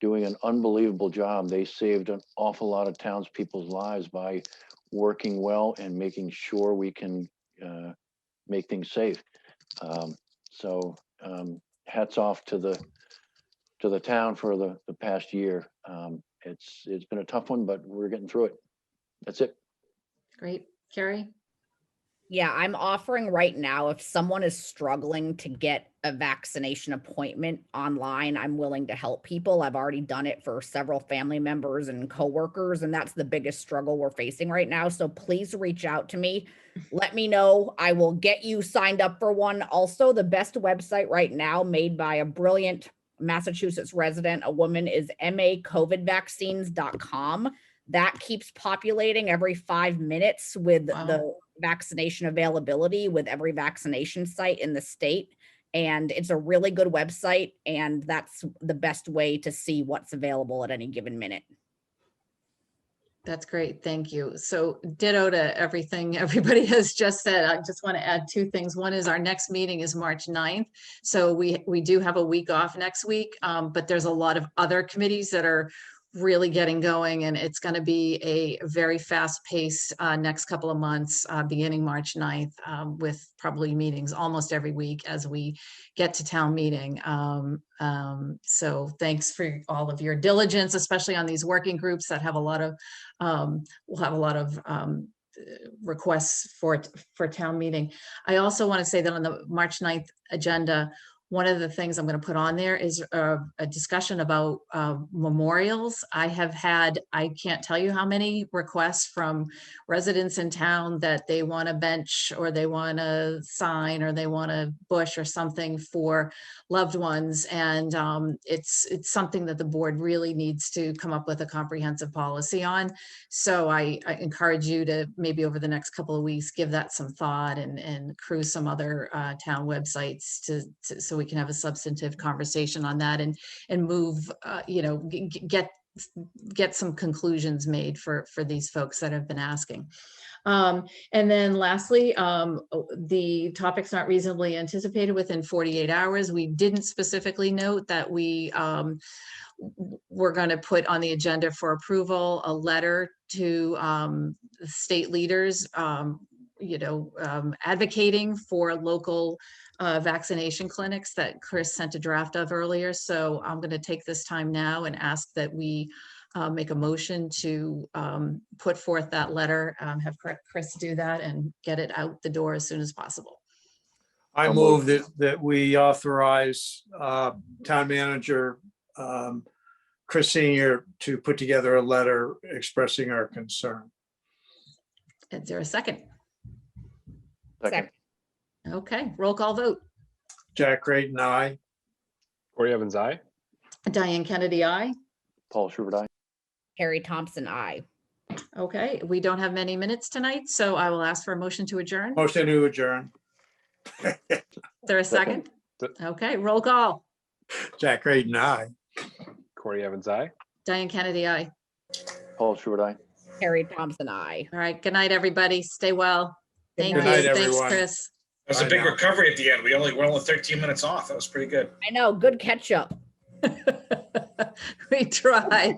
doing an unbelievable job. They saved an awful lot of townspeople's lives by working well and making sure we can make things safe. So hats off to the town for the past year. It's been a tough one, but we're getting through it. That's it. Great. Carrie? Yeah, I'm offering right now, if someone is struggling to get a vaccination appointment online, I'm willing to help people. I've already done it for several family members and coworkers, and that's the biggest struggle we're facing right now. So please reach out to me. Let me know. I will get you signed up for one. Also, the best website right now, made by a brilliant Massachusetts resident, a woman, is macovidvaccines.com. That keeps populating every 5 minutes with the vaccination availability with every vaccination site in the state. And it's a really good website, and that's the best way to see what's available at any given minute. That's great. Thank you. So ditto to everything everybody has just said. I just want to add two things. One is our next meeting is March 9th. So we do have a week off next week, but there's a lot of other committees that are really getting going, and it's going to be a very fast pace next couple of months, beginning March 9th, with probably meetings almost every week as we get to town meeting. So thanks for all of your diligence, especially on these working groups that have a lot of, we'll have a lot of requests for town meeting. I also want to say that on the March 9th agenda, one of the things I'm going to put on there is a discussion about memorials. I can't tell you how many requests from residents in town that they want a bench or they want a sign or they want a bush or something for loved ones. And it's something that the board really needs to come up with a comprehensive policy on. So I encourage you to maybe over the next couple of weeks, give that some thought and cruise some other town websites so we can have a substantive conversation on that and move, get some conclusions made for these folks that have been asking. And then lastly, the topic's not reasonably anticipated within 48 hours. We didn't specifically note that we're going to put on the agenda for approval a letter to state leaders, advocating for local vaccination clinics that Chris sent a draft of earlier. So I'm going to take this time now and ask that we make a motion to put forth that letter, have Chris do that and get it out the door as soon as possible. I move that we authorize town manager Chris Senior to put together a letter expressing our concern. Is there a second? Second. Okay, roll call vote. Jack Creighton, aye. Corey Evans, aye. Diane Kennedy, aye. Paul Schubert, aye. Harry Thompson, aye. Okay, we don't have many minutes tonight, so I will ask for a motion to adjourn. Motion to adjourn. Is there a second? Okay, roll call. Jack Creighton, aye. Corey Evans, aye. Diane Kennedy, aye. Paul Schubert, aye. Harry Thompson, aye. All right, good night, everybody. Stay well. Thank you. Good night, Thanks, everyone. Chris. That was a I big know. recovery at the end. We're only 13 minutes off. That was pretty good. I know, good catch up. We tried.